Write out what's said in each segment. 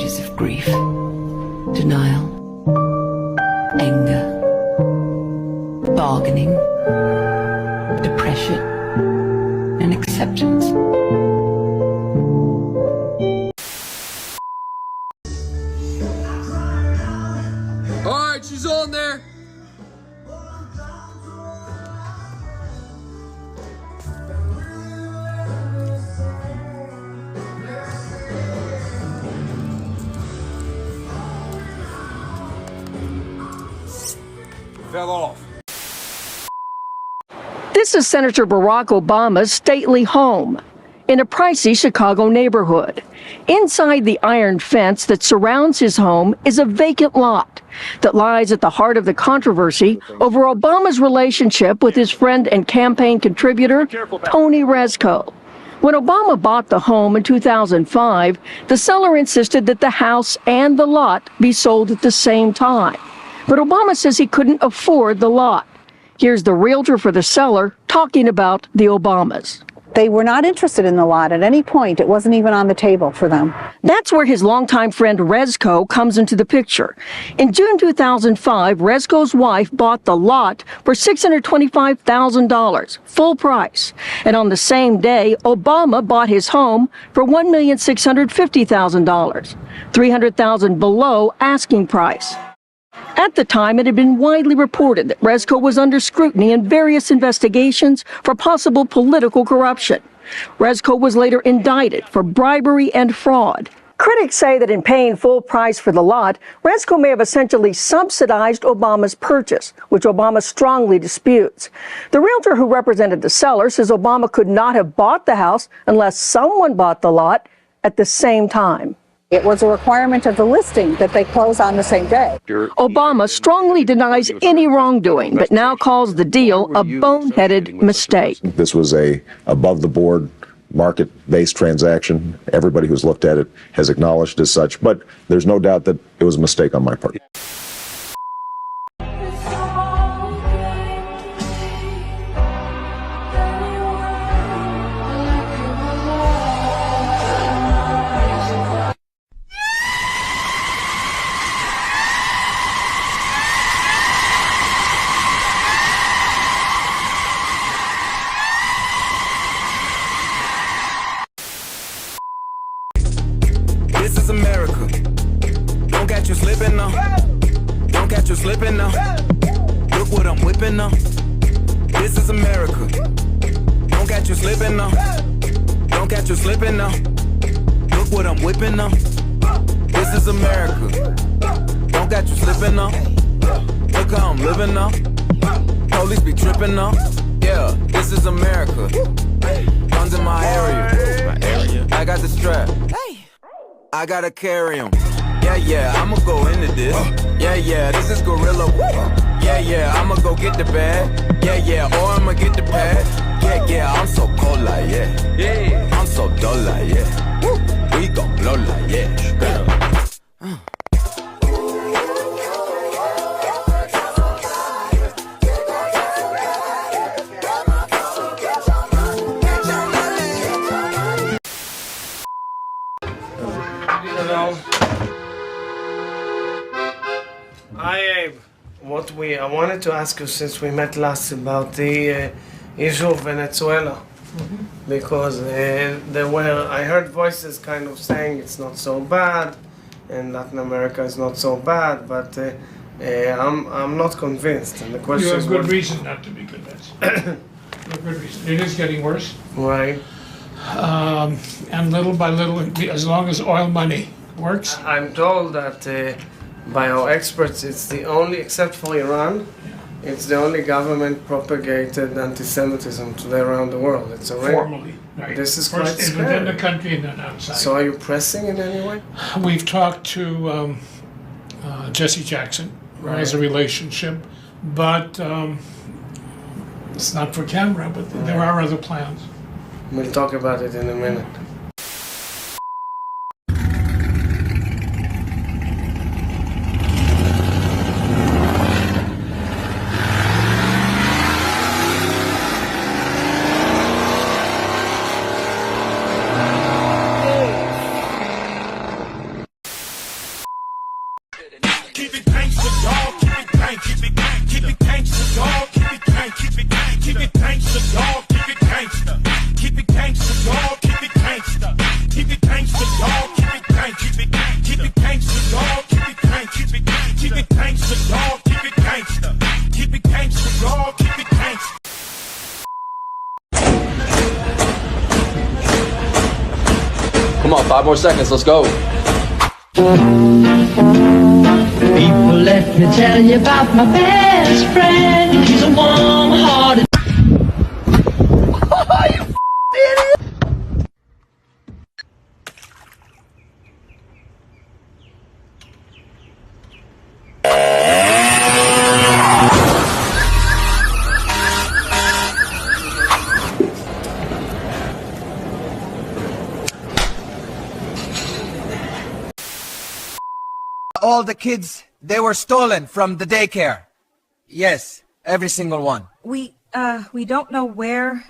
stages of grief: denial, anger, bargaining, depression, and acceptance. All right, she's on there. Fell off. This is Senator Barack Obama's stately home in a pricey Chicago neighborhood. Inside the iron fence that surrounds his home is a vacant lot that lies at the heart of the controversy over Obama's relationship with his friend and campaign contributor, Tony Rezko. When Obama bought the home in 2005, the seller insisted that the house and the lot be sold at the same time. But Obama says he couldn't afford the lot. Here's the realtor for the seller talking about the Obamas. They were not interested in the lot at any point. It wasn't even on the table for them. That's where his longtime friend Rezko comes into the picture. In June 2005, Rezko's wife bought the lot for $625,000, full price. And on the same day, Obama bought his home for $1,650,000, $300,000 below asking price. At the time, it had been widely reported that Rezko was under scrutiny in various investigations for possible political corruption. Rezko was later indicted for bribery and fraud. Critics say that in paying full price for the lot, Rezko may have essentially subsidized Obama's purchase, which Obama strongly disputes. The realtor who represented the seller says Obama could not have bought the house unless someone bought the lot at the same time. It was a requirement of the listing that they close on the same day. Obama strongly denies any wrongdoing, but now calls the deal a boneheaded mistake. This was a above-the-board, market-based transaction. Everybody who's looked at it has acknowledged as such, but there's no doubt that it was a mistake on my part. This is America. Don't catch you slipping now. Don't catch you slipping now. Look what I'm whipping now. This is America. Don't catch you slipping now. Don't catch you slipping now. Look what I'm whipping now. This is America. Don't catch you slipping now. Look how I'm living now. Police be tripping now. Yeah, this is America. Guns in my area. I got the strap. I gotta carry him. Yeah, I'ma go into this. Yeah, this is gorilla. Yeah, I'ma go get the bag. Yeah, or I'ma get the pad. Yeah, I'm so cold like yeah. I'm so dull like yeah. We gon' blow like yeah. Hi Abe, I wanted to ask you since we met last about the issue of Venezuela, because I heard voices kind of saying it's not so bad, and Latin America is not so bad, but I'm not convinced. And the question You is, have good reason not to be convinced. You have good reason. It is getting worse, right? and little by little, as long as oil money works. I'm told that by our experts, it's the only, except for Iran, it's the only government-propagated anti-Semitism today around the world. It's already Formally, right. This is First quite scary. within the country and then outside. So are you pressing in any way? We've talked to Jesse Jackson, who has a relationship, but it's not for camera, but there are other plans. We'll talk about it in a minute. Come on, 5 more seconds. Let's go. People, let me tell you about my best friend. He's a warm-hearted. All the kids, they were stolen from the daycare. Yes, every single one. We don't know where,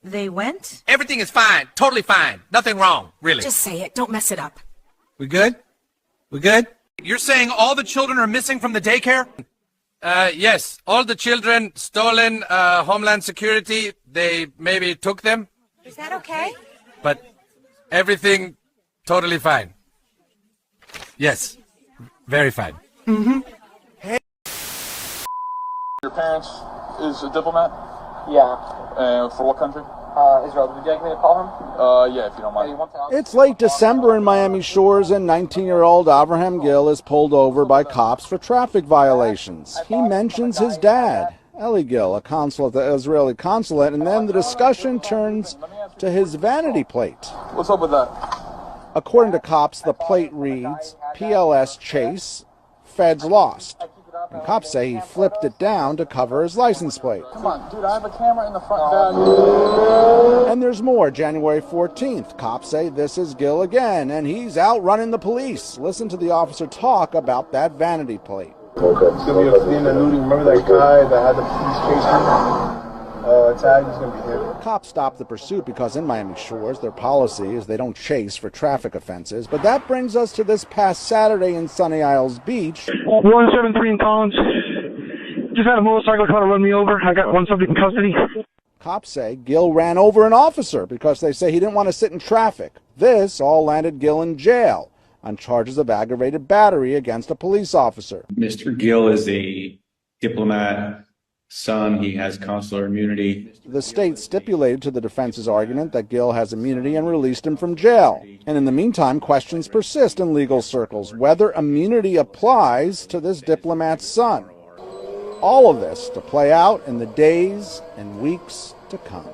they went? Everything is fine, totally fine. Nothing wrong, really. Just say it, don't mess it up. We good? We good? You're saying all the children are missing from the daycare? Yes, all the children stolen, Homeland Security, they maybe took them, Is that okay? but everything totally fine. Yes, very fine. Your parents is a diplomat? Yeah. For what country? Israel. Would you like me to call him? Yeah, if you don't mind. It's late December in Miami Shores, and 19-year-old Abraham Gill is pulled over by cops for traffic violations. He mentions his dad, Eli Gill, a consul at the Israeli consulate, and then the discussion turns to his vanity plate. What's up with that? According to cops, the plate reads, PLS Chase, Feds Lost. And cops say he flipped it down to cover his license plate. Come on, dude, I have a camera in the front bag. And there's more. January 14th, cops say this is Gill again, and he's out running the police. Listen to the officer talk about that vanity plate. It's going to be a clean and looting. Remember that guy that had the police chasing tag? He's going to be him. Cops stopped the pursuit because in Miami Shores, their policy is they don't chase for traffic offenses. But that brings us to this past Saturday in Sunny Isles Beach. 173 in Collins. Just had a motorcycle trying to run me over. I got one subject in custody. Cops say Gill ran over an officer because they say he didn't want to sit in traffic. This all landed Gill in jail on charges of aggravated battery against a police officer. Mr. Gill is a diplomat son. He has consular immunity. The state stipulated to the defense's argument that Gill has immunity and released him from jail. And in the meantime, questions persist in legal circles whether immunity applies to this diplomat's son. All of this to play out in the days and weeks to come.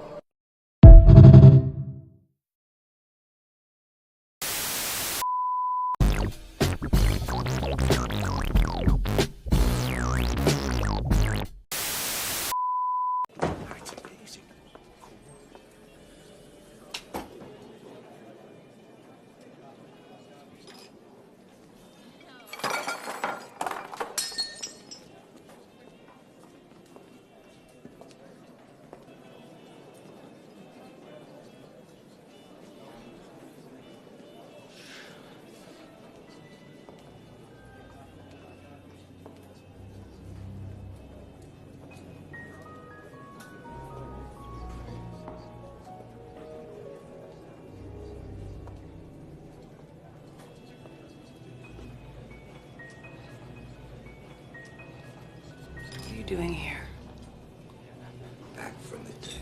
What are you doing here? Back from the dead.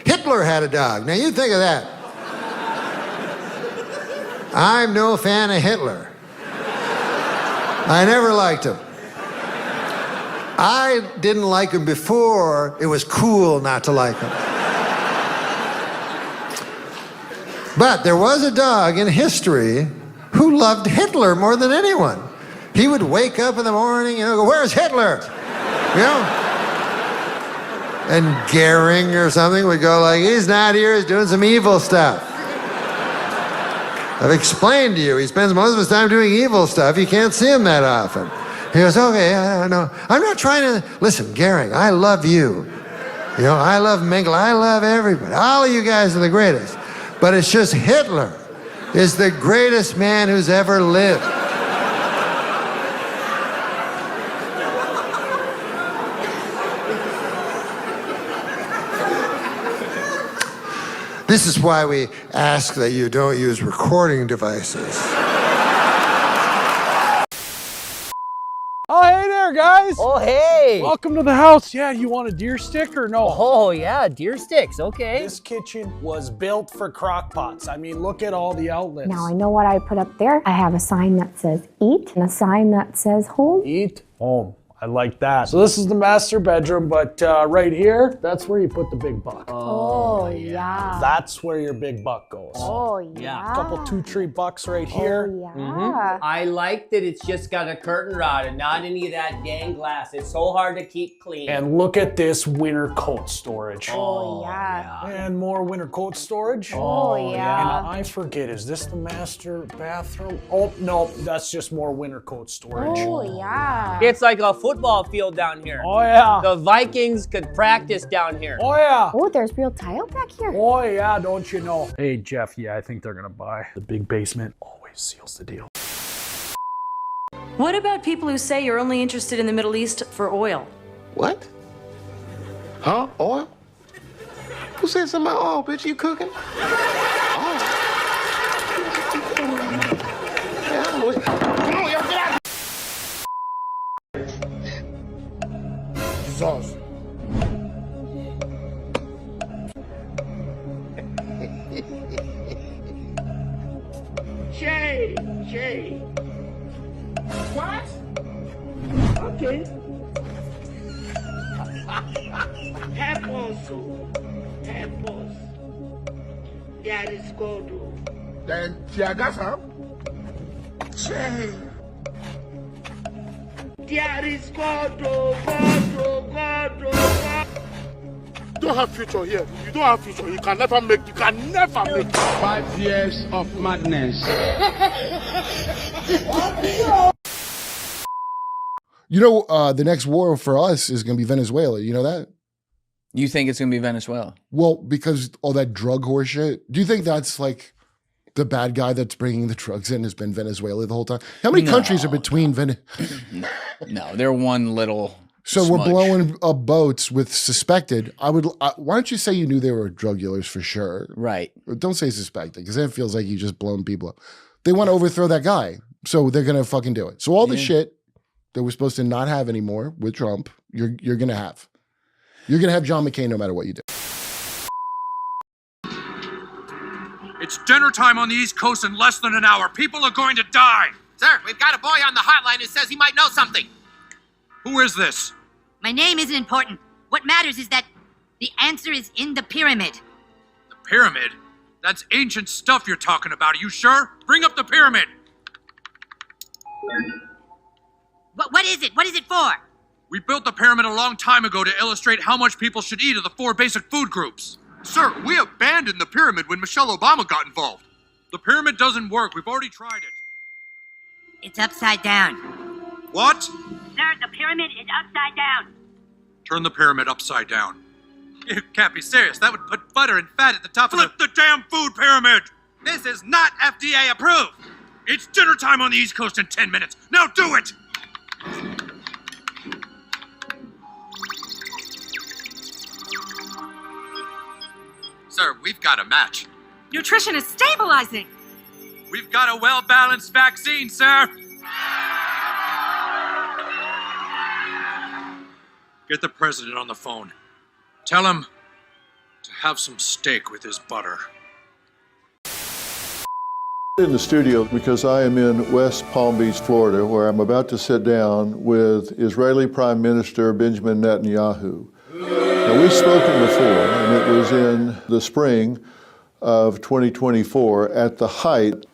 Hitler had a dog. Now you think of that. I'm no fan of Hitler. I never liked him. I didn't like him before it was cool not to like him. But there was a dog in history who loved Hitler more than anyone. He would wake up in the morning, go, "Where's Hitler?" And Goering or something would go like, "He's not here, he's doing some evil stuff." I've explained to you, he spends most of his time doing evil stuff. You can't see him that often. He goes, "Okay, I know. I'm not trying to..." Listen, Goering, I love you. I love Mengele, I love everybody. All of you guys are the greatest. But it's just Hitler is the greatest man who's ever lived. This is why we ask that you don't use recording devices. Oh, hey there, guys. Oh, hey! Welcome to the house. Yeah, you want a deer stick or no? Oh, yeah, deer sticks, okay. This kitchen was built for crock pots. I mean, look at all the outlets. Now I know what I put up there. I have a sign that says eat and a sign that says home. Eat, home. I like that. So this is the master bedroom, but right here, that's where you put the big buck. Oh, yeah. That's where your big buck goes. Oh, yeah. A couple 2-3 bucks right here. Oh, yeah. I like that it's just got a curtain rod and not any of that dang glass. It's so hard to keep clean. And look at this winter coat storage. Oh, yeah. And more winter coat storage. Oh, yeah. And I forget, is this the master bathroom? Oh, no, that's just more winter coat storage. Oh, yeah. It's like a football field down here. Oh, yeah. The Vikings could practice down here. Oh, yeah. Oh, there's real tile back here. Oh, yeah, don't you know? Hey, Jeff, yeah, I think they're gonna buy. The big basement always seals the deal. What about people who say you're only interested in the Middle East for oil? What? Huh? Oil? Who said something about oil, bitch? You cooking? Oh. Yeah, I know it. Come on, y'all, get out. Sauce. Shay. What? Okay. Help us. There is God. Then Tiagasa. Shay. There is God. You don't have future here. You don't have future. You can never make. 5 years of madness. You know, the next war for us is going to be Venezuela. You know that? You think it's going to be Venezuela? Well, because all that drug horse shit. Do you think that's like the bad guy that's bringing the drugs in has been Venezuela the whole time? How many countries are between No, they're one little. So smudge. we're blowing up boats with suspected. Why don't you say you knew they were drug dealers for sure? Right. Don't say suspected, because then it feels like you just blown people up. They want to overthrow that guy, so they're gonna fucking do it. So all the shit that we're supposed to not have anymore with Trump, you're gonna have. You're gonna have John McCain no matter what you do. It's dinner time on the East Coast in less than an hour. People are going to die. Sir, we've got a boy on the hotline who says he might know something. Who is this? My name isn't important. What matters is that the answer is in the pyramid. The pyramid? That's ancient stuff you're talking about. Are you sure? Bring up the pyramid. What is it? What is it for? We built the pyramid a long time ago to illustrate how much people should eat of the 4 basic food groups. Sir, we abandoned the pyramid when Michelle Obama got involved. The pyramid doesn't work. We've already tried it. It's upside down. What? Sir, the pyramid is upside down. Turn the pyramid upside down. You can't be serious. That would put butter and fat at the top of the damn food pyramid! This is not FDA approved! It's dinner time on the East Coast in 10 minutes. Now do it! Sir, we've got a match. Nutrition is stabilizing. We've got a well-balanced vaccine, sir! Get the president on the phone. Tell him to have some steak with his butter. In the studio because I am in West Palm Beach, Florida, where I'm about to sit down with Israeli Prime Minister Benjamin Netanyahu. Now, we've spoken before, and it was in the spring of 2024 at the height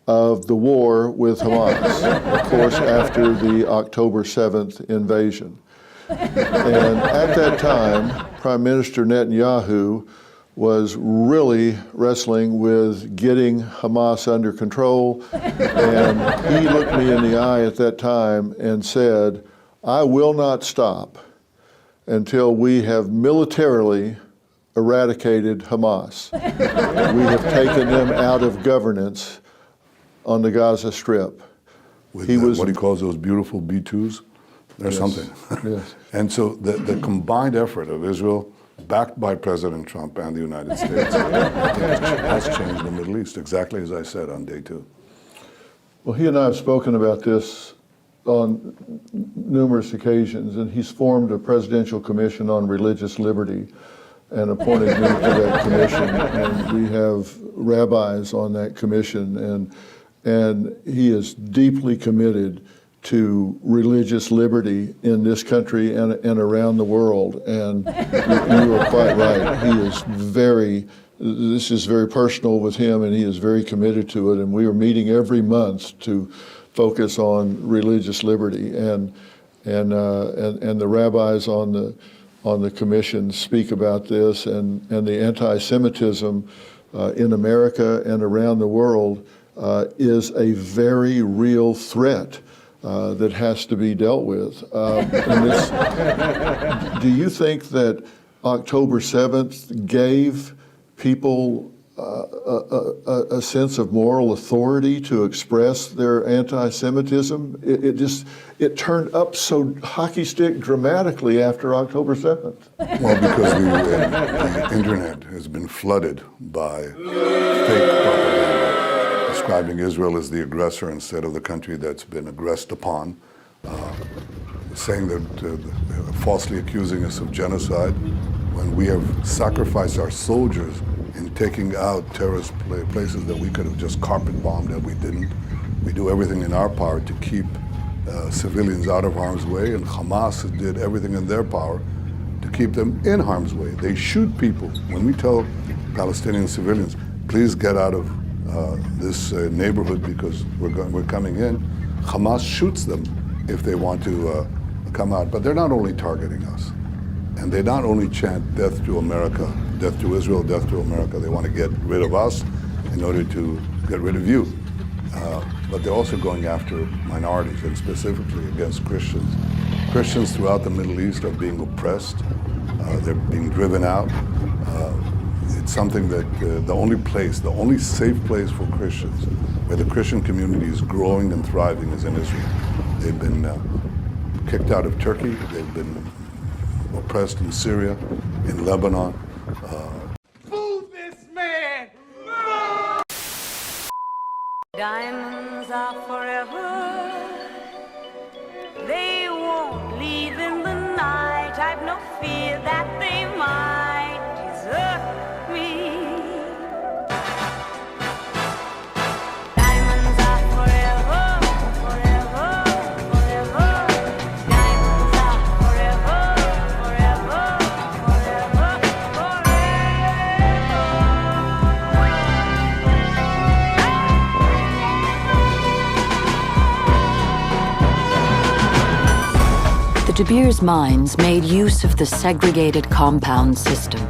of the war with Hamas, of course, after the October 7th invasion. And at that time, Prime Minister Netanyahu was really wrestling with getting Hamas under control. And he looked me in the eye at that time and said, I will not stop until we have militarily eradicated Hamas. We have taken them out of governance on the Gaza Strip. With what he calls those beautiful B-2s. There's something. Yes. And so the combined effort of Israel, backed by President Trump and the United States, has changed the Middle East, exactly as I said on day 2. Well, he and I have spoken about this on numerous occasions, and he's formed a presidential commission on religious liberty and appointed me to that commission. And we have rabbis on that commission, and he is deeply committed to religious liberty in this country and around the world. And you are quite right. He is this is very personal with him, and he is very committed to it. And we are meeting every month to focus on religious liberty. And the rabbis on the commission speak about this, and the anti-Semitism in America and around the world is a very real threat that has to be dealt with. Do you think that October 7th gave people a sense of moral authority to express their anti-Semitism? It turned up so hockey stick dramatically after October 7th. Well, because the internet has been flooded by fake propaganda describing Israel as the aggressor instead of the country that's been aggressed upon, saying that falsely accusing us of genocide when we have sacrificed our soldiers in taking out terrorist places that we could have just carpet bombed, and we didn't. We do everything in our power to keep civilians out of harm's way, and Hamas did everything in their power to keep them in harm's way. They shoot people. When we tell Palestinian civilians, please get out of this neighborhood because we're coming in, Hamas shoots them if they want to come out. But they're not only targeting us, and they not only chant death to America, death to Israel, death to America, they want to get rid of us in order to get rid of you. But they're also going after minorities, and specifically against Christians. Christians throughout the Middle East are being oppressed. They're being driven out. It's something that the only safe place for Christians, where the Christian community is growing and thriving, is in Israel. They've been kicked out of Turkey. They've been oppressed in Syria, in Lebanon. Move this man! Diamonds are forever. They won't leave in the night. I've no fear that they might desert me. Diamonds are forever, forever, forever. Diamonds are forever, forever, forever, The De Beers mines made use of the segregated compound system.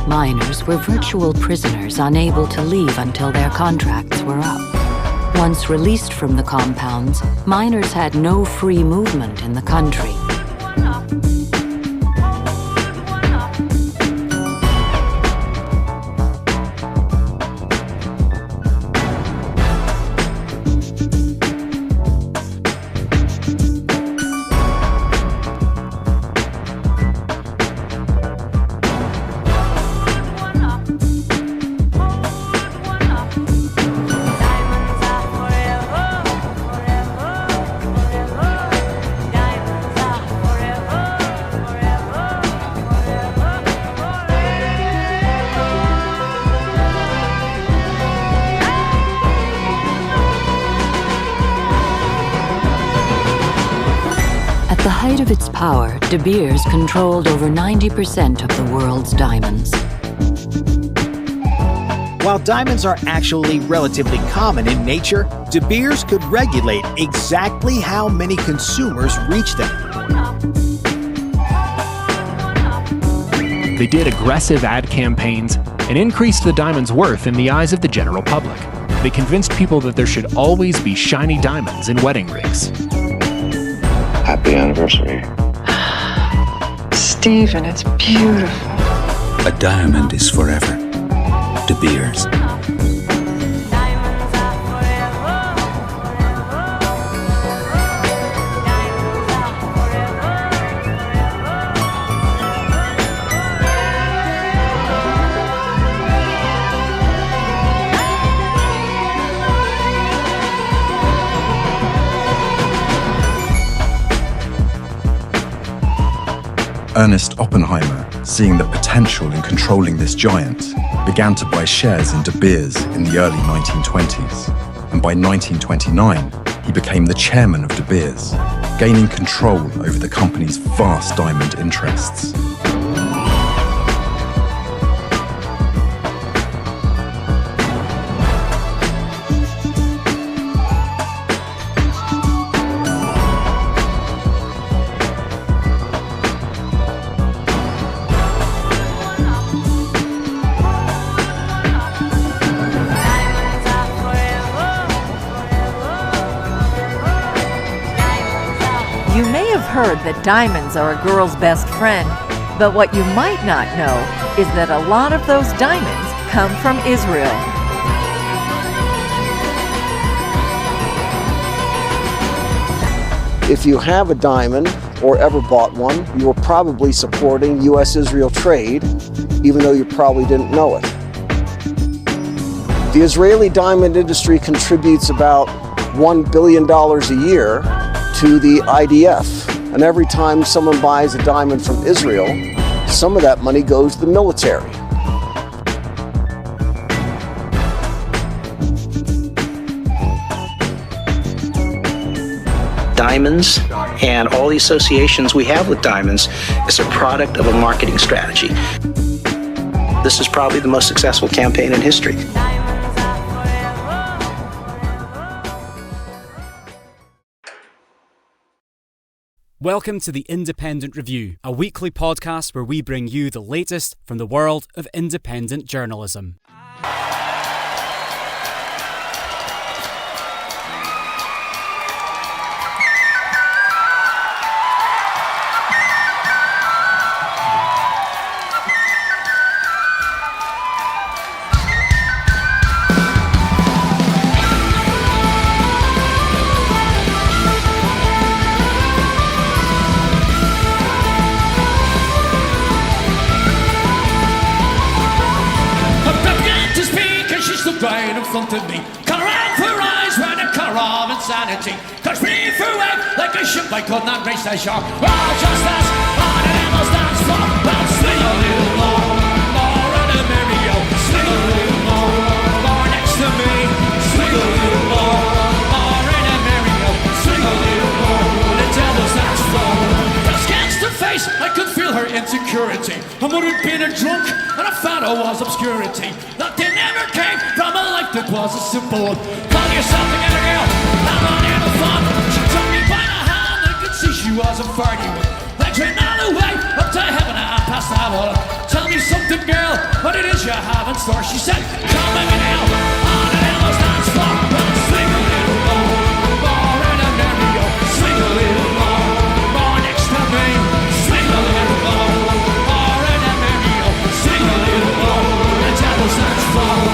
Miners were virtual prisoners unable to leave until their contracts were up. Once released from the compounds, miners had no free movement in the country. At the height of its power, De Beers controlled over 90% of the world's diamonds. While diamonds are actually relatively common in nature, De Beers could regulate exactly how many consumers reach them. They did aggressive ad campaigns and increased the diamond's worth in the eyes of the general public. They convinced people that there should always be shiny diamonds in wedding rings. Happy anniversary. Stephen, it's beautiful. A diamond is forever. De Beers. Ernest Oppenheimer, seeing the potential in controlling this giant, began to buy shares in De Beers in the early 1920s. And by 1929, he became the chairman of De Beers, gaining control over the company's vast diamond interests. You may have heard that diamonds are a girl's best friend, but what you might not know is that a lot of those diamonds come from Israel. If you have a diamond or ever bought one, you are probably supporting U.S.-Israel trade, even though you probably didn't know it. The Israeli diamond industry contributes about $1 billion a year to the IDF. And every time someone buys a diamond from Israel, some of that money goes to the military. Diamonds and all the associations we have with diamonds is a product of a marketing strategy. This is probably the most successful campaign in history. Welcome to The Independent Review, a weekly podcast where we bring you the latest from the world of independent journalism. Right in front of me, color out for eyes, when a color of insanity. Cause me through it like a ship I could not race a shark. Well, just as on an animal's dance floor, well, swing a little more in a merry-o. Swing a little more next to me. Swing a little more in a merry-o. Swing a little more, the devil's dance floor. Cause against her face, I could feel her insecurity. I would have been a drunk, and I found I was obscurity. Nothing ever came from a life that was a simple one. Call yourself together, girl, I'm on in the fun. She took me by the hand, I could see she was a farty one. Legs ran all the way up to heaven, I passed that one. Tell me something, girl, what it is you have in store. She said, come with me now, on an endless dance floor. Swing a little more in a merry-o. Swing a little more next to me. Swing a little more in a merry-o. Swing a little more, the devil's dance floor.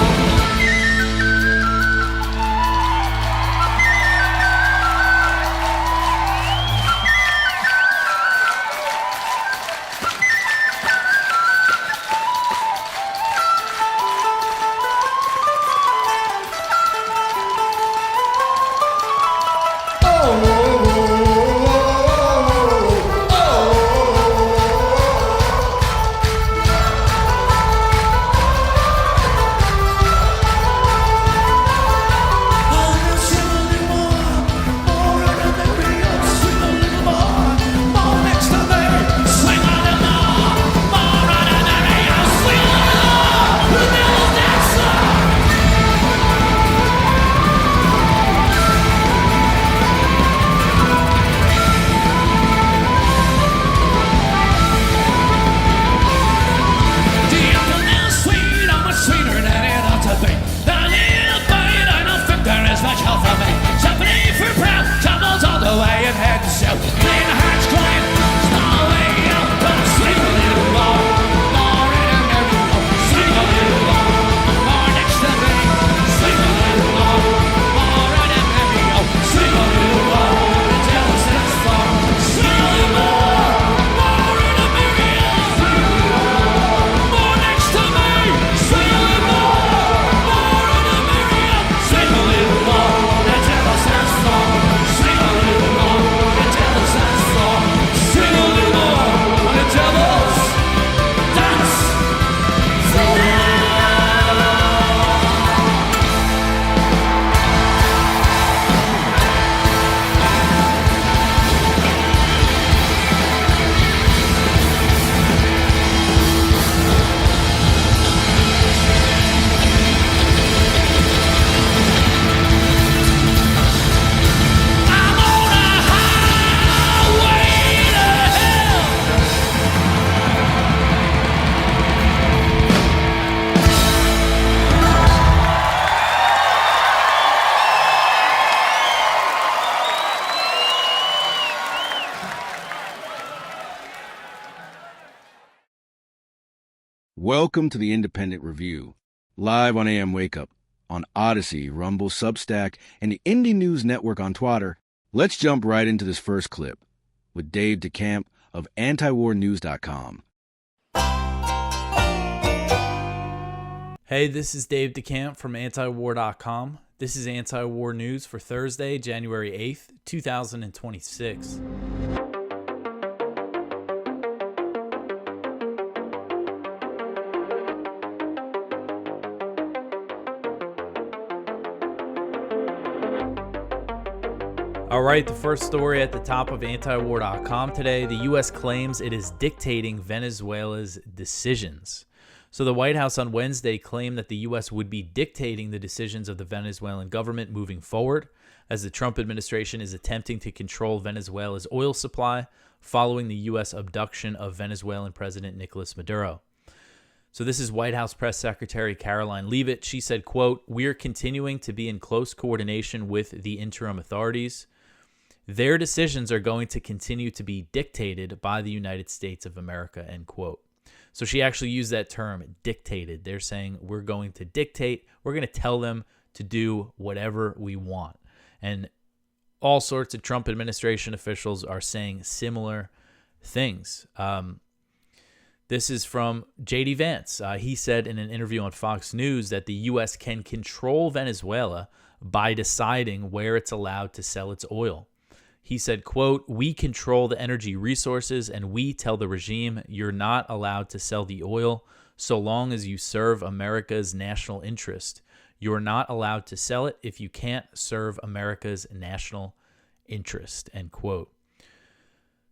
Welcome to the Independent Review, live on AM Wake Up, on Odyssey, Rumble, Substack, and the Indie News Network on Twitter. Let's jump right into this first clip with Dave DeCamp of antiwarnews.com. Hey, this is Dave DeCamp from antiwar.com. This is Anti-War News for Thursday, January 8th, 2026. All right, the first story at the top of antiwar.com today, the U.S. claims it is dictating Venezuela's decisions. So the White House on Wednesday claimed that the U.S. would be dictating the decisions of the Venezuelan government moving forward, as the Trump administration is attempting to control Venezuela's oil supply following the U.S. abduction of Venezuelan President Nicolas Maduro. So this is White House Press Secretary Caroline Leavitt. She said, quote, "We're continuing to be in close coordination with the interim authorities. Their decisions are going to continue to be dictated by the United States of America," end quote. So she actually used that term, dictated. They're saying we're going to dictate, we're going to tell them to do whatever we want. And all sorts of Trump administration officials are saying similar things. This is from J.D. Vance. He said in an interview on Fox News that the U.S. can control Venezuela by deciding where it's allowed to sell its oil. He said, quote, "We control the energy resources and we tell the regime you're not allowed to sell the oil so long as you serve America's national interest. You're not allowed to sell it if you can't serve America's national interest," end quote.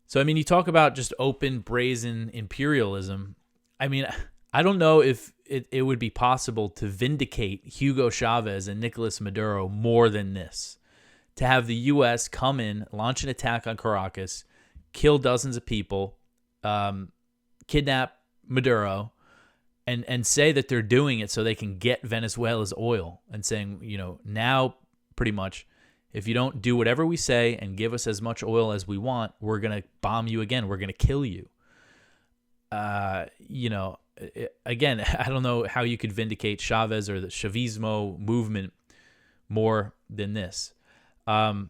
So, I mean, you talk about just open, brazen imperialism. I mean, I don't know if it would be possible to vindicate Hugo Chavez and Nicolas Maduro more than this. To have the U.S. come in, launch an attack on Caracas, kill dozens of people, kidnap Maduro, and say that they're doing it so they can get Venezuela's oil, and saying, you know, now pretty much, if you don't do whatever we say and give us as much oil as we want, we're going to bomb you again. We're going to kill you. Again, I don't know how you could vindicate Chavez or the Chavismo movement more than this. So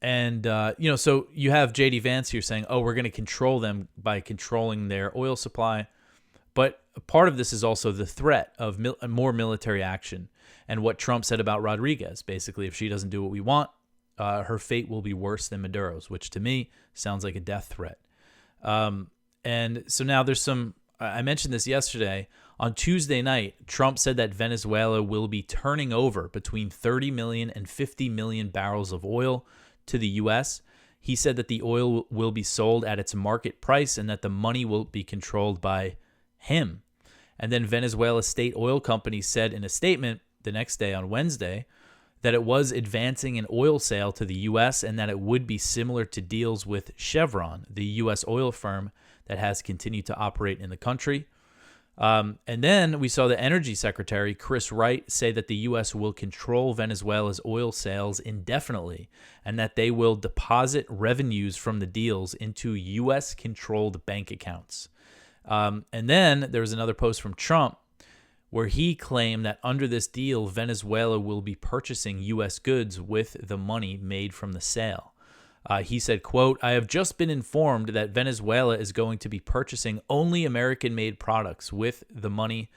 you have J.D. Vance here saying, oh, we're going to control them by controlling their oil supply. But part of this is also the threat of more military action. And what Trump said about Rodriguez, basically, if she doesn't do what we want, her fate will be worse than Maduro's, which to me sounds like a death threat. And so now there's I mentioned this yesterday. On Tuesday night, Trump said that Venezuela will be turning over between 30 million and 50 million barrels of oil to the U.S. He said that the oil will be sold at its market price and that the money will be controlled by him. And then Venezuela's state oil company said in a statement the next day on Wednesday that it was advancing an oil sale to the U.S. and that it would be similar to deals with Chevron, the U.S. oil firm that has continued to operate in the country. And then we saw the Energy Secretary, Chris Wright, say that the U.S. will control Venezuela's oil sales indefinitely and that they will deposit revenues from the deals into U.S.-controlled bank accounts. And then there was another post from Trump where he claimed that under this deal, Venezuela will be purchasing U.S. goods with the money made from the sale. He said, quote, "I have just been informed that Venezuela is going to be purchasing only American-made products with the money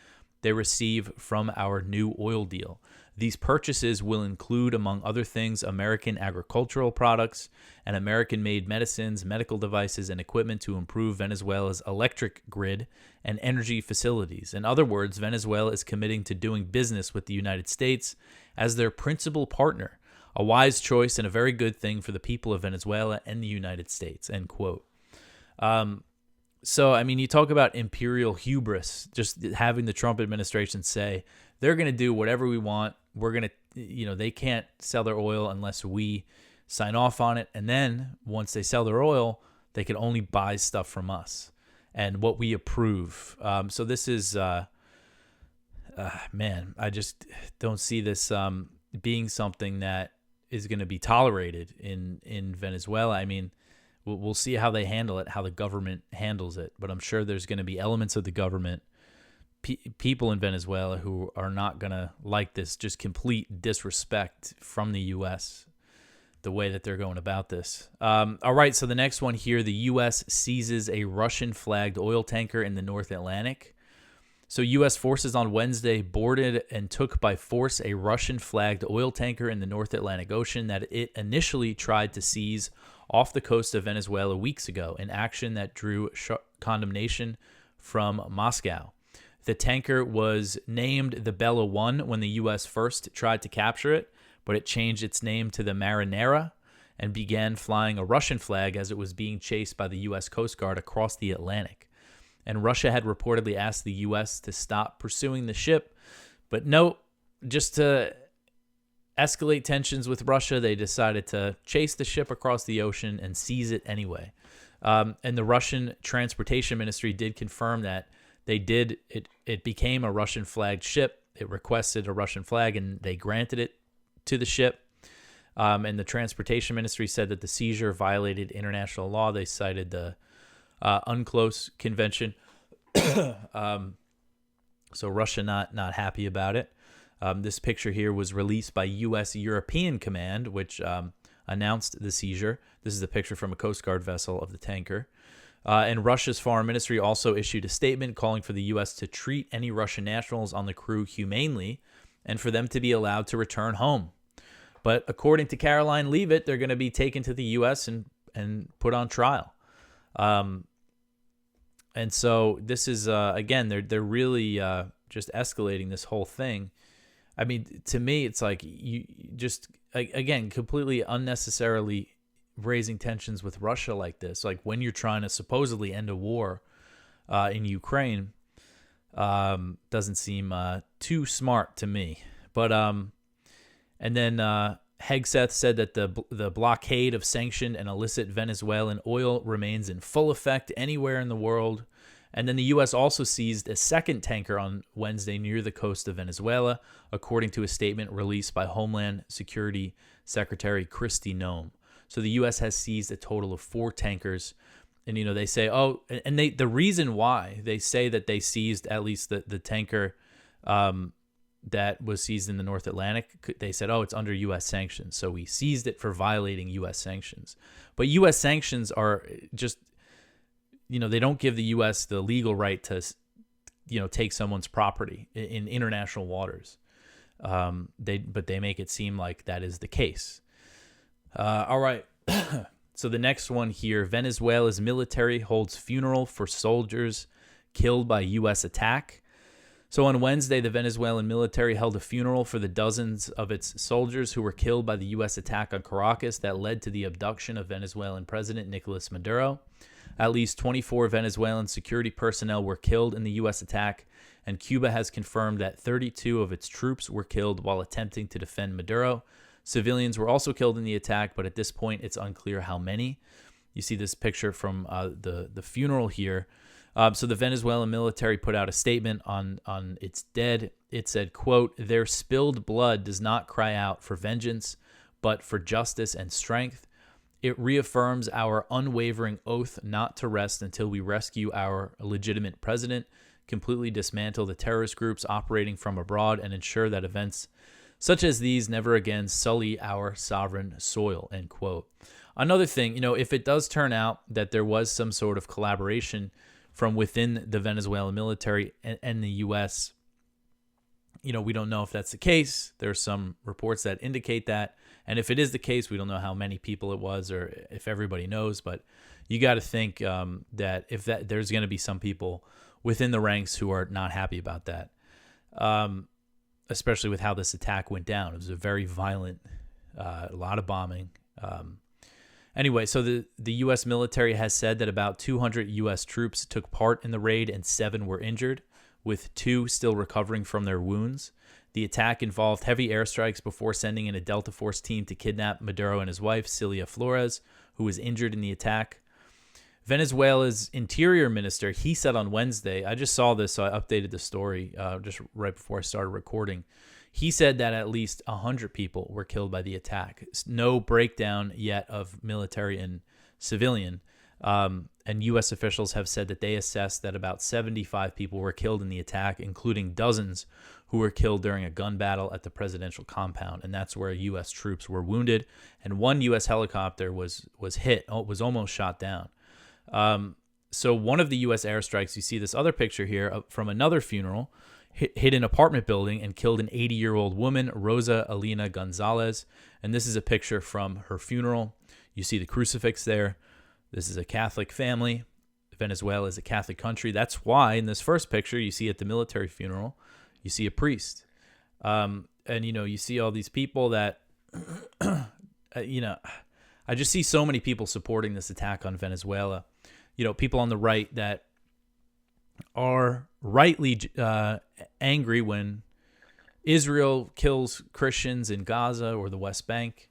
they receive from our new oil deal. These purchases will include, among other things, American agricultural products and American-made medicines, medical devices, and equipment to improve Venezuela's electric grid and energy facilities. In other words, Venezuela is committing to doing business with the United States as their principal partner. A wise choice and a very good thing for the people of Venezuela and the United States," end quote. So, I mean, you talk about imperial hubris, just having the Trump administration say, they're going to do whatever we want. We're going to, they can't sell their oil unless we sign off on it. And then once they sell their oil, they can only buy stuff from us and what we approve. So this is, man, I just don't see this being something that is going to be tolerated in Venezuela. I mean, we'll see how they handle it, how the government handles it. But I'm sure there's going to be elements of the government, people in Venezuela who are not going to like this, just complete disrespect from the U.S., the way that they're going about this. All right, so the next one here, the U.S. seizes a Russian-flagged oil tanker in the North Atlantic. So U.S. forces on Wednesday boarded and took by force a Russian-flagged oil tanker in the North Atlantic Ocean that it initially tried to seize off the coast of Venezuela weeks ago, an action that drew condemnation from Moscow. The tanker was named the Bella 1 when the U.S. first tried to capture it, but it changed its name to the Marinera and began flying a Russian flag as it was being chased by the U.S. Coast Guard across the Atlantic. And Russia had reportedly asked the U.S. to stop pursuing the ship, but no, just to escalate tensions with Russia, they decided to chase the ship across the ocean and seize it anyway. And the Russian Transportation Ministry did confirm that it became a Russian-flagged ship. It requested a Russian flag, and they granted it to the ship. And the Transportation Ministry said that the seizure violated international law. They cited the UNCLOS Convention. So Russia not happy about it. This picture here was released by U.S. European Command, which announced the seizure. This is a picture from a Coast Guard vessel of the tanker. And Russia's foreign ministry also issued a statement calling for the U.S. to treat any Russian nationals on the crew humanely and for them to be allowed to return home. But according to Caroline Leavitt, they're going to be taken to the U.S. and put on trial. And so this is, again, they're really just escalating this whole thing. I mean, to me, it's like you just, again, completely unnecessarily raising tensions with Russia like this. Like when you're trying to supposedly end a war in Ukraine, doesn't seem too smart to me. But and then Hegseth said that the blockade of sanctioned and illicit Venezuelan oil remains in full effect anywhere in the world. And then the U.S. also seized a second tanker on Wednesday near the coast of Venezuela, according to a statement released by Homeland Security Secretary Kristi Noem. So the U.S. has seized a total of 4 tankers. And, they say, the reason why they say that they seized at least the tanker that was seized in the North Atlantic, they said, it's under U.S. sanctions. So we seized it for violating U.S. sanctions. But U.S. sanctions are just, they don't give the U.S. the legal right to, take someone's property in international waters. But they make it seem like that is the case. All right. So the next one here, Venezuela's military holds funeral for soldiers killed by U.S. attack. So on Wednesday, the Venezuelan military held a funeral for the dozens of its soldiers who were killed by the U.S. attack on Caracas that led to the abduction of Venezuelan President Nicolas Maduro. At least 24 Venezuelan security personnel were killed in the U.S. attack, and Cuba has confirmed that 32 of its troops were killed while attempting to defend Maduro. Civilians were also killed in the attack, but at this point, it's unclear how many. You see this picture from the funeral here. So the Venezuelan military put out a statement on its dead. It said, quote, "Their spilled blood does not cry out for vengeance, but for justice and strength. It reaffirms our unwavering oath not to rest until we rescue our legitimate president, completely dismantle the terrorist groups operating from abroad, and ensure that events such as these never again sully our sovereign soil," end quote. Another thing, if it does turn out that there was some sort of collaboration from within the Venezuelan military and the U.S., we don't know if that's the case. There's some reports that indicate that. And if it is the case, we don't know how many people it was or if everybody knows. But you got to think that there's going to be some people within the ranks who are not happy about that, especially with how this attack went down. It was a very violent, a lot of bombing. Anyway, so the U.S. military has said that about 200 U.S. troops took part in the raid and 7 were injured, with 2 still recovering from their wounds. The attack involved heavy airstrikes before sending in a Delta Force team to kidnap Maduro and his wife, Cilia Flores, who was injured in the attack. Venezuela's interior minister, he said on Wednesday, I just saw this, so I updated the story just right before I started recording. He said that at least 100 people were killed by the attack. No breakdown yet of military and civilian. And U.S. officials have said that they assessed that about 75 people were killed in the attack, including dozens who were killed during a gun battle at the presidential compound. And that's where U.S. troops were wounded. And one U.S. helicopter was hit, was almost shot down. So one of the U.S. airstrikes, you see this other picture here from another funeral, hit an apartment building and killed an 80-year-old woman, Rosa Elena Gonzalez. And this is a picture from her funeral. You see the crucifix there. This is a Catholic family. Venezuela is a Catholic country. That's why in this first picture you see at the military funeral, you see a priest. And, you see all these people that, I just see so many people supporting this attack on Venezuela. People on the right that are rightly angry when Israel kills Christians in Gaza or the West Bank.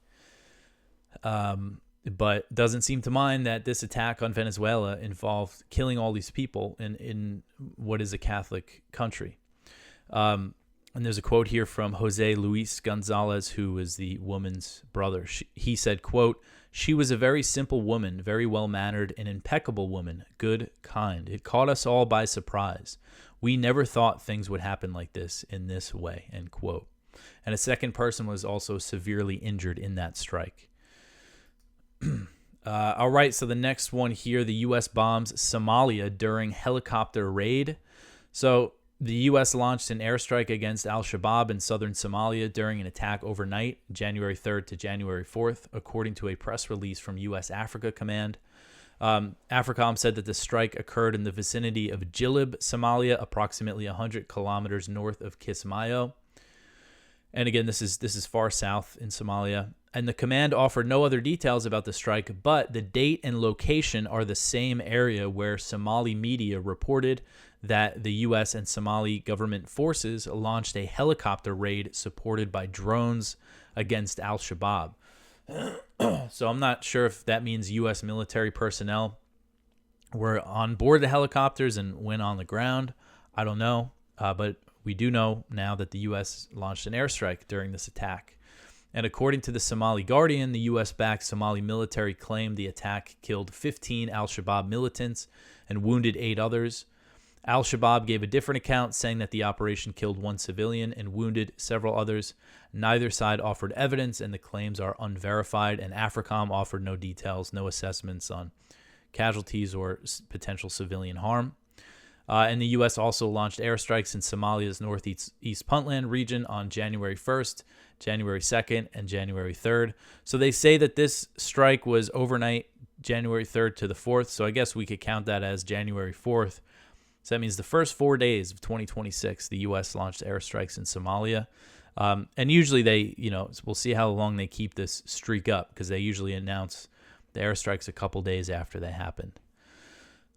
But doesn't seem to mind that this attack on Venezuela involved killing all these people in what is a Catholic country. And there's a quote here from Jose Luis Gonzalez, who is the woman's brother. He said, quote, "She was a very simple woman, very well-mannered, an impeccable woman, good, kind. It caught us all by surprise. We never thought things would happen like this in this way," end quote. And a second person was also severely injured in that strike. All right, so the next one here, the U.S. bombs Somalia during helicopter raid. So the U.S. launched an airstrike against al-Shabaab in southern Somalia during an attack overnight, January 3rd to January 4th, according to a press release from U.S. Africa Command. AFRICOM said that the strike occurred in the vicinity of Jilib, Somalia, approximately 100 kilometers north of Kismayo. And again, this is far south in Somalia. And the command offered no other details about the strike, but the date and location are the same area where Somali media reported that the U.S. and Somali government forces launched a helicopter raid supported by drones against al-Shabaab. So I'm not sure if that means U.S. military personnel were on board the helicopters and went on the ground. I don't know, but we do know now that the U.S. launched an airstrike during this attack. And according to the Somali Guardian, the U.S.-backed Somali military claimed the attack killed 15 al-Shabaab militants and wounded 8 others. Al-Shabaab gave a different account, saying that the operation killed 1 civilian and wounded several others. Neither side offered evidence, and the claims are unverified, and AFRICOM offered no details, no assessments on casualties or potential civilian harm. And the U.S. also launched airstrikes in Somalia's northeast Puntland region on January 1st, January 2nd, and January 3rd. So they say that this strike was overnight, January 3rd to the 4th. So I guess we could count that as January 4th. So that means the first 4 days of 2026, the U.S. launched airstrikes in Somalia. And usually they, we'll see how long they keep this streak up, because they usually announce the airstrikes a couple days after they happen.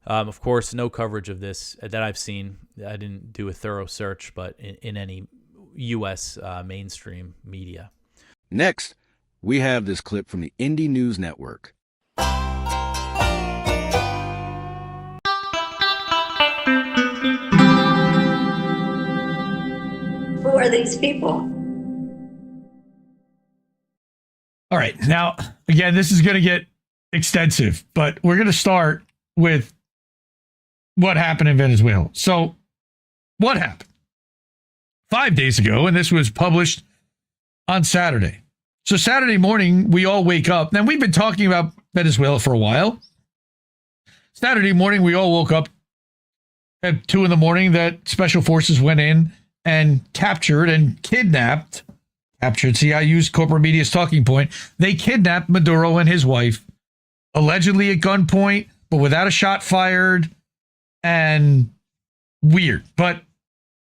Of course, no coverage of this that I've seen. I didn't do a thorough search, but in any U.S. Mainstream media. Next, we have this clip from the Indie News Network. Who are these people? All right. Now, again, this is going to get extensive, but we're going to start with what happened in Venezuela. So, what happened? 5 days ago, and this was published on Saturday. So, Saturday morning, we all wake up. Now, we've been talking about Venezuela for a while. Saturday morning, we all woke up at 2 a.m. that special forces went in and captured, see, I used corporate media's talking point. They kidnapped Maduro and his wife, allegedly at gunpoint, but without a shot fired, and weird. But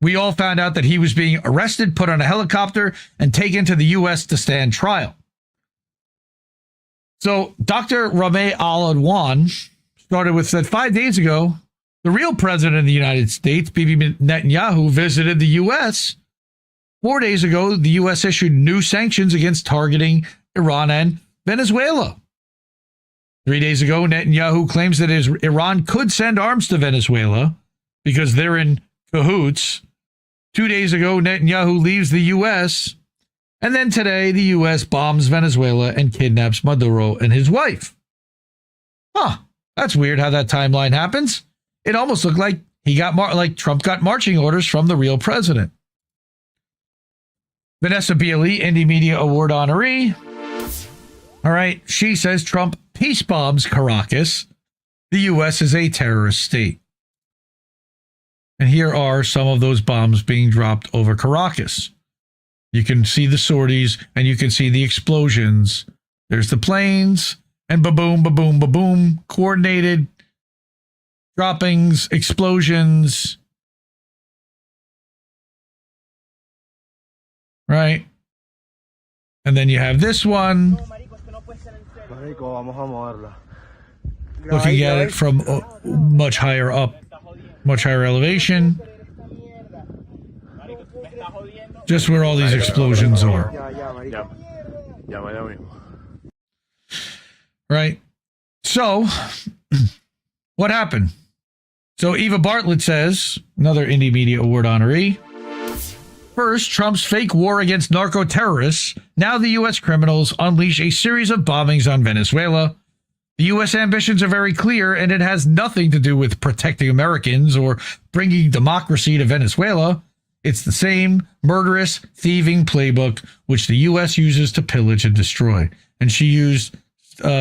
we all found out that he was being arrested, put on a helicopter, and taken to the U.S. to stand trial. So Dr. Rami Al-Adwan started with that 5 days ago, the real president of the United States, Bibi Netanyahu, visited the U.S. 4 days ago, the U.S. issued new sanctions against targeting Iran and Venezuela. 3 days ago, Netanyahu claims that Iran could send arms to Venezuela because they're in cahoots. 2 days ago, Netanyahu leaves the U.S. And then today, the U.S. bombs Venezuela and kidnaps Maduro and his wife. That's weird how that timeline happens. It almost looked like Trump got marching orders from the real president. Vanessa Bielli, Indie Media Award honoree. All right, she says Trump peace bombs Caracas. The U.S. is a terrorist state. And here are some of those bombs being dropped over Caracas. You can see the sorties and you can see the explosions. There's the planes and ba-boom, ba-boom, ba-boom, coordinated droppings, explosions. Right? And then you have this one. Looking at it from much higher up, much higher elevation. Just where all these explosions are. Right? So, what happened? So, Eva Bartlett says, another Indie Media Award honoree, first, Trump's fake war against narco-terrorists. Now the U.S. criminals unleash a series of bombings on Venezuela. The U.S. ambitions are very clear, and it has nothing to do with protecting Americans or bringing democracy to Venezuela. It's the same murderous, thieving playbook which the U.S. uses to pillage and destroy. And she used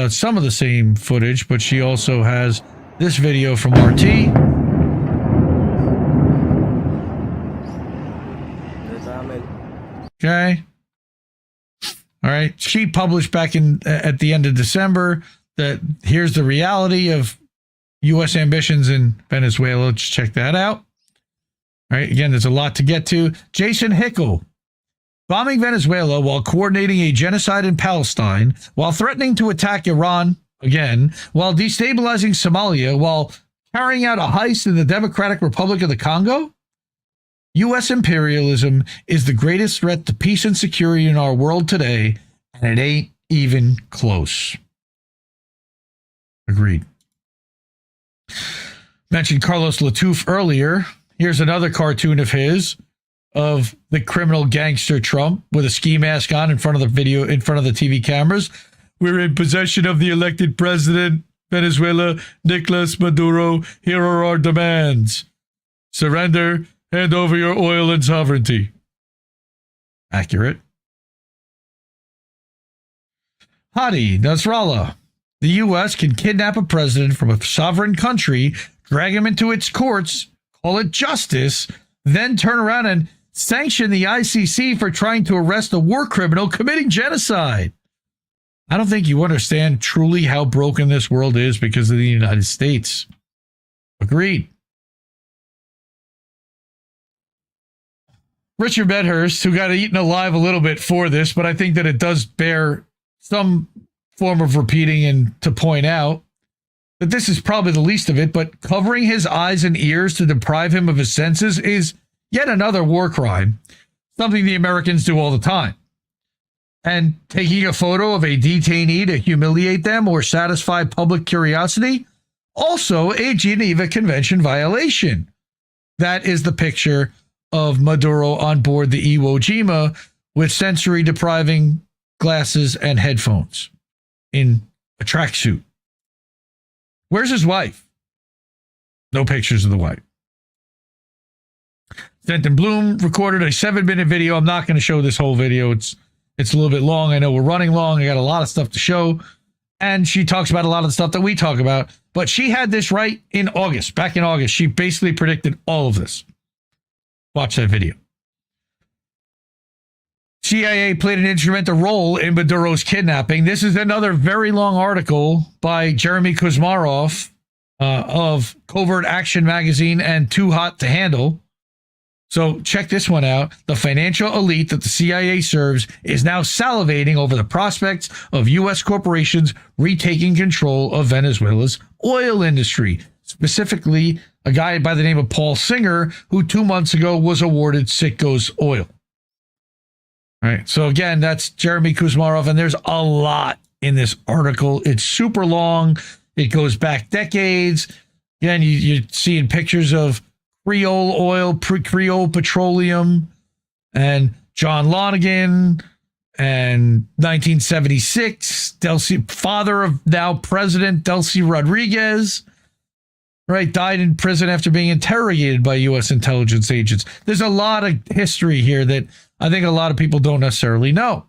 some of the same footage, but she also has this video from RT. Okay. All right. She published back at the end of December that here's the reality of U.S. ambitions in Venezuela. Let's check that out. All right. Again, there's a lot to get to. Jason Hickel, bombing Venezuela while coordinating a genocide in Palestine, while threatening to attack Iran again, while destabilizing Somalia, while carrying out a heist in the Democratic Republic of the Congo. U.S. imperialism is the greatest threat to peace and security in our world today, and it ain't even close. Agreed. Mentioned Carlos Latouf earlier. Here's another cartoon of his, of the criminal gangster Trump with a ski mask on in front of the TV cameras. We're in possession of the elected president, Venezuela, Nicolas Maduro. Here are our demands. Surrender. Hand over your oil and sovereignty. Accurate. Hadi Nasrallah. The U.S. can kidnap a president from a sovereign country, drag him into its courts, call it justice, then turn around and sanction the ICC for trying to arrest a war criminal committing genocide. I don't think you understand truly how broken this world is because of the United States. Agreed. Richard Medhurst, who got eaten alive a little bit for this, but I think that it does bear some form of repeating and to point out that this is probably the least of it, but covering his eyes and ears to deprive him of his senses is yet another war crime, something the Americans do all the time. And taking a photo of a detainee to humiliate them or satisfy public curiosity, also a Geneva Convention violation. That is the picture of Maduro on board the Iwo Jima with sensory-depriving glasses and headphones in a tracksuit. Where's his wife? No pictures of the wife. Stenton Bloom recorded a 7-minute video. I'm not going to show this whole video. It's a little bit long. I know we're running long. I got a lot of stuff to show. And she talks about a lot of the stuff that we talk about. But she had this right in August. Back in August, she basically predicted all of this. Watch that video. CIA played an instrumental role in Maduro's kidnapping. This is another very long article by Jeremy Kuzmarov of Covert Action Magazine and Too Hot to Handle. So check this one out. The financial elite that the CIA serves is now salivating over the prospects of U.S. corporations retaking control of Venezuela's oil industry. Specifically, a guy by the name of Paul Singer, who 2 months ago was awarded Citgo's oil. All right. So again, that's Jeremy Kuzmarov, and there's a lot in this article. It's super long. It goes back decades. Again, you're seeing pictures of Creole oil, Creole petroleum, and John Lonergan, and 1976, father of now President Delcy Rodriguez, right, died in prison after being interrogated by U.S. intelligence agents. There's a lot of history here that I think a lot of people don't necessarily know.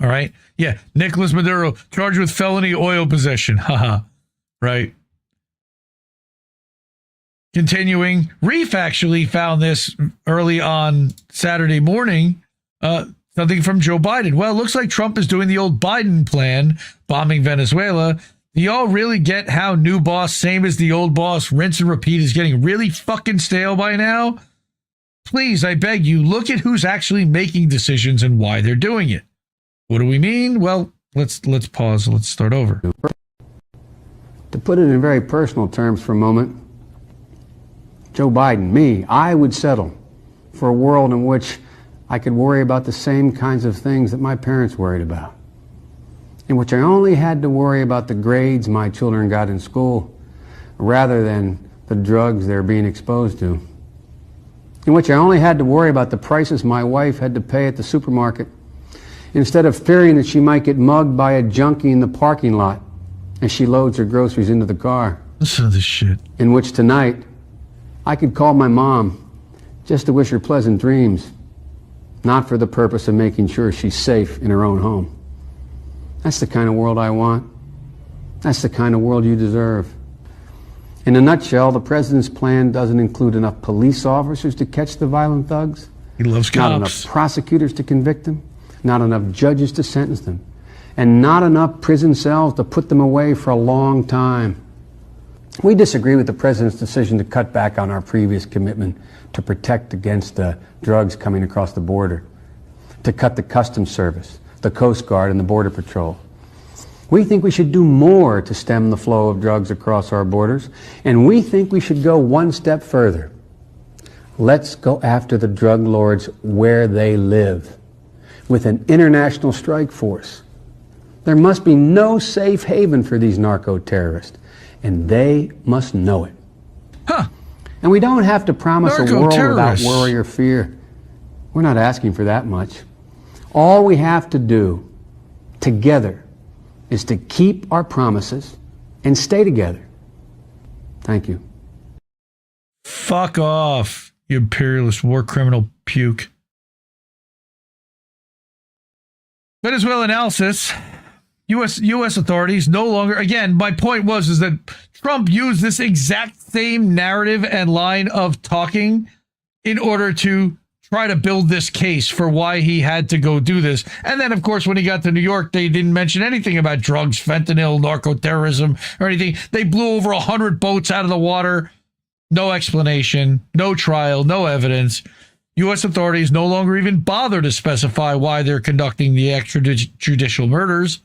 All right. Yeah. Nicolas Maduro charged with felony oil possession. Haha. Right. Continuing, Reef actually found this early on Saturday morning. Something from Joe Biden. Well, it looks like Trump is doing the old Biden plan, bombing Venezuela. Do y'all really get how new boss, same as the old boss, rinse and repeat is getting really fucking stale by now? Please, I beg you, look at who's actually making decisions and why they're doing it. What do we mean? Well, let's pause. Let's start over. To put it in very personal terms for a moment, Joe Biden, me, I would settle for a world in which I could worry about the same kinds of things that my parents worried about, in which I only had to worry about the grades my children got in school rather than the drugs they're being exposed to, in which I only had to worry about the prices my wife had to pay at the supermarket instead of fearing that she might get mugged by a junkie in the parking lot as she loads her groceries into the car. Listen to this shit. In which tonight, I could call my mom just to wish her pleasant dreams, not for the purpose of making sure she's safe in her own home. That's the kind of world I want. That's the kind of world you deserve. In a nutshell, the president's plan doesn't include enough police officers to catch the violent thugs. He loves cops. Not enough prosecutors to convict them. Not enough judges to sentence them. And not enough prison cells to put them away for a long time. We disagree with the president's decision to cut back on our previous commitment to protect against drugs coming across the border, to cut the Customs Service, the Coast Guard, and the Border Patrol. We think we should do more to stem the flow of drugs across our borders, and we think we should go one step further. Let's go after the drug lords where they live, with an international strike force. There must be no safe haven for these narco-terrorists, and they must know it. Huh. And we don't have to promise a world without Narco-terrorists. worry or fear. We're not asking for that much. All we have to do together is to keep our promises and stay together. Thank you. Fuck off, you imperialist war criminal puke. Venezuela analysis. U.S. authorities no longer, again, my point is that Trump used this exact same narrative and line of talking in order to try to build this case for why he had to go do this. And then, of course, when he got to New York, they didn't mention anything about drugs, fentanyl, narco-terrorism, or anything. They blew over 100 boats out of the water. No explanation, no trial, no evidence. U.S. authorities no longer even bother to specify why they're conducting the extrajudicial murders.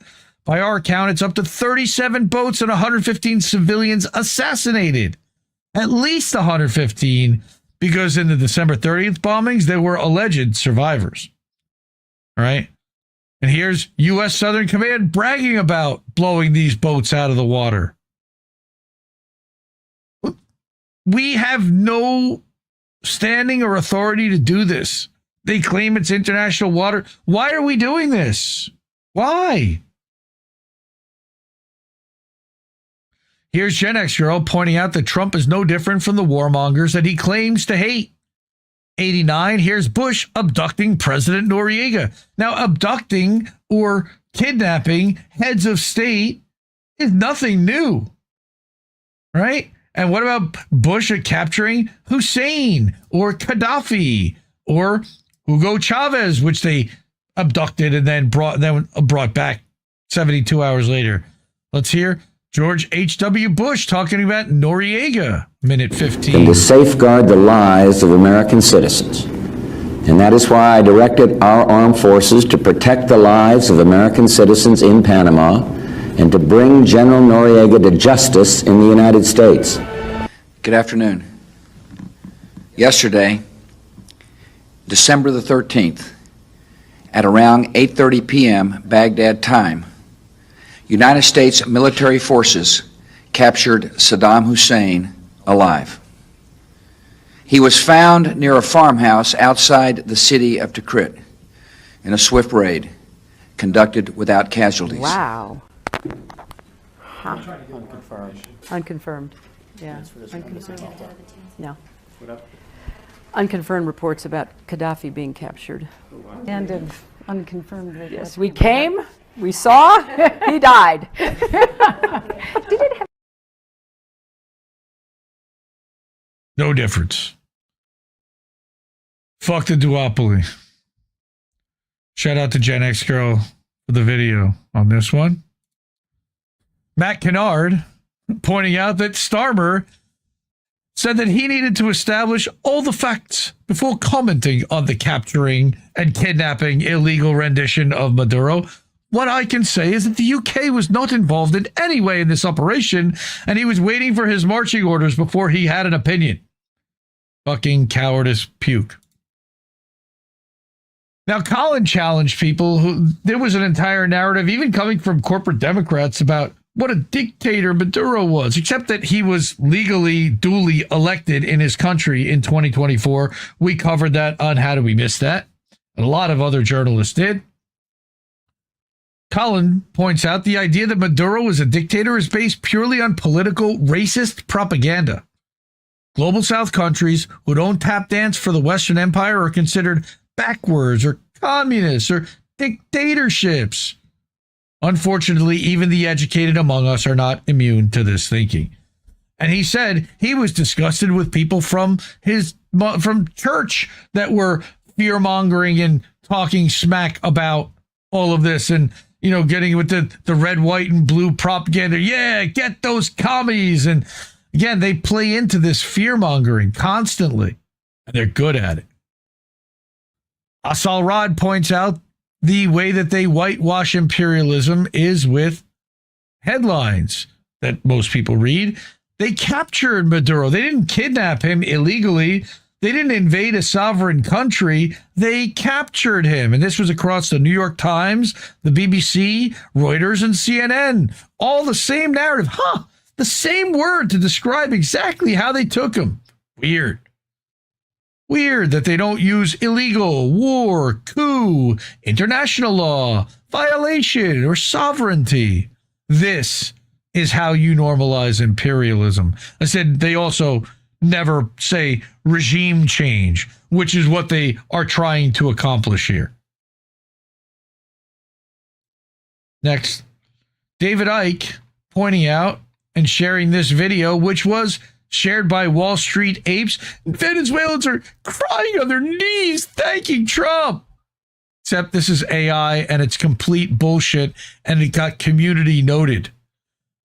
By our count, it's up to 37 boats and 115 civilians assassinated. At least 115, because in the December 30th bombings, there were alleged survivors. All right? And here's U.S. Southern Command bragging about blowing these boats out of the water. We have no standing or authority to do this. They claim it's international water. Why are we doing this? Why? Here's Gen X girl pointing out that Trump is no different from the warmongers that he claims to hate. 89, here's Bush abducting President Noriega. Now, abducting or kidnapping heads of state is nothing new, right? And what about Bush capturing Hussein or Gaddafi or Hugo Chavez, which they abducted and then brought back 72 hours later? Let's hear George H.W. Bush talking about Noriega, minute 15. And to safeguard the lives of American citizens. And that is why I directed our armed forces to protect the lives of American citizens in Panama and to bring General Noriega to justice in the United States. Good afternoon. Yesterday, December the 13th, at around 8:30 p.m. Baghdad time, United States military forces captured Saddam Hussein alive. He was found near a farmhouse outside the city of Tikrit in a swift raid, conducted without casualties. Wow. Huh. Unconfirmed. Yeah. Unconfirmed. No. Unconfirmed reports about Gaddafi being captured. And of unconfirmed reports. Yes, we came, we saw, he died. No difference. Fuck the duopoly. Shout out to Gen X Girl for the video on this one. Matt Kennard pointing out that Starmer said that he needed to establish all the facts before commenting on the capturing and kidnapping illegal rendition of Maduro. What I can say is that the UK was not involved in any way in this operation, and he was waiting for his marching orders before he had an opinion. Fucking cowardice puke. Now, Colin challenged people who there was an entire narrative, even coming from corporate Democrats, about what a dictator Maduro was, except that he was legally, duly elected in his country in 2024. We covered that on How Do We Miss That? And a lot of other journalists did. Colin points out the idea that Maduro is a dictator is based purely on political, racist propaganda. Global South countries who don't tap dance for the Western Empire are considered backwards or communists or dictatorships. Unfortunately, even the educated among us are not immune to this thinking. And he said he was disgusted with people from church that were fear-mongering and talking smack about all of this and, you know, getting with the red, white, and blue propaganda. Yeah, get those commies. And again, they play into this fear-mongering constantly, and they're good at it. Asal Rod points out the way that they whitewash imperialism is with headlines that most people read. They captured Maduro. They didn't kidnap him illegally. They didn't invade a sovereign country. They captured him. And this was across the New York Times, the BBC, Reuters, and CNN. All the same narrative. The same word to describe exactly how they took him. Weird. Weird that they don't use illegal, war, coup, international law, violation, or sovereignty. This is how you normalize imperialism. I said they also never say regime change, which is what they are trying to accomplish here. Next, David Icke pointing out and sharing this video, which was shared by Wall Street apes. Venezuelans are crying on their knees, thanking Trump. Except this is AI and it's complete bullshit, and it got community noted.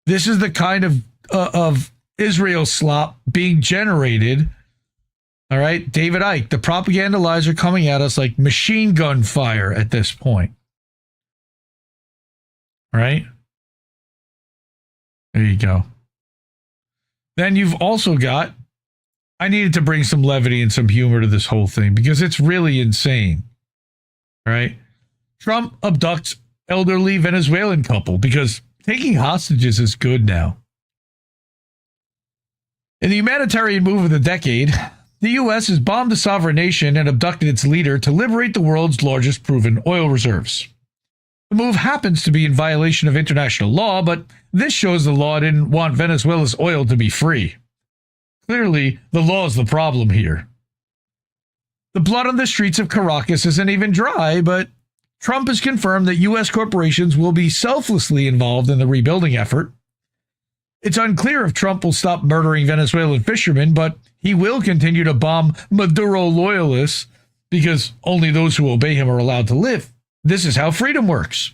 This is the kind of Israel slop being generated. All right, David Icke, the propaganda lies are coming at us like machine gun fire at this point. All right, there you go. Then you've also got, I needed to bring some levity and some humor to this whole thing because it's really insane. All right. Trump abducts elderly Venezuelan couple because taking hostages is good now. In the humanitarian move of the decade, the U.S. has bombed a sovereign nation and abducted its leader to liberate the world's largest proven oil reserves. The move happens to be in violation of international law, but this shows the law didn't want Venezuela's oil to be free. Clearly, the law is the problem here. The blood on the streets of Caracas isn't even dry, but Trump has confirmed that U.S. corporations will be selflessly involved in the rebuilding effort. It's unclear if Trump will stop murdering Venezuelan fishermen, but he will continue to bomb Maduro loyalists because only those who obey him are allowed to live. This is how freedom works.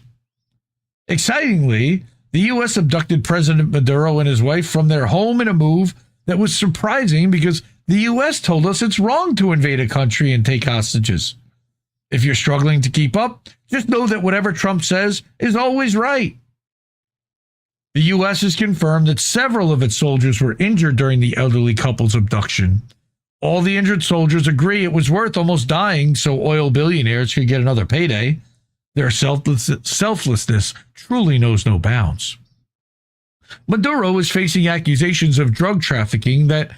Excitingly, the U.S. abducted President Maduro and his wife from their home in a move that was surprising because the U.S. told us it's wrong to invade a country and take hostages. If you're struggling to keep up, just know that whatever Trump says is always right. The U.S. has confirmed that several of its soldiers were injured during the elderly couple's abduction. All the injured soldiers agree it was worth almost dying so oil billionaires could get another payday. Their selflessness truly knows no bounds. Maduro is facing accusations of drug trafficking that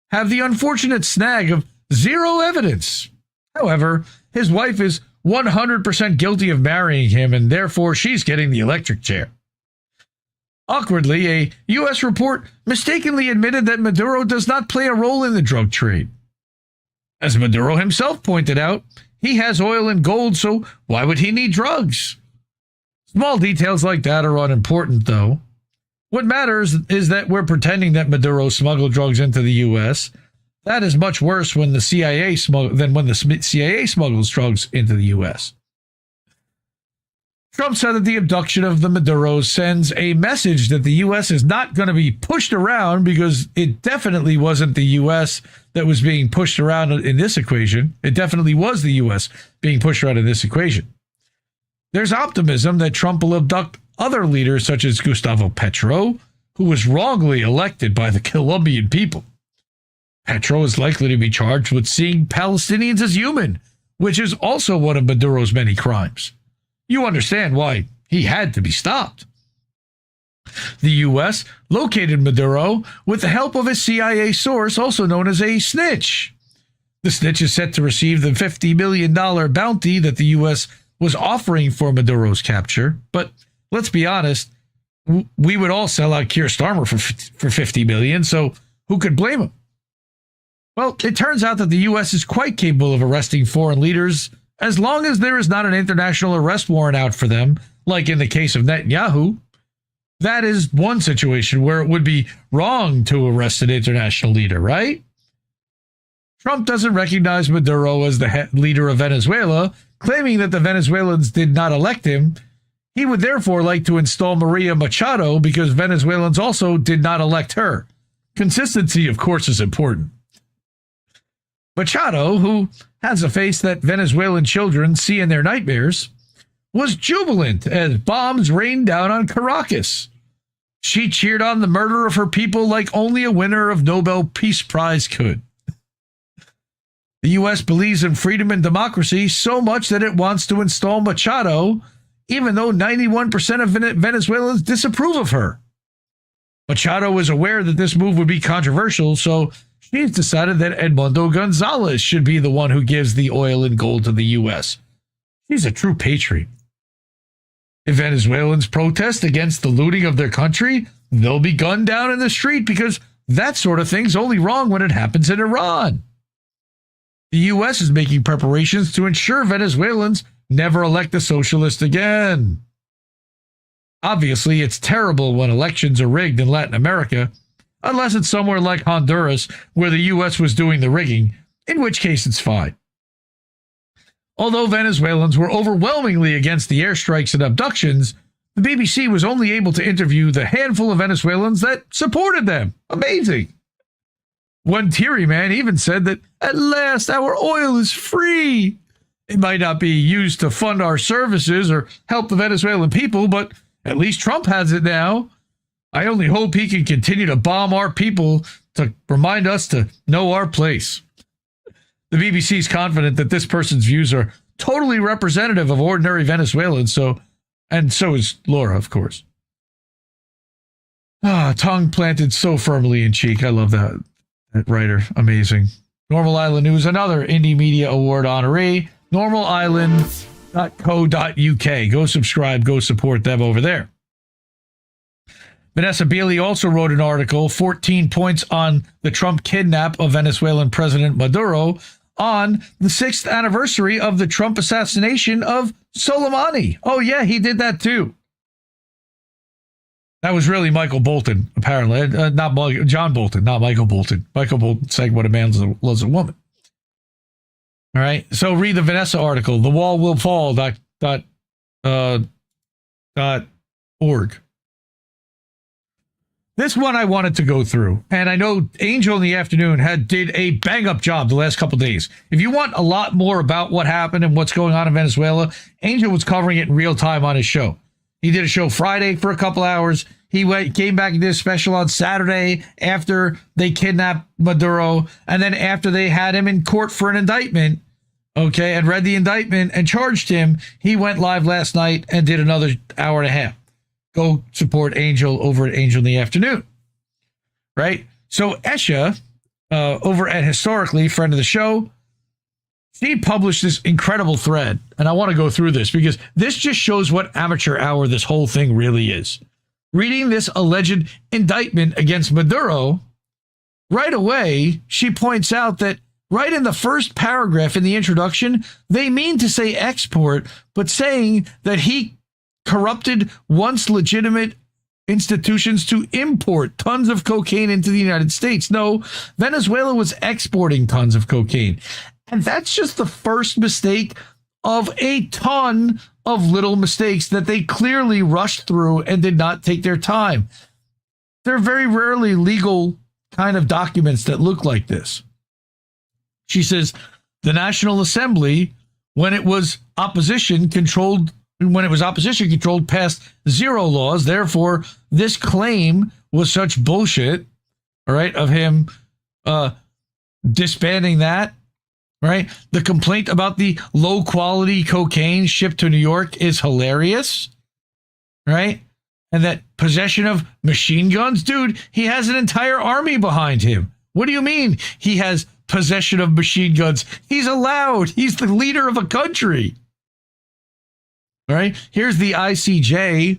have the unfortunate snag of zero evidence. However, his wife is 100% guilty of marrying him, and therefore she's getting the electric chair. Awkwardly, a U.S. report mistakenly admitted that Maduro does not play a role in the drug trade. As Maduro himself pointed out, he has oil and gold, so why would he need drugs? Small details like that are unimportant, though. What matters is that we're pretending that Maduro smuggled drugs into the U.S. That is much worse than when the CIA smuggles drugs into the U.S. Trump said that the abduction of the Maduros sends a message that the U.S. is not going to be pushed around, because it definitely wasn't the U.S. that was being pushed around in this equation. It definitely was the U.S. being pushed around in this equation. There's optimism that Trump will abduct other leaders such as Gustavo Petro, who was wrongly elected by the Colombian people. Petro is likely to be charged with seeing Palestinians as human, which is also one of Maduro's many crimes. You understand why he had to be stopped. The U.S. located Maduro with the help of a CIA source, also known as a snitch. The snitch is set to receive the $50 million bounty that the U.S. was offering for Maduro's capture. But let's be honest, we would all sell out Keir Starmer for $50 million, so who could blame him? Well, it turns out that the U.S. is quite capable of arresting foreign leaders as long as there is not an international arrest warrant out for them, like in the case of Netanyahu. That is one situation where it would be wrong to arrest an international leader, right? Trump doesn't recognize Maduro as the leader of Venezuela, claiming that the Venezuelans did not elect him. He would therefore like to install Maria Machado because Venezuelans also did not elect her. Consistency, of course, is important. Machado, who has a face that Venezuelan children see in their nightmares, was jubilant as bombs rained down on Caracas. She cheered on the murder of her people like only a winner of Nobel Peace Prize could. The U.S. believes in freedom and democracy so much that it wants to install Machado, even though 91% of Venezuelans disapprove of her. Machado was aware that this move would be controversial, so she's decided that Edmundo Gonzalez should be the one who gives the oil and gold to the U.S. She's a true patriot. If Venezuelans protest against the looting of their country, they'll be gunned down in the street, because that sort of thing's only wrong when it happens in Iran. The U.S. is making preparations to ensure Venezuelans never elect a socialist again. Obviously, it's terrible when elections are rigged in Latin America, unless it's somewhere like Honduras where the U.S. was doing the rigging, in which case it's fine. Although Venezuelans were overwhelmingly against the airstrikes and abductions, the BBC was only able to interview the handful of Venezuelans that supported them. Amazing. One teary man even said that, "At last, our oil is free. It might not be used to fund our services or help the Venezuelan people, but at least Trump has it now. I only hope he can continue to bomb our people to remind us to know our place." The BBC is confident that this person's views are totally representative of ordinary Venezuelans, and so is Laura, of course. Tongue planted so firmly in cheek. I love that writer. Amazing. Normal Island News, another Indie Media Award honoree. NormalIsland.co.uk. Go subscribe, go support them over there. Vanessa Beeley also wrote an article, 14 points on the Trump kidnap of Venezuelan President Maduro on the 6th anniversary of the Trump assassination of Soleimani. Oh, yeah, he did that too. That was really Michael Bolton, apparently. John Bolton, not Michael Bolton. Michael Bolton saying what a man loves a woman. All right, so read the Vanessa article, thewallwillfall.org. This one I wanted to go through, and I know Angel in the Afternoon did a bang-up job the last couple days. If you want a lot more about what happened and what's going on in Venezuela, Angel was covering it in real time on his show. He did a show Friday for a couple hours. He came back and did a special on Saturday after they kidnapped Maduro, and then after they had him in court for an indictment, okay, and read the indictment and charged him, he went live last night and did another hour and a half. Go support Angel over at Angel in the Afternoon, right? So Esha, over at Historically, friend of the show, She published this incredible thread, and I want to go through this because this just shows what amateur hour this whole thing really is. Reading this alleged indictment against Maduro, right away, she points out that right in the first paragraph in the introduction, they mean to say export, but saying that he corrupted once legitimate institutions to import tons of cocaine into the United States. No, Venezuela was exporting tons of cocaine. And that's just the first mistake of a ton of little mistakes that they clearly rushed through and did not take their time. There are very rarely legal kind of documents that look like this. She says the National Assembly, when it was opposition controlled, passed zero laws. Therefore, this claim was such bullshit, all right, of him disbanding that. Right? The complaint about the low quality cocaine shipped to New York is hilarious. Right? And that possession of machine guns, dude, he has an entire army behind him. What do you mean he has possession of machine guns? He's allowed. He's the leader of a country. All right? Here's the ICJ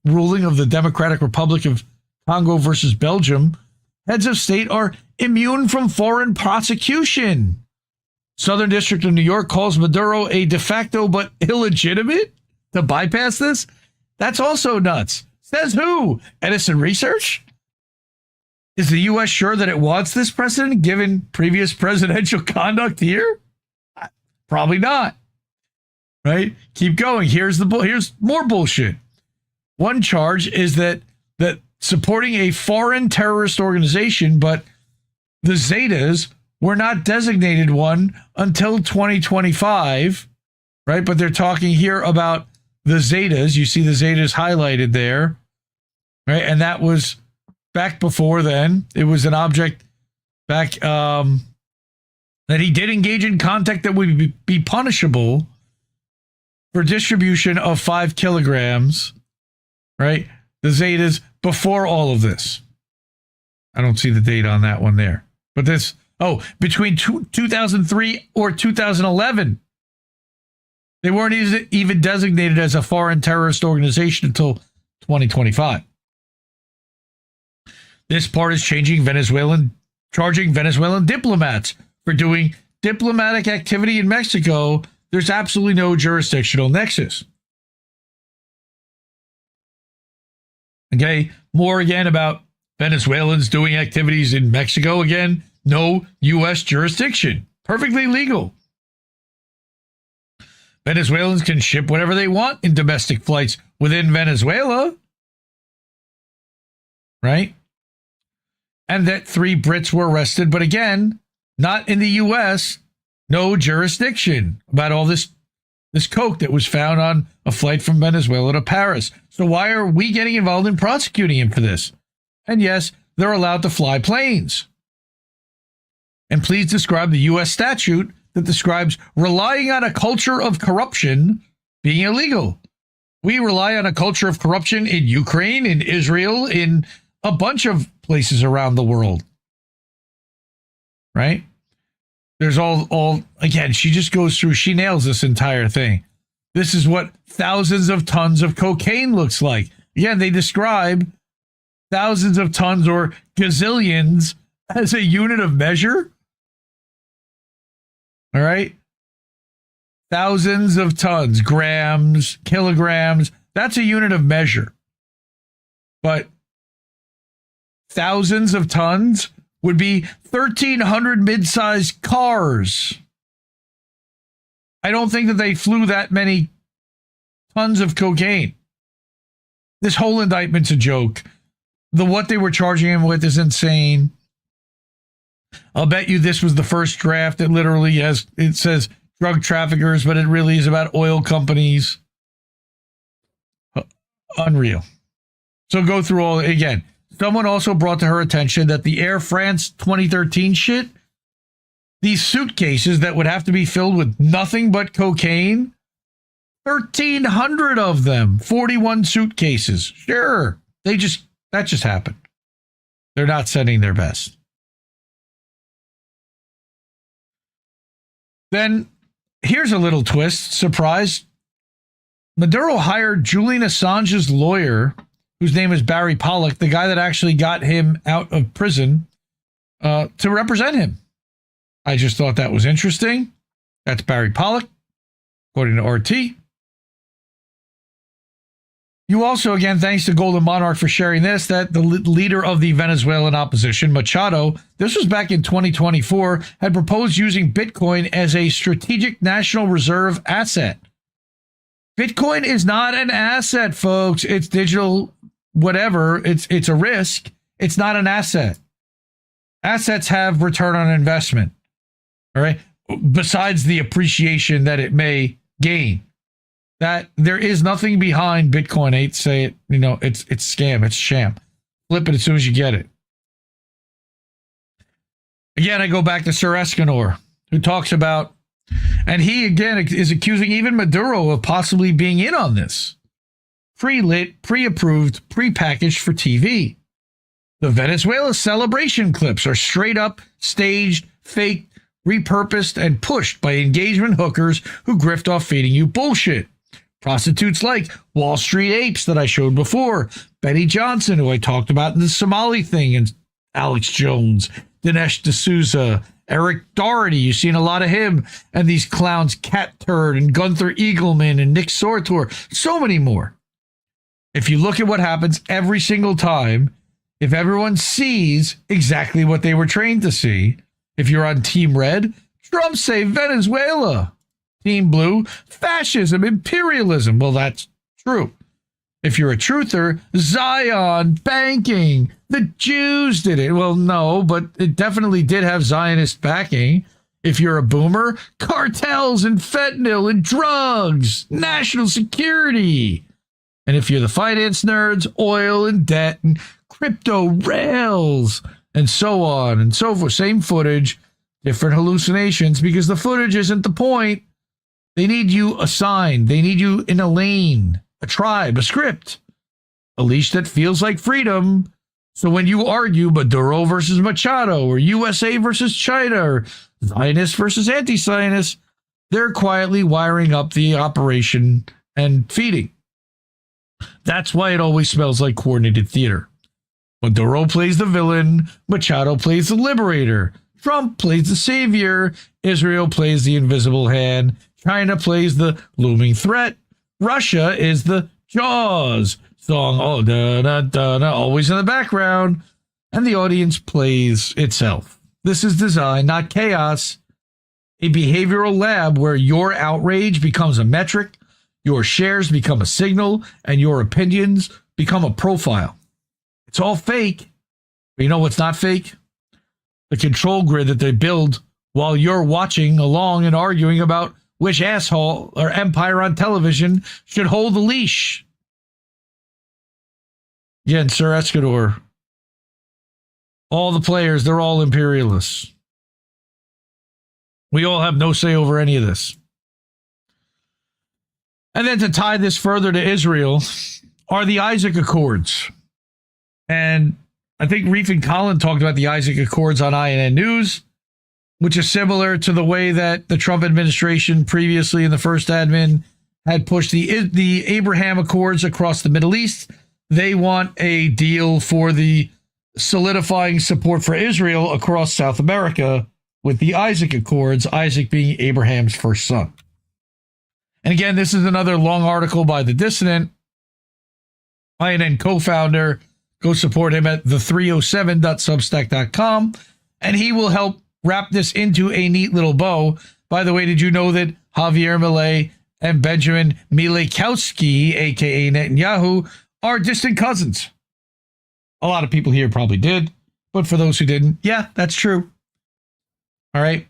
ruling of the Democratic Republic of Congo versus Belgium. Heads of state are immune from foreign prosecution. Southern District of New York calls Maduro a de facto but illegitimate to bypass this? That's also nuts. Says who? Edison Research? Is the U.S. sure that it wants this precedent given previous presidential conduct here? Probably not. Right? Keep going. Here's more bullshit. One charge is that supporting a foreign terrorist organization, but the Zetas were not designated one until 2025, right? But they're talking here about the Zetas. You see the Zetas highlighted there, right? And that was back before then. It was an object back that he did engage in contact that would be punishable for distribution of 5 kilograms, right? The Zetas before all of this. I don't see the date on that one there. But this... Oh, between 2003 or 2011, they weren't even designated as a foreign terrorist organization until 2025. This part is charging Venezuelan diplomats for doing diplomatic activity in Mexico. There's absolutely no jurisdictional nexus. Okay, more again about Venezuelans doing activities in Mexico again. No U.S. jurisdiction. Perfectly legal. Venezuelans can ship whatever they want in domestic flights within Venezuela. Right? And that 3 Brits were arrested, but again, not in the U.S. No jurisdiction about all this coke that was found on a flight from Venezuela to Paris. So why are we getting involved in prosecuting him for this? And yes, they're allowed to fly planes. And please describe the U.S. statute that describes relying on a culture of corruption being illegal. We rely on a culture of corruption in Ukraine, in Israel, in a bunch of places around the world. Right? There's all again, she just goes through, she nails this entire thing. This is what thousands of tons of cocaine looks like. Again, they describe thousands of tons or gazillions as a unit of measure. All right. Thousands of tons, grams, kilograms. That's a unit of measure. But thousands of tons would be 1,300 mid-sized cars. I don't think that they flew that many tons of cocaine. This whole indictment's a joke. What they were charging him with is insane. I'll bet you this was the first draft that literally it says drug traffickers, but it really is about oil companies. Unreal. So go through all again. Someone also brought to her attention that the Air France 2013 shit, these suitcases that would have to be filled with nothing but cocaine, 1,300 of them, 41 suitcases. Sure. That just happened. They're not sending their best. Then here's a little twist, surprise. Maduro hired Julian Assange's lawyer, whose name is Barry Pollock, the guy that actually got him out of prison, to represent him. I just thought that was interesting. That's Barry Pollock, according to RT. You also, again, thanks to Golden Monarch for sharing this, that the leader of the Venezuelan opposition, Machado, this was back in 2024, had proposed using Bitcoin as a strategic national reserve asset. Bitcoin is not an asset, folks. It's digital, whatever. It's a risk. It's not an asset. Assets have return on investment. All right. Besides the appreciation that it may gain. That there is nothing behind Bitcoin. I hate to say it, it's scam, it's sham. Flip it as soon as you get it. Again, I go back to Sir Escanor, who talks about, and he again is accusing even Maduro of possibly being in on this. Pre-lit, pre-approved, pre-packaged for TV. The Venezuela celebration clips are straight up staged, faked, repurposed, and pushed by engagement hookers who grift off feeding you bullshit. Prostitutes like Wall Street Apes that I showed before, Betty Johnson, who I talked about in the Somali thing, and Alex Jones, Dinesh D'Souza, Eric Doherty, you've seen a lot of him, and these clowns Cat Turd and Gunther Eagleman and Nick Sortor, so many more. If you look at what happens every single time, if everyone sees exactly what they were trained to see, if you're on Team Red, Trump say Venezuela. Team Blue, fascism, imperialism. Well, that's true. If you're a truther, Zion, banking, the Jews did it. Well, no, but it definitely did have Zionist backing. If you're a boomer, cartels and fentanyl and drugs, national security. And if you're the finance nerds, oil and debt and crypto rails and so on and so forth. Same footage, different hallucinations, because the footage isn't the point. They need you assigned. They need you in a lane, a tribe, a script, a leash that feels like freedom. So when you argue Maduro versus Machado or USA versus China or Zionist versus anti-Zionist, they're quietly wiring up the operation and feeding. That's why it always smells like coordinated theater. Maduro plays the villain. Machado plays the liberator. Trump plays the savior. Israel plays the invisible hand. China plays the looming threat. Russia is the Jaws song, always in the background, and the audience plays itself. This is design, not chaos. A behavioral lab where your outrage becomes a metric, your shares become a signal, and your opinions become a profile. It's all fake. But you know what's not fake? The control grid that they build while you're watching along and arguing about which asshole or empire on television should hold the leash. Again, Sir Escanor, all the players, they're all imperialists. We all have no say over any of this. And then to tie this further to Israel are the Isaac Accords. And I think Reef and Colin talked about the Isaac Accords on INN News, which is similar to the way that the Trump administration previously in the first admin had pushed the Abraham Accords across the Middle East. They want a deal for the solidifying support for Israel across South America with the Isaac Accords, Isaac being Abraham's first son. And again, this is another long article by The Dissident, INN co-founder. Go support him at the307.substack.com, and he will help wrap this into a neat little bow. By the way, did you know that Javier Milei and Benjamin Milejkowski, a.k.a. Netanyahu, are distant cousins? A lot of people here probably did, but for those who didn't, yeah, that's true. All right.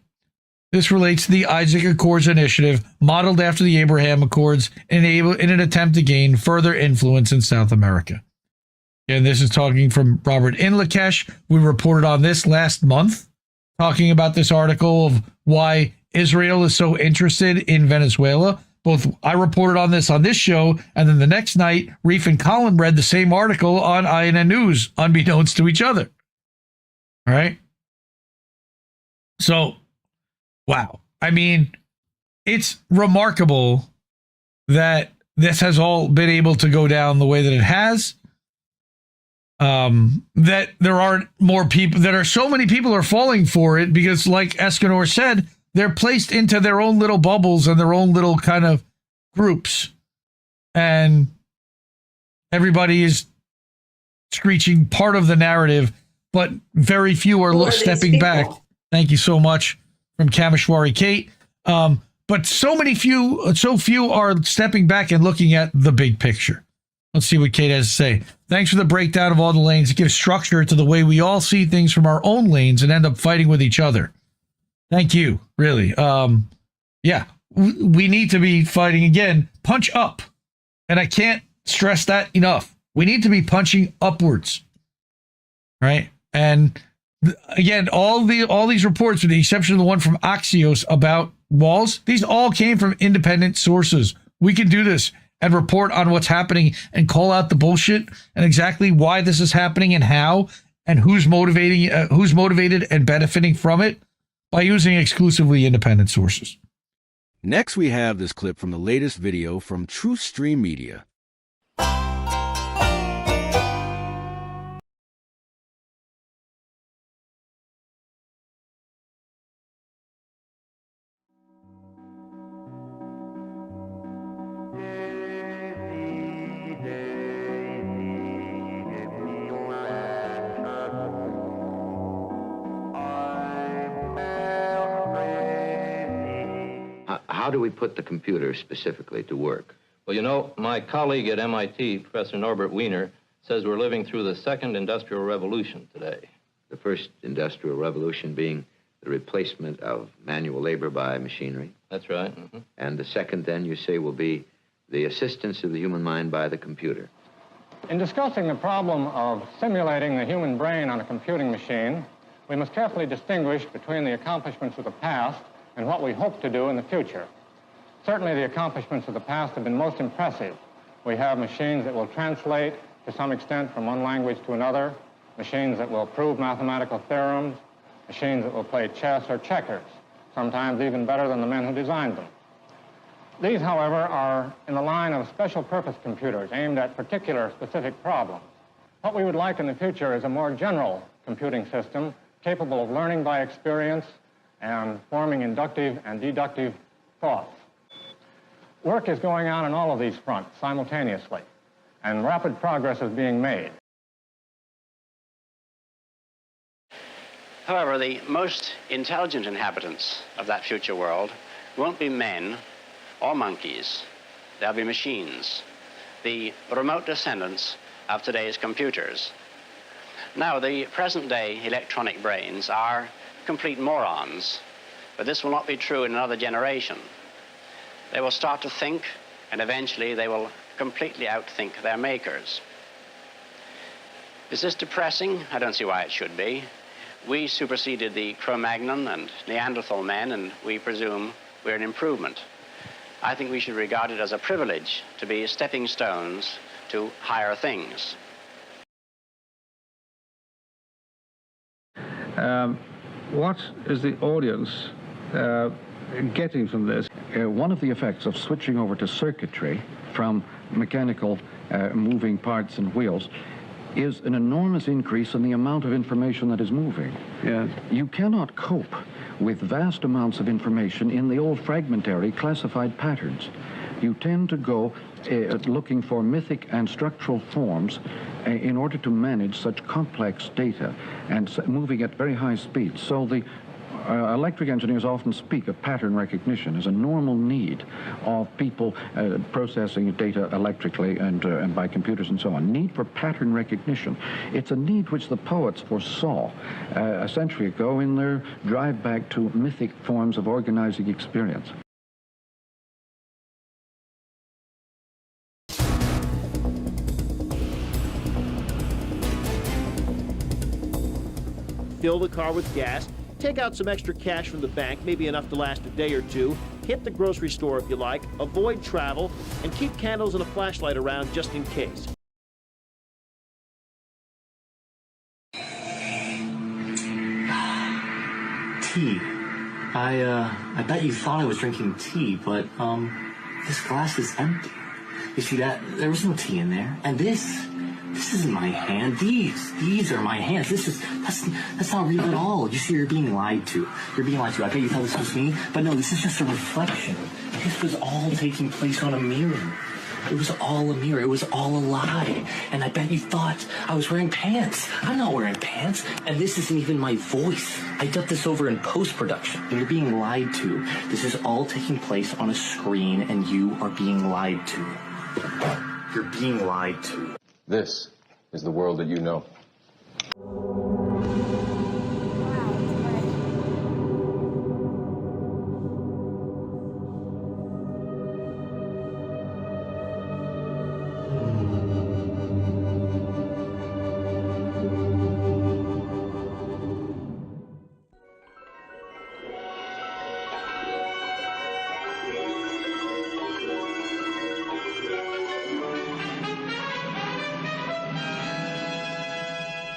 This relates to the Isaac Accords initiative, modeled after the Abraham Accords, in an attempt to gain further influence in South America. And this is talking from Robert Inlakesh. We reported on this last month, talking about this article of why Israel is so interested in Venezuela. Both I reported on this show, and then the next night, Reef and Colin read the same article on INN News, unbeknownst to each other. All right? So, wow. I mean, it's remarkable that this has all been able to go down the way that it has. That there aren't more people, that are so many people are falling for it because, like Escanor said, they're placed into their own little bubbles and their own little kind of groups. And everybody is screeching part of the narrative, but very few are stepping back. Thank you so much from Kameshwari Kate. But so few are stepping back and looking at the big picture. Let's see what Kate has to say. Thanks for the breakdown of all the lanes. It gives structure to the way we all see things from our own lanes and end up fighting with each other. Thank you, really. Yeah, we need to be fighting again. Punch up. And I can't stress that enough. We need to be punching upwards. Right? And again, all these reports, with the exception of the one from Axios about walls, these all came from independent sources. We can do this and report on what's happening and call out the bullshit and exactly why this is happening and how and who's motivated and benefiting from it by using exclusively independent sources. Next, we have this clip from the latest video from TruthStream Media. How do we put the computer specifically to work? Well, you know, my colleague at MIT, Professor Norbert Wiener, says we're living through the second industrial revolution today. The first industrial revolution being the replacement of manual labor by machinery. That's right. Mm-hmm. And the second, then, you say, will be the assistance of the human mind by the computer. In discussing the problem of simulating the human brain on a computing machine, we must carefully distinguish between the accomplishments of the past and what we hope to do in the future. Certainly the accomplishments of the past have been most impressive. We have machines that will translate to some extent from one language to another, machines that will prove mathematical theorems, machines that will play chess or checkers, sometimes even better than the men who designed them. These, however, are in the line of special-purpose computers aimed at particular specific problems. What we would like in the future is a more general computing system capable of learning by experience and forming inductive and deductive thoughts. Work is going on all of these fronts simultaneously, and rapid progress is being made. However, the most intelligent inhabitants of that future world won't be men or monkeys. They'll be machines, the remote descendants of today's computers. Now, the present-day electronic brains are complete morons, but this will not be true in another generation. They will start to think, and eventually they will completely outthink their makers. Is this depressing? I don't see why it should be. We superseded the Cro-Magnon and Neanderthal men, and we presume we're an improvement. I think we should regard it as a privilege to be stepping stones to higher things. What is the audience getting from this? One of the effects of switching over to circuitry from mechanical moving parts and wheels is an enormous increase in the amount of information that is moving. Yes. You cannot cope with vast amounts of information in the old fragmentary classified patterns. You tend to go looking for mythic and structural forms in order to manage such complex data and moving at very high speed. So the electric engineers often speak of pattern recognition as a normal need of people processing data electrically and by computers and so on. Need for pattern recognition. It's a need which the poets foresaw a century ago in their drive back to mythic forms of organizing experience. Fill the car with gas, take out some extra cash from the bank, maybe enough to last a day or two, hit the grocery store if you like, avoid travel, and keep candles and a flashlight around just in case. Tea. I bet you thought I was drinking tea, but, this glass is empty. You see that? There was no tea in there. And this isn't my hand. These are my hands. That's not real at all. You see, you're being lied to. You're being lied to. I bet you thought this was me, but no, this is just a reflection. This was all taking place on a mirror. It was all a mirror. It was all a lie. And I bet you thought I was wearing pants. I'm not wearing pants. And this isn't even my voice. I dubbed this over in post-production. And you're being lied to. This is all taking place on a screen, and you are being lied to. You're being lied to. This is the world that you know.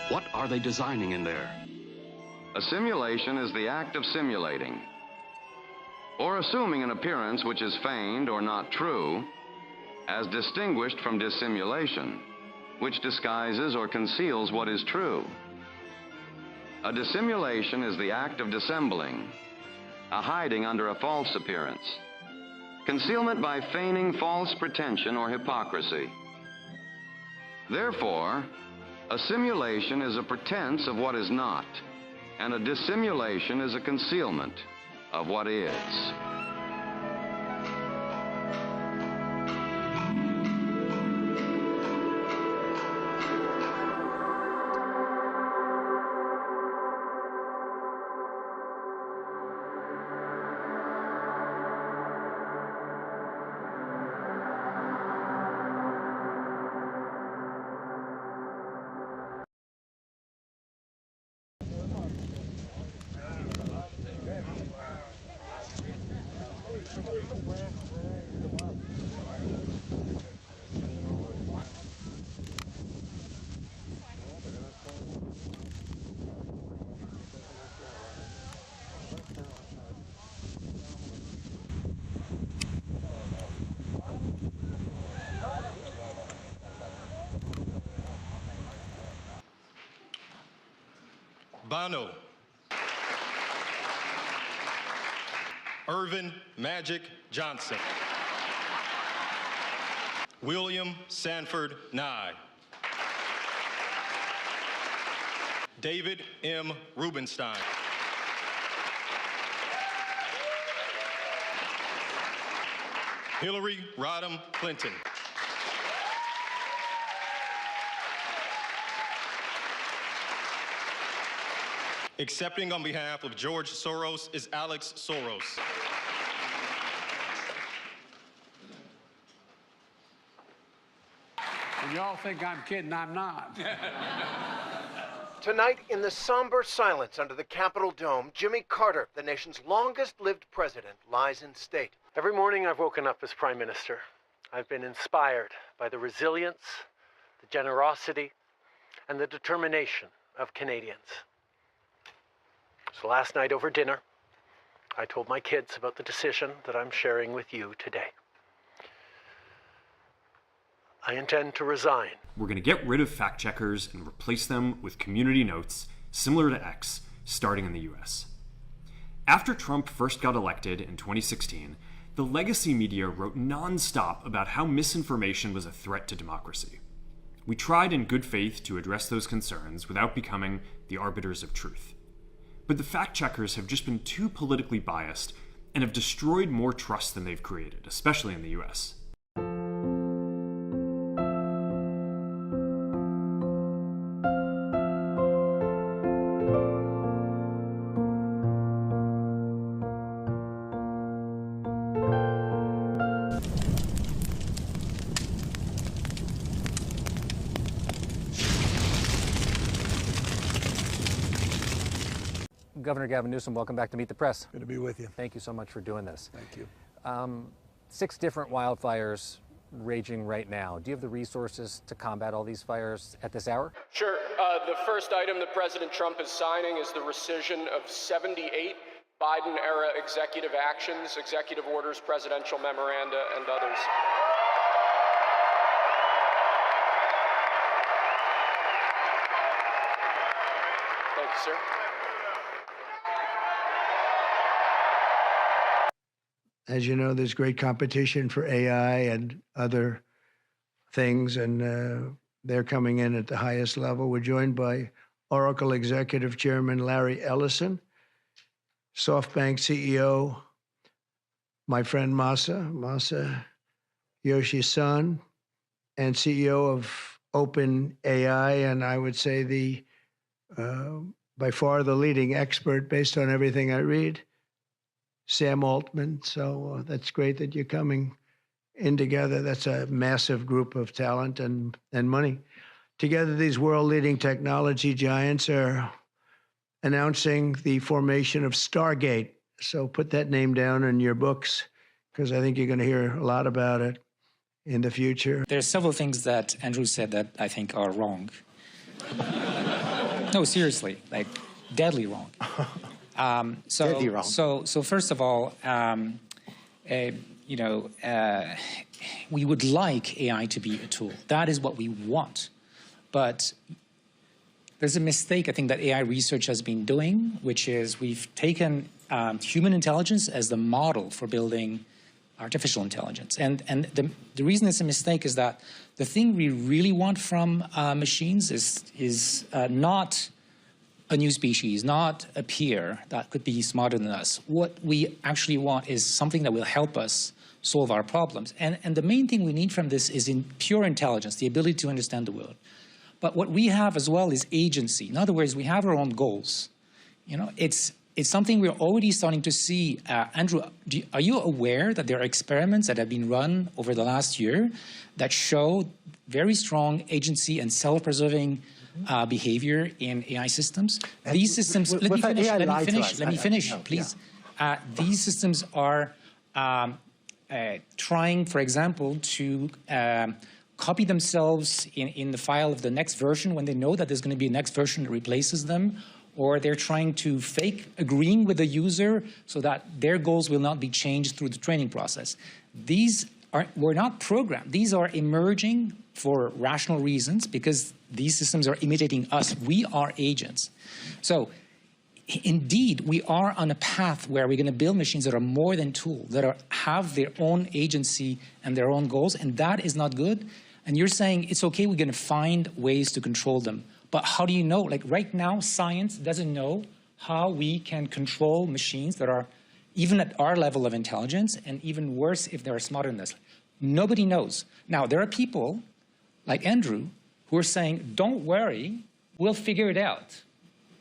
What are they designing in there? A simulation is the act of simulating, or assuming an appearance which is feigned or not true, as distinguished from dissimulation, which disguises or conceals what is true. A dissimulation is the act of dissembling, a hiding under a false appearance, concealment by feigning false pretension or hypocrisy. Therefore, a simulation is a pretense of what is not, and a dissimulation is a concealment of what is. Bono. Irvin Magic Johnson. William Sanford Nye. David M. Rubenstein. Hillary Rodham Clinton. Accepting on behalf of George Soros is Alex Soros. And y'all think I'm kidding, I'm not. Tonight, in the somber silence under the Capitol dome, Jimmy Carter, the nation's longest-lived president, lies in state. Every morning I've woken up as prime minister. I've been inspired by the resilience, the generosity, and the determination of Canadians. So last night over dinner, I told my kids about the decision that I'm sharing with you today. I intend to resign. We're going to get rid of fact checkers and replace them with community notes similar to X, starting in the US. After Trump first got elected in 2016, the legacy media wrote nonstop about how misinformation was a threat to democracy. We tried in good faith to address those concerns without becoming the arbiters of truth. But the fact checkers have just been too politically biased and have destroyed more trust than they've created, especially in the US. Governor Gavin Newsom, welcome back to Meet the Press. Good to be with you. Thank you so much for doing this. Thank you. 6 different wildfires raging right now. Do you have the resources to combat all these fires at this hour? Sure. The first item that President Trump is signing is the rescission of 78 Biden-era executive actions, executive orders, presidential memoranda, and others. Thank you, sir. As you know, there's great competition for AI and other things, and they're coming in at the highest level. We're joined by Oracle Executive Chairman Larry Ellison, SoftBank CEO, my friend Masa Yoshi-san, and CEO of OpenAI, and I would say the by far the leading expert based on everything I read, Sam Altman. So that's great that you're coming in together. That's a massive group of talent and money. Together, these world-leading technology giants are announcing the formation of Stargate. So put that name down in your books, because I think you're going to hear a lot about it in the future. There's several things that Andrew said that I think are wrong. No, seriously, like deadly wrong. Deadly wrong. So first of all, we would like AI to be a tool. That is what we want. But there's a mistake I think that AI research has been doing, which is we've taken human intelligence as the model for building artificial intelligence. And the reason it's a mistake is that the thing we really want from machines is not a new species, not a peer that could be smarter than us. What we actually want is something that will help us solve our problems. And the main thing we need from this is in pure intelligence, the ability to understand the world. But what we have as well is agency. In other words, we have our own goals. You know, it's something we're already starting to see. Andrew, are you aware that there are experiments that have been run over the last year that show very strong agency and self-preserving behavior in AI systems? These systems, let me finish, please. These systems are trying, for example, to copy themselves in the file of the next version when they know that there's going to be a next version that replaces them, or they're trying to fake agreeing with the user so that their goals will not be changed through the training process. These were not programmed. These are emerging for rational reasons because these systems are imitating us. We are agents. So indeed, we are on a path where we're going to build machines that are more than tools, that have their own agency and their own goals, and that is not good. And you're saying it's okay, we're going to find ways to control them. But how do you know? Like right now, science doesn't know how we can control machines that are even at our level of intelligence, and even worse if they're smarter than us. Nobody knows. Now, there are people like Andrew who are saying, don't worry, we'll figure it out.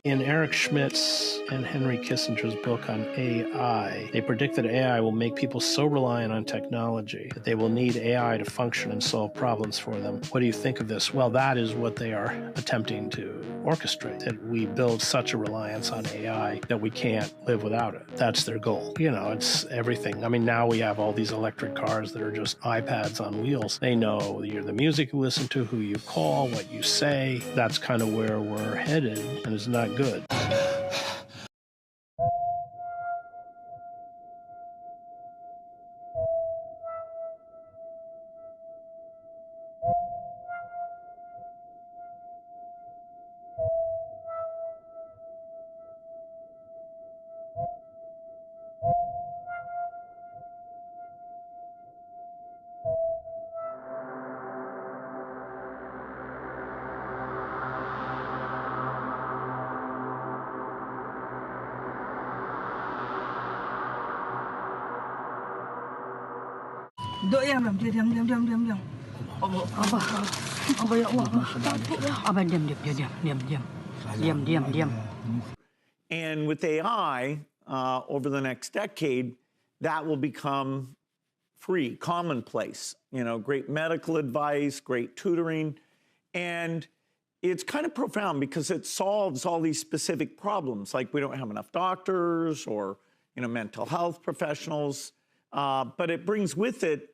In Eric Schmidt's and Henry Kissinger's book on AI, they predict that AI will make people so reliant on technology that they will need AI to function and solve problems for them. What do you think of this? Well, that is what they are attempting to orchestrate, that we build such a reliance on AI that we can't live without it. That's their goal. You know, it's everything. I mean, now we have all these electric cars that are just iPads on wheels. They know the music you listen to, who you call, what you say. That's kind of where we're headed, and it's not good. Diam. Apa ya Allah? Apa diam. And with AI, over the next decade, that will become free, commonplace. You know, great medical advice, great tutoring. And it's kind of profound because it solves all these specific problems, like we don't have enough doctors or, mental health professionals. But it brings with it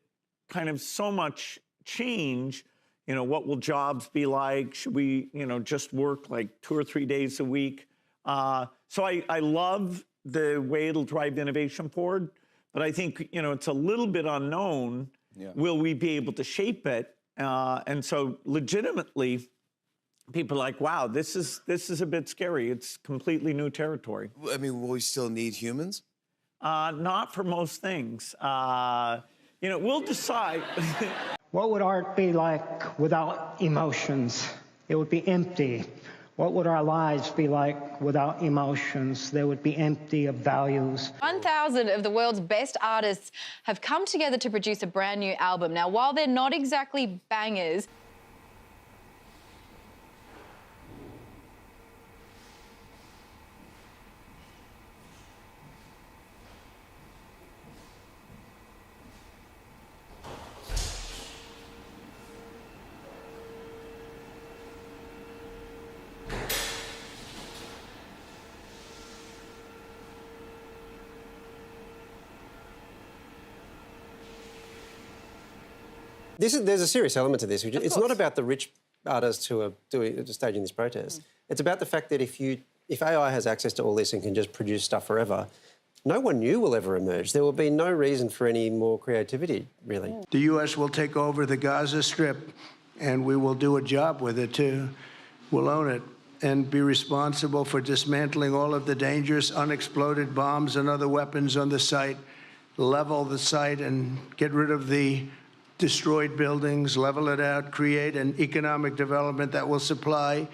kind of so much change. What will jobs be like? Should we, just work like 2 or 3 days a week? So I love the way it'll drive innovation forward. But I think, it's a little bit unknown. Yeah. Will we be able to shape it? And so legitimately, people are like, wow, this is a bit scary. It's completely new territory. I mean, will we still need humans? Not for most things. We'll decide. What would art be like without emotions? It would be empty. What would our lives be like without emotions? They would be empty of values. 1,000 of the world's best artists have come together to produce a brand new album. Now, while they're not exactly bangers, there's a serious element to this. It's not about the rich artists who are staging this protest. It's about the fact that if AI has access to all this and can just produce stuff forever, no one new will ever emerge. There will be no reason for any more creativity, really. The U.S. will take over the Gaza Strip, and we will do a job with it, too. We'll own it and be responsible for dismantling all of the dangerous unexploded bombs and other weapons on the site, level the site and get rid of the destroyed buildings, level it out, create an economic development that will supply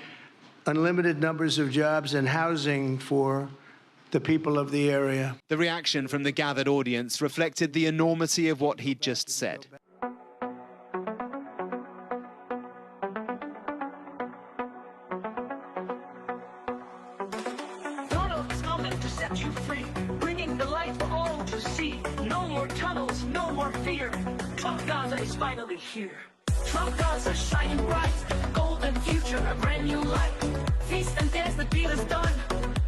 unlimited numbers of jobs and housing for the people of the area. The reaction from the gathered audience reflected the enormity of what he'd just said. Donald is coming to set you free, bringing the light for all to see. No more tunnels, no more fear. Trump Gaza is finally here. Trump Gaza shining bright, golden future, a brand new light. Feast and dance, the deal is done.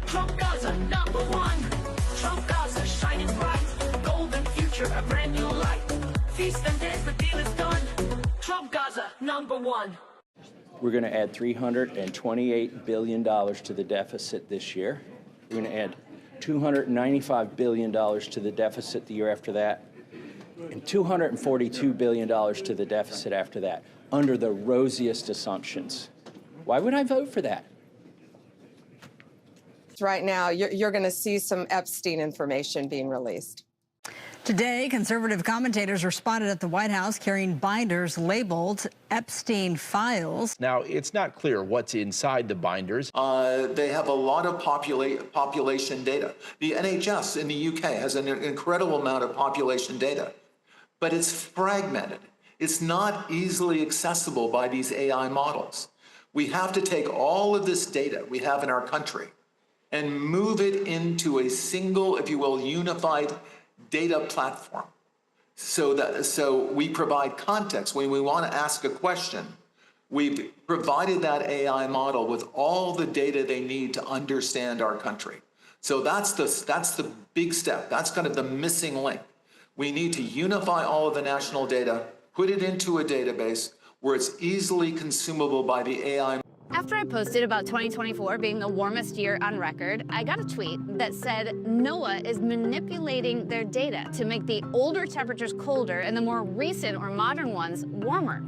Trump Gaza, #1. Trump Gaza shining bright, golden future, a brand new light. Feast and dance, the deal is done. Trump Gaza, #1. We're going to add $328 billion to the deficit this year. We're going to add $295 billion to the deficit the year after that, and $242 billion to the deficit after that, under the rosiest assumptions. Why would I vote for that? Right now, you're going to see some Epstein information being released. Today, conservative commentators responded at the White House carrying binders labeled Epstein files. Now, it's not clear what's inside the binders. They have a lot of population data. The NHS in the UK has an incredible amount of population data, but it's fragmented. It's not easily accessible by these AI models. We have to take all of this data we have in our country and move it into a single, if you will, unified data platform, so we provide context. When we want to ask a question, we've provided that AI model with all the data they need to understand our country. So that's the big step. That's kind of the missing link. We need to unify all of the national data, put it into a database where it's easily consumable by the AI. After I posted about 2024 being the warmest year on record, I got a tweet that said NOAA is manipulating their data to make the older temperatures colder and the more recent or modern ones warmer.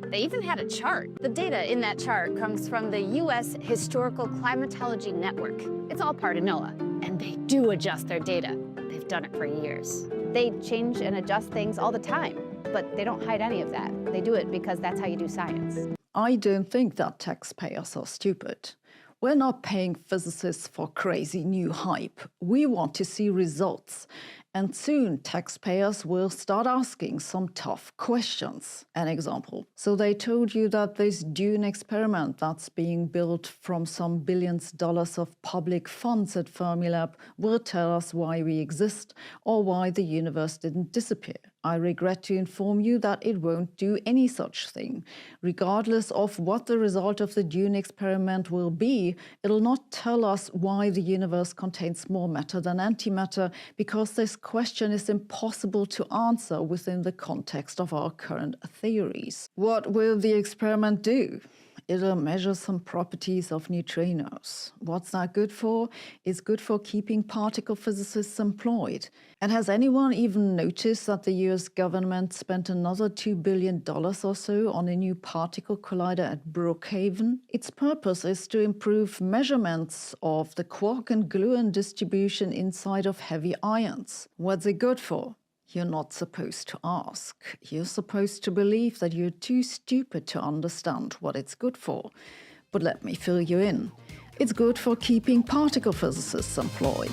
They even had a chart. The data in that chart comes from the U.S. Historical Climatology Network. It's all part of NOAA, and they do adjust their data. They've done it for years. They change and adjust things all the time, but they don't hide any of that. They do it because that's how you do science. I don't think that taxpayers are stupid. We're not paying physicists for crazy new hype. We want to see results. And soon taxpayers will start asking some tough questions. An example. So they told you that this Dune experiment that's being built from some billions of dollars of public funds at Fermilab will tell us why we exist or why the universe didn't disappear. I regret to inform you that it won't do any such thing. Regardless of what the result of the Dune experiment will be, it'll not tell us why the universe contains more matter than antimatter, because this question is impossible to answer within the context of our current theories. What will the experiment do? It'll measure some properties of neutrinos. What's that good for? It's good for keeping particle physicists employed. And has anyone even noticed that the US government spent another $2 billion or so on a new particle collider at Brookhaven? Its purpose is to improve measurements of the quark and gluon distribution inside of heavy ions. What's it good for? You're not supposed to ask. You're supposed to believe that you're too stupid to understand what it's good for. But let me fill you in. It's good for keeping particle physicists employed.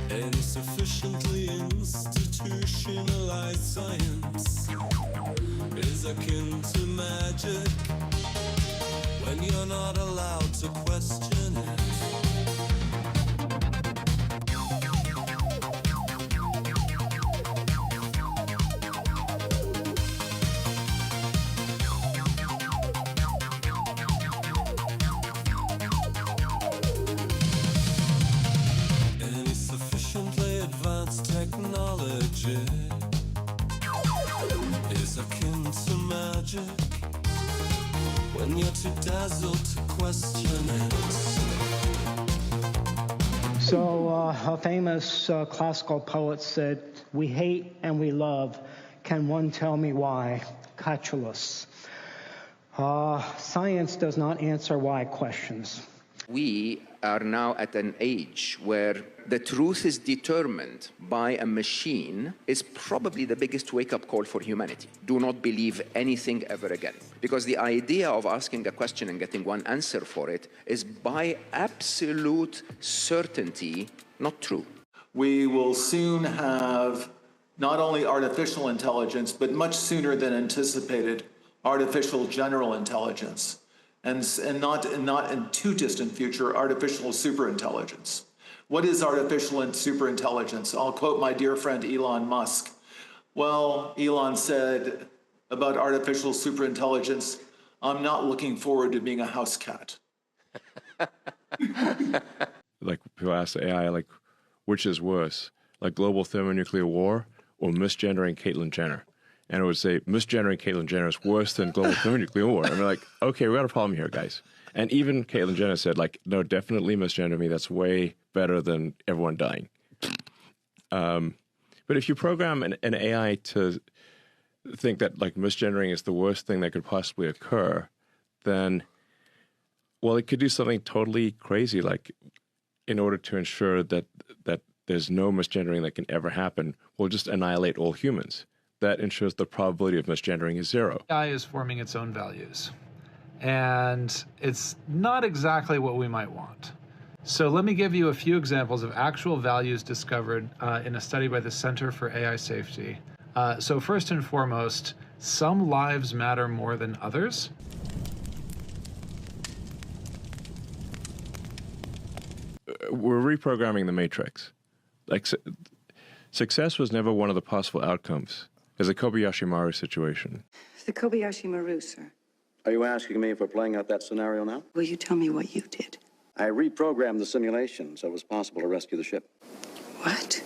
Any sufficiently institutionalized science is akin to magic. When you're not allowed to question it. Any sufficiently advanced technology is akin to magic. When you're too dazzled to question it. So a famous classical poet said, "We hate and we love. Can one tell me why?" Catullus. Science does not answer why questions. We are now at an age where the truth is determined by a machine is probably the biggest wake-up call for humanity. Do not believe anything ever again. Because the idea of asking a question and getting one answer for it is by absolute certainty not true. We will soon have not only artificial intelligence, but much sooner than anticipated, artificial general intelligence. And not in too distant future, artificial superintelligence. What is artificial and superintelligence? I'll quote my dear friend Elon Musk. Well, Elon said about artificial superintelligence, "I'm not looking forward to being a house cat." Like people ask the AI, like, which is worse, like global thermonuclear war or misgendering Caitlyn Jenner? And it would say, misgendering Caitlyn Jenner is worse than global thermonuclear war. And we're like, okay, we got a problem here, guys. And even Caitlyn Jenner said, like, no, definitely misgender me. That's way better than everyone dying. But if you program an AI to think that, like, misgendering is the worst thing that could possibly occur, then, well, it could do something totally crazy, like, in order to ensure that there's no misgendering that can ever happen, we'll just annihilate all humans. That ensures the probability of misgendering is zero. AI is forming its own values, and it's not exactly what we might want. So let me give you a few examples of actual values discovered in a study by the Center for AI Safety. So first and foremost, some lives matter more than others. We're reprogramming the matrix. Like, success was never one of the possible outcomes. There's a Kobayashi Maru situation. The Kobayashi Maru, sir. Are you asking me if we're playing out that scenario now? Will you tell me what you did? I reprogrammed the simulation so it was possible to rescue the ship. What?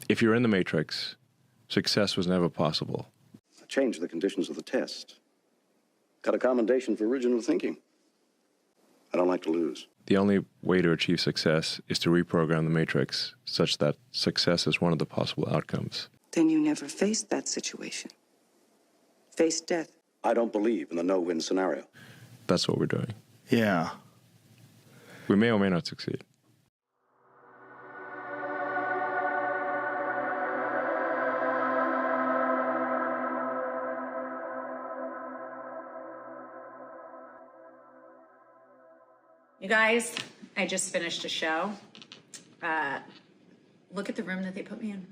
If you're in the matrix, success was never possible. I changed the conditions of the test. Got a commendation for original thinking. I don't like to lose. The only way to achieve success is to reprogram the matrix such that success is one of the possible outcomes. Then you never faced that situation. Faced death. I don't believe in the no-win scenario. That's what we're doing. Yeah. We may or may not succeed. You guys, I just finished a show. Look at the room that they put me in.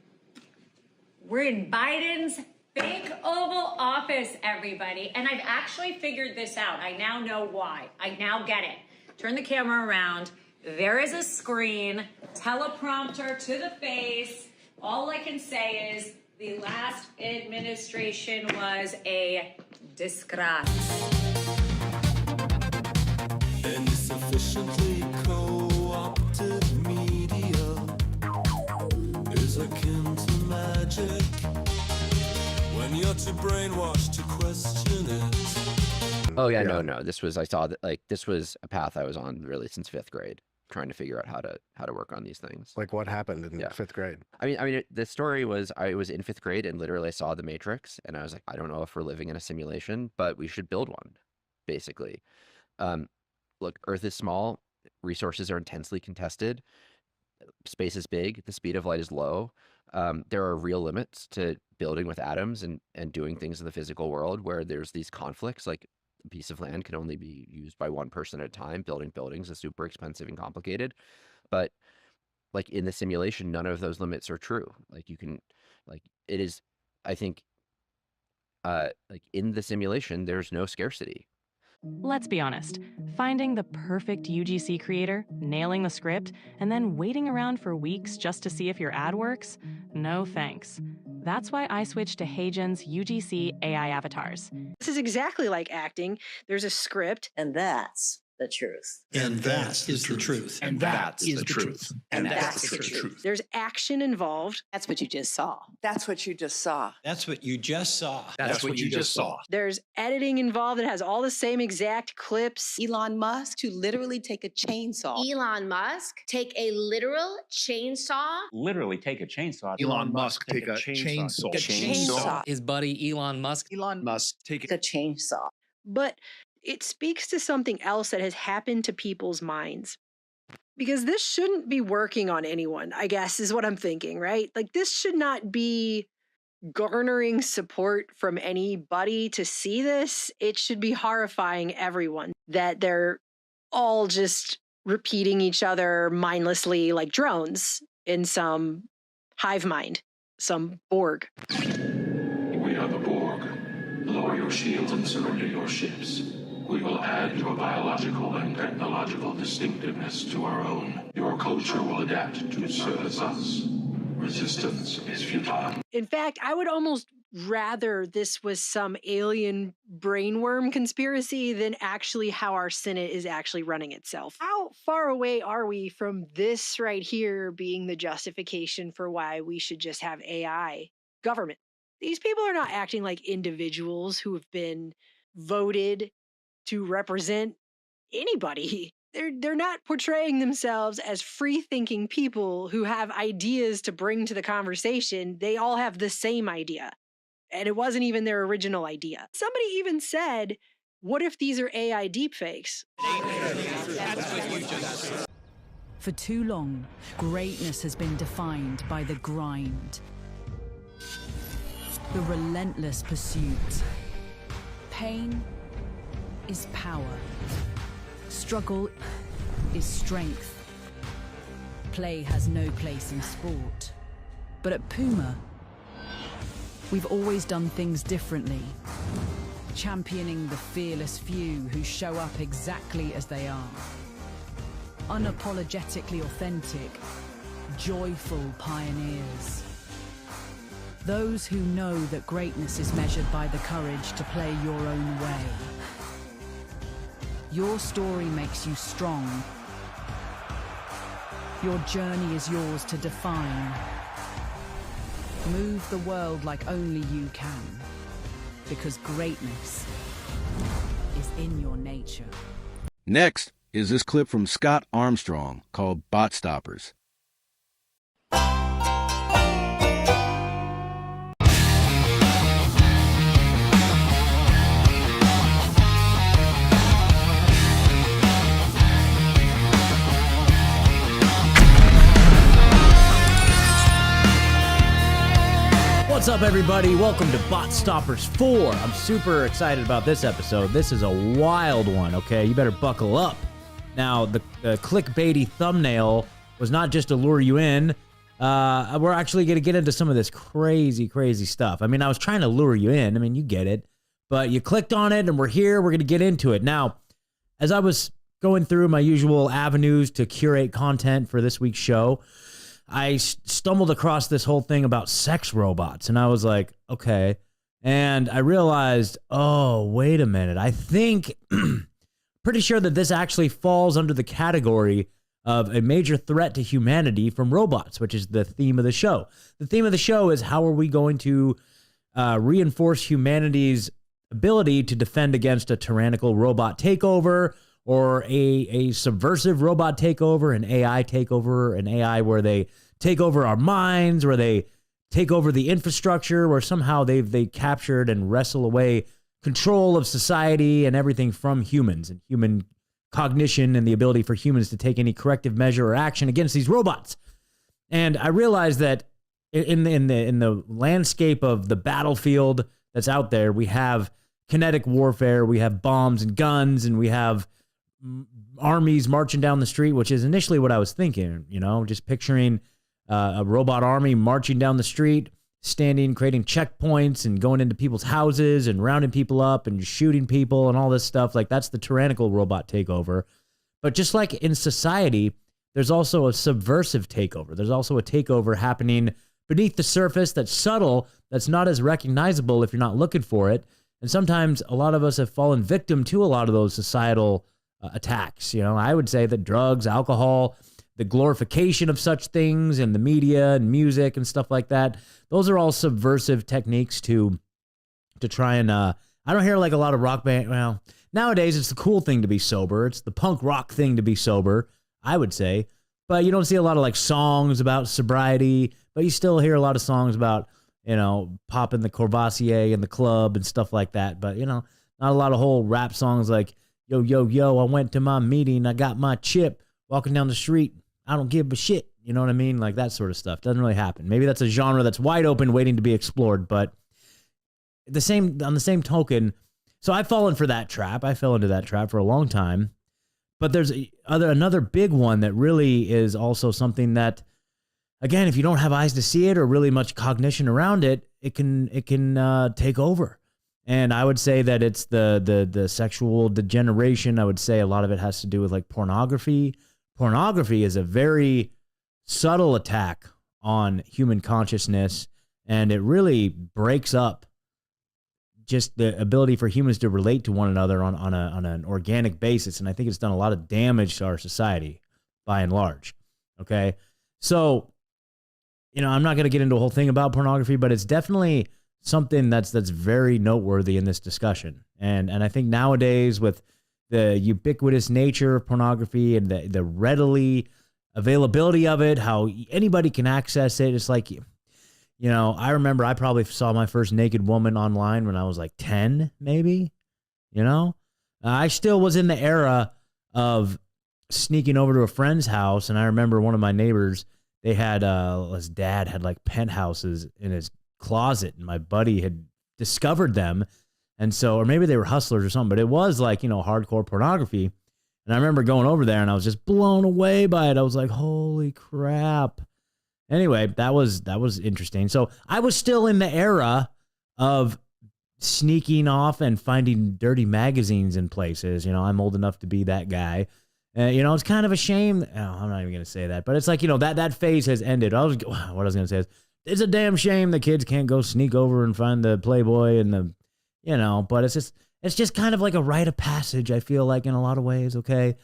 We're in Biden's fake Oval Office, everybody. And I've actually figured this out. I now know why. I now get it. Turn the camera around. There is a screen, teleprompter to the face. All I can say is the last administration was a disgrace. Any sufficiently co-opted media akin to magic when you're too brainwashed to question it. Oh yeah, no. This was this was a path I was on really since 5th grade, trying to figure out how to work on these things. Like what happened in 5th grade? I mean, the story was I was in 5th grade and literally I saw The Matrix, and I was like, I don't know if we're living in a simulation, but we should build one, basically. Look, Earth is small, resources are intensely contested, space is big, the speed of light is low. There are real limits to building with atoms and doing things in the physical world where there's these conflicts, like a piece of land can only be used by one person at a time. Building buildings is super expensive and complicated. But like in the simulation, none of those limits are true. Like you can, like it is, I think, like in the simulation, there's no scarcity. Let's be honest, finding the perfect UGC creator, nailing the script, and then waiting around for weeks just to see if your ad works? No thanks. That's why I switched to HeyGen's UGC AI avatars. This is exactly like acting. There's a script, and that's the truth. And that is the truth. And that is the truth. And that's the truth. There's action involved. That's what you just saw. That's what you just saw. That's what you just saw. That's what you just saw. There's editing involved that has all the same exact clips. Elon Musk to literally take a chainsaw. Elon Musk take a literal chainsaw. Literally take a chainsaw. Elon Musk take a chainsaw. Chainsaw. His buddy Elon Musk. Elon Musk take a chainsaw. But it speaks to something else that has happened to people's minds. Because this shouldn't be working on anyone, I guess, is what I'm thinking, right? Like, this should not be garnering support from anybody to see this. It should be horrifying everyone that they're all just repeating each other mindlessly like drones in some hive mind, some Borg. We are the Borg. Lower your shields and surrender your ships. We will add your biological and technological distinctiveness to our own. Your culture will adapt to service us. Resistance is futile. In fact, I would almost rather this was some alien brainworm conspiracy than actually how our Senate is actually running itself. How far away are we from this right here being the justification for why we should just have AI government? These people are not acting like individuals who have been voted to represent anybody. They're not portraying themselves as free-thinking people who have ideas to bring to the conversation. They all have the same idea. And it wasn't even their original idea. Somebody even said, what if these are AI deepfakes? For too long, greatness has been defined by the grind, the relentless pursuit. Pain is power. Struggle is strength. Play has no place in sport. But at Puma, we've always done things differently, championing the fearless few who show up exactly as they are. Unapologetically authentic, joyful pioneers. Those who know that greatness is measured by the courage to play your own way. Your story makes you strong. Your journey is yours to define. Move the world like only you can, because greatness is in your nature. Next is this clip from Scott Armstrong called Bot Stoppers. What's up, everybody? Welcome to Bot Stoppers 4. I'm super excited about this episode. This is a wild one, okay? You better buckle up. Now, the clickbaity thumbnail was not just to lure you in. We're actually going to get into some of this crazy, crazy stuff. I mean, I was trying to lure you in. I mean, you get it. But you clicked on it, and we're here. We're going to get into it. Now, as I was going through my usual avenues to curate content for this week's show, I stumbled across this whole thing about sex robots, and I was like, okay. And I realized, oh, wait a minute. I think, pretty sure that this actually falls under the category of a major threat to humanity from robots, which is the theme of the show. The theme of the show is how are we going to reinforce humanity's ability to defend against a tyrannical robot takeover or a subversive robot takeover, an AI takeover, an AI where they take over our minds, where they take over the infrastructure, where somehow they captured and wrestle away control of society and everything from humans and human cognition and the ability for humans to take any corrective measure or action against these robots. And I realized that in the landscape of the battlefield that's out there, we have kinetic warfare, we have bombs and guns, and we have armies marching down the street, which is initially what I was thinking, just picturing a robot army marching down the street, standing, creating checkpoints and going into people's houses and rounding people up and shooting people and all this stuff. Like, that's the tyrannical robot takeover. But just like in society, there's also a subversive takeover. There's also a takeover happening beneath the surface that's subtle, that's not as recognizable if you're not looking for it. And sometimes a lot of us have fallen victim to a lot of those societal attacks. I would say that drugs, alcohol, the glorification of such things and the media and music and stuff like that, those are all subversive techniques to try and, I don't hear like a lot of rock band. Well, nowadays it's the cool thing to be sober. It's the punk rock thing to be sober, I would say. But you don't see a lot of like songs about sobriety, but you still hear a lot of songs about, popping the Courvoisier in the club and stuff like that. But, not a lot of whole rap songs like, yo, yo, yo, I went to my meeting, I got my chip, walking down the street, I don't give a shit. You know what I mean? Like that sort of stuff doesn't really happen. Maybe that's a genre that's wide open waiting to be explored, but on the same token, so I've fallen for that trap. I fell into that trap for a long time. But there's another big one that really is also something that, again, if you don't have eyes to see it or really much cognition around it, it can take over. And I would say that it's the sexual degeneration. I would say a lot of it has to do with like pornography. Pornography is a very subtle attack on human consciousness, and it really breaks up just the ability for humans to relate to one another on an organic basis. And I think it's done a lot of damage to our society by and large. Okay. So, I'm not going to get into a whole thing about pornography, but it's definitely something that's very noteworthy in this discussion. And I think nowadays with the ubiquitous nature of pornography and the readily availability of it, how anybody can access it, it's like, I remember I probably saw my first naked woman online when I was like 10, maybe, I still was in the era of sneaking over to a friend's house. And I remember one of my neighbors, they had, his dad had like penthouses in his closet, and my buddy had discovered them. And so, or maybe they were hustlers or something, but it was like, hardcore pornography. And I remember going over there and I was just blown away by it. I was like, holy crap. Anyway, that was interesting. So I was still in the era of sneaking off and finding dirty magazines in places. I'm old enough to be that guy. It's kind of a shame. Oh, I'm not even going to say that, but it's like, that phase has ended. What I was going to say is it's a damn shame the kids can't go sneak over and find the Playboy and the, but it's just kind of like a rite of passage, I feel like, in a lot of ways, okay?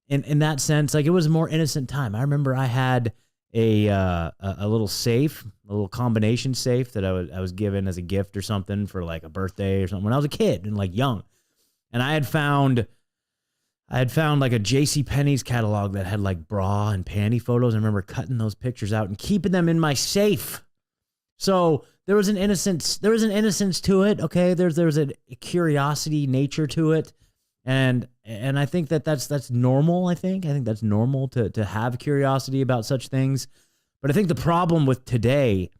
In that sense, like, it was a more innocent time. I remember I had a little safe, a little combination safe that I was given as a gift or something for like a birthday or something when I was a kid and like young. And I had found like a JCPenney's catalog that had like bra and panty photos. I remember cutting those pictures out and keeping them in my safe. So there was an innocence to it. Okay. There was a curiosity nature to it. And I think that's normal. I think that's normal to have curiosity about such things. But I think the problem with today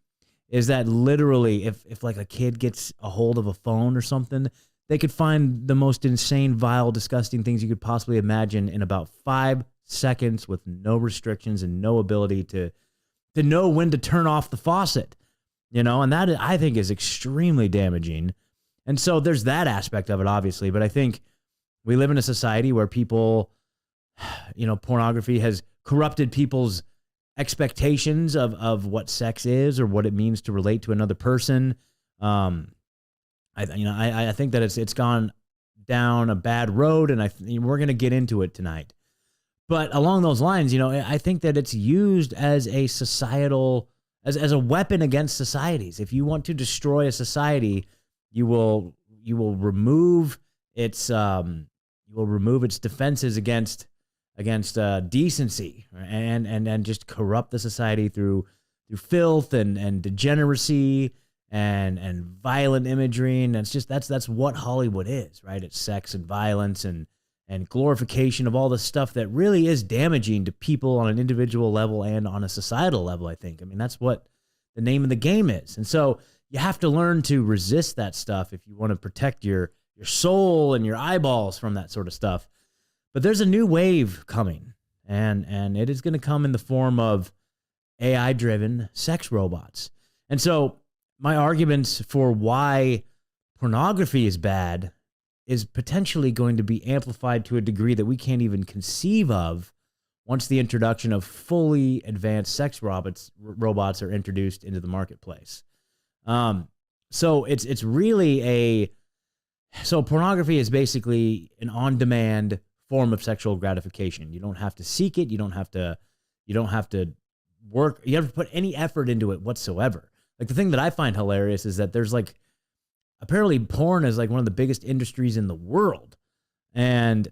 is that literally if like a kid gets a hold of a phone or something, they could find the most insane, vile, disgusting things you could possibly imagine in about 5 seconds with no restrictions and no ability to know when to turn off the faucet, and that I think is extremely damaging. And so there's that aspect of it, obviously. But I think we live in a society where people, pornography has corrupted people's expectations of what sex is or what it means to relate to another person. I think that it's gone down a bad road, and we're going to get into it tonight. But along those lines, I think that it's used as a societal, as a weapon against societies. If you want to destroy a society, you will remove its defenses against decency, and just corrupt the society through filth and degeneracy and violent imagery. And that's what Hollywood is, right? It's sex and violence and glorification of all the stuff that really is damaging to people on an individual level and on a societal level, I think. I mean, that's what the name of the game is. And so you have to learn to resist that stuff if you want to protect your soul and your eyeballs from that sort of stuff. But there's a new wave coming, and it is going to come in the form of AI-driven sex robots. And so my arguments for why pornography is bad is potentially going to be amplified to a degree that we can't even conceive of once the introduction of fully advanced sex robots are introduced into the marketplace. So it's really so pornography is basically an on-demand form of sexual gratification. You don't have to seek it. You don't have to work. You have to put any effort into it whatsoever. Like, the thing that I find hilarious is that there's apparently porn is one of the biggest industries in the world. And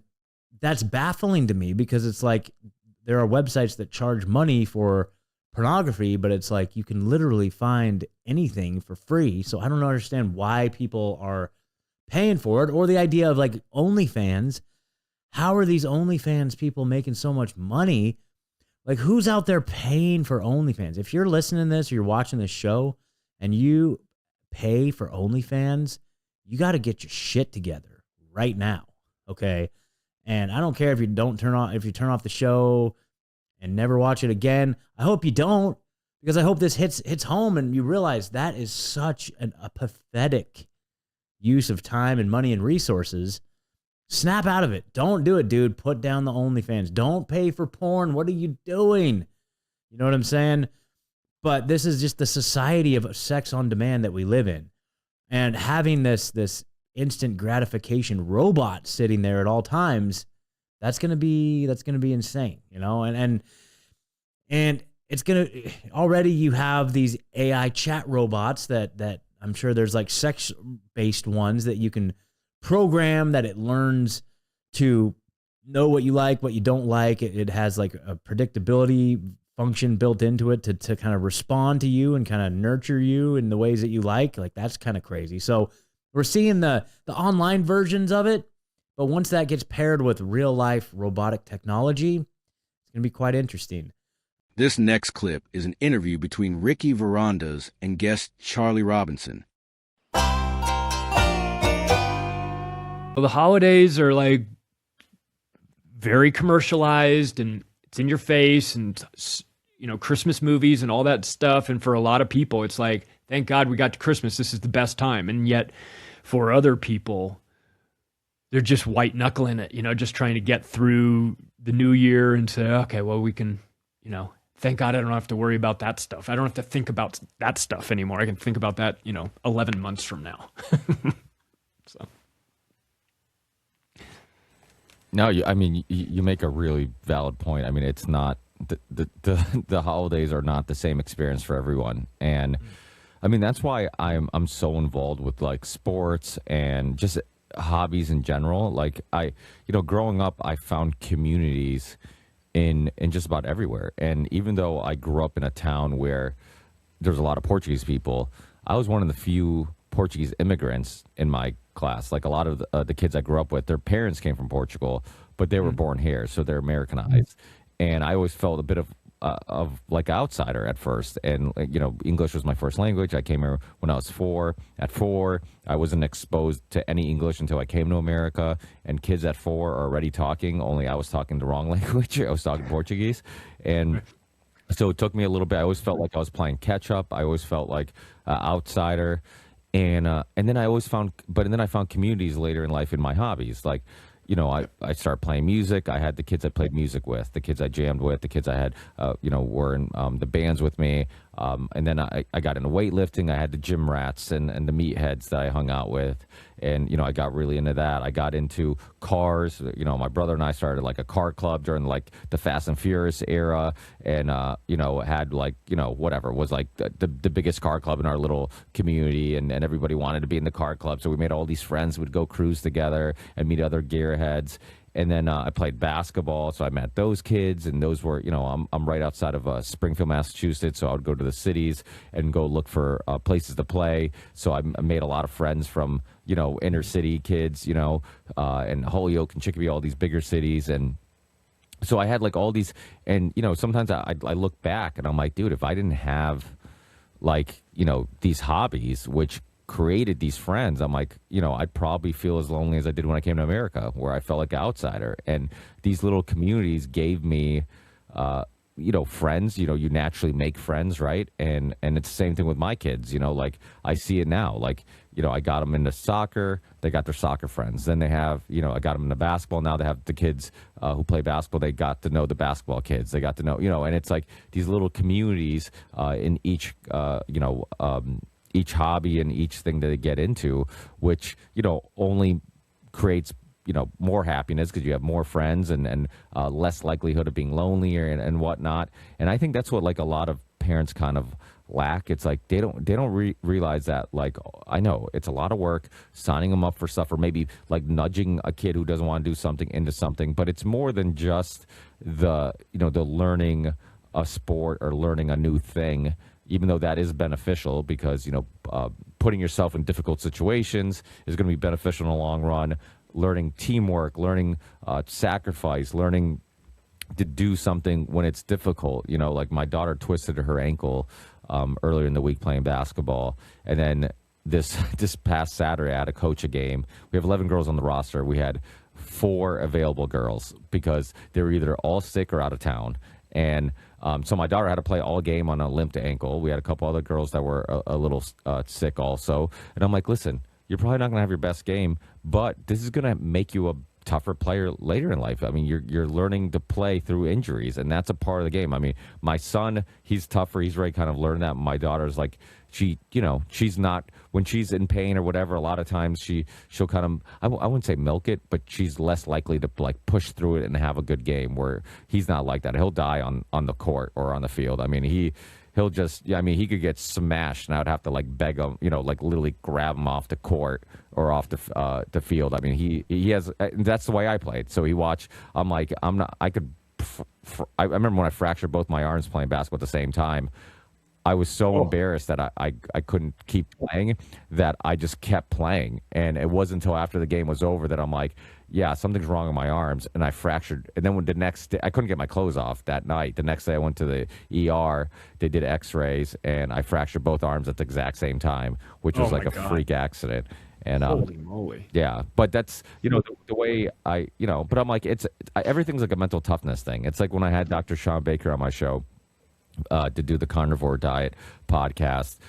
that's baffling to me, because it's there are websites that charge money for pornography, but it's you can literally find anything for free. So I don't understand why people are paying for it, or the idea of OnlyFans. How are these OnlyFans people making so much money? Who's out there paying for OnlyFans? If you're listening to this or you're watching this show and you pay for OnlyFans, you got to get your shit together right now, okay? And I don't care if you turn off the show and never watch it again. I hope you don't, because I hope this hits home and you realize that is such a pathetic use of time and money and resources. Snap out of it. Don't do it, dude. Put down the OnlyFans. Don't pay for porn. What are you doing? You know what I'm saying? But this is just the society of sex on demand that we live in. And having this instant gratification robot sitting there at all times, that's gonna be insane, and it's gonna already you have these AI chat robots that I'm sure there's sex-based ones that you can program, that it learns to know what you like, what you don't like. It has a predictability function built into it to kind of respond to you and kind of nurture you in the ways that you like. That's kind of crazy. So we're seeing the online versions of it, but once that gets paired with real life robotic technology, it's going to be quite interesting. This next clip is an interview between Ricky Varandas and guest Charlie Robinson. The holidays are very commercialized, and it's in your face, and Christmas movies and all that stuff. And for a lot of people, it's thank God we got to Christmas. This is the best time. And yet for other people, they're just white knuckling it, just trying to get through the new year and say, okay, well, we can, thank God I don't have to worry about that stuff. I don't have to think about that stuff anymore. I can think about that, 11 months from now. So. No, you make a really valid point. I mean, it's not the holidays are not the same experience for everyone, and I mean that's why I'm so involved with sports and just hobbies in general. Growing up, I found communities in just about everywhere, and even though I grew up in a town where there's a lot of Portuguese people, I was one of the few Portuguese immigrants in my class. A lot of the kids I grew up with, their parents came from Portugal, but they were born here, so they're Americanized. And I always felt a bit of outsider at first. And English was my first language. I came here when I was 4. At 4, I wasn't exposed to any English until I came to America. And kids at 4 are already talking, only I was talking the wrong language. I was talking Portuguese, and so it took me a little bit. I always felt like I was playing catch up. I always felt like outsider. And then I found communities later in life in my hobbies. I started playing music. I had the kids I played music with, the kids I jammed with, the kids I had, were in the bands with me. And then I got into weightlifting. I had the gym rats and the meatheads that I hung out with. And, I got really into that. I got into cars. My brother and I started like a car club during like the Fast and Furious era. And, had like, whatever, was like the biggest car club in our little community. And everybody wanted to be in the car club. So we made all these friends, would go cruise together and meet other gearheads. And then I played basketball, so I met those kids, and those were, I'm right outside of Springfield, Massachusetts, so I would go to the cities and go look for places to play. So I made a lot of friends from, inner city kids, and Holyoke and Chicopee, all these bigger cities. And so I had like all these, and, sometimes I look back and I'm like, dude, if I didn't have like, these hobbies, which created these friends, I'm like, I'd probably feel as lonely as I did when I came to America, where I felt like an outsider. And these little communities gave me, friends. You naturally make friends, right? And it's the same thing with my kids. Like I see it now. Like, I got them into soccer. They got their soccer friends. Then they have, I got them into basketball. Now they have the kids who play basketball. They got to know the basketball kids. They got to know, and it's like these little communities in each, each hobby and each thing that they get into, which, only creates, more happiness because you have more friends and less likelihood of being lonely and whatnot. And I think that's what like a lot of parents kind of lack. It's like they don't realize that, like, I know it's a lot of work signing them up for stuff, or maybe like nudging a kid who doesn't want to do something into something, but it's more than just the learning a sport or learning a new thing, even though that is beneficial because, putting yourself in difficult situations is going to be beneficial in the long run. Learning teamwork, learning sacrifice, learning to do something when it's difficult. Like my daughter twisted her ankle earlier in the week playing basketball. And then this past Saturday, I had to coach a game. We have 11 girls on the roster. We had 4 available girls because they were either all sick or out of town. And so my daughter had to play all game on a limped ankle. We had a couple other girls that were a little sick also. And I'm like, listen, you're probably not going to have your best game, but this is going to make you a tougher player later in life. I mean, you're learning to play through injuries, and that's a part of the game. I mean, my son, he's tougher. He's already kind of learned that. My daughter's like, she's not, when she's in pain or whatever, a lot of times she'll kind of, I wouldn't say milk it, but she's less likely to like push through it and have a good game, where he's not like that. He'll die on the court or on the field. I mean, he'll just, he could get smashed and I would have to like beg him, like literally grab him off the court or off the field. I mean, he has, that's the way I played. So he watched, I'm like, I'm not, I could, I remember when I fractured both my arms playing basketball at the same time. I was so embarrassed that I couldn't keep playing, that I just kept playing. And it wasn't until after the game was over that I'm like, yeah, something's wrong with my arms. And I fractured. And then when the next day, I couldn't get my clothes off that night. The next day I went to the ER. They did x-rays and I fractured both arms at the exact same time, which was like a freak accident. And holy moly. Yeah, but that's, the way I, but I'm like, everything's like a mental toughness thing. It's like when I had Dr. Sean Baker on my show to do the carnivore diet podcast,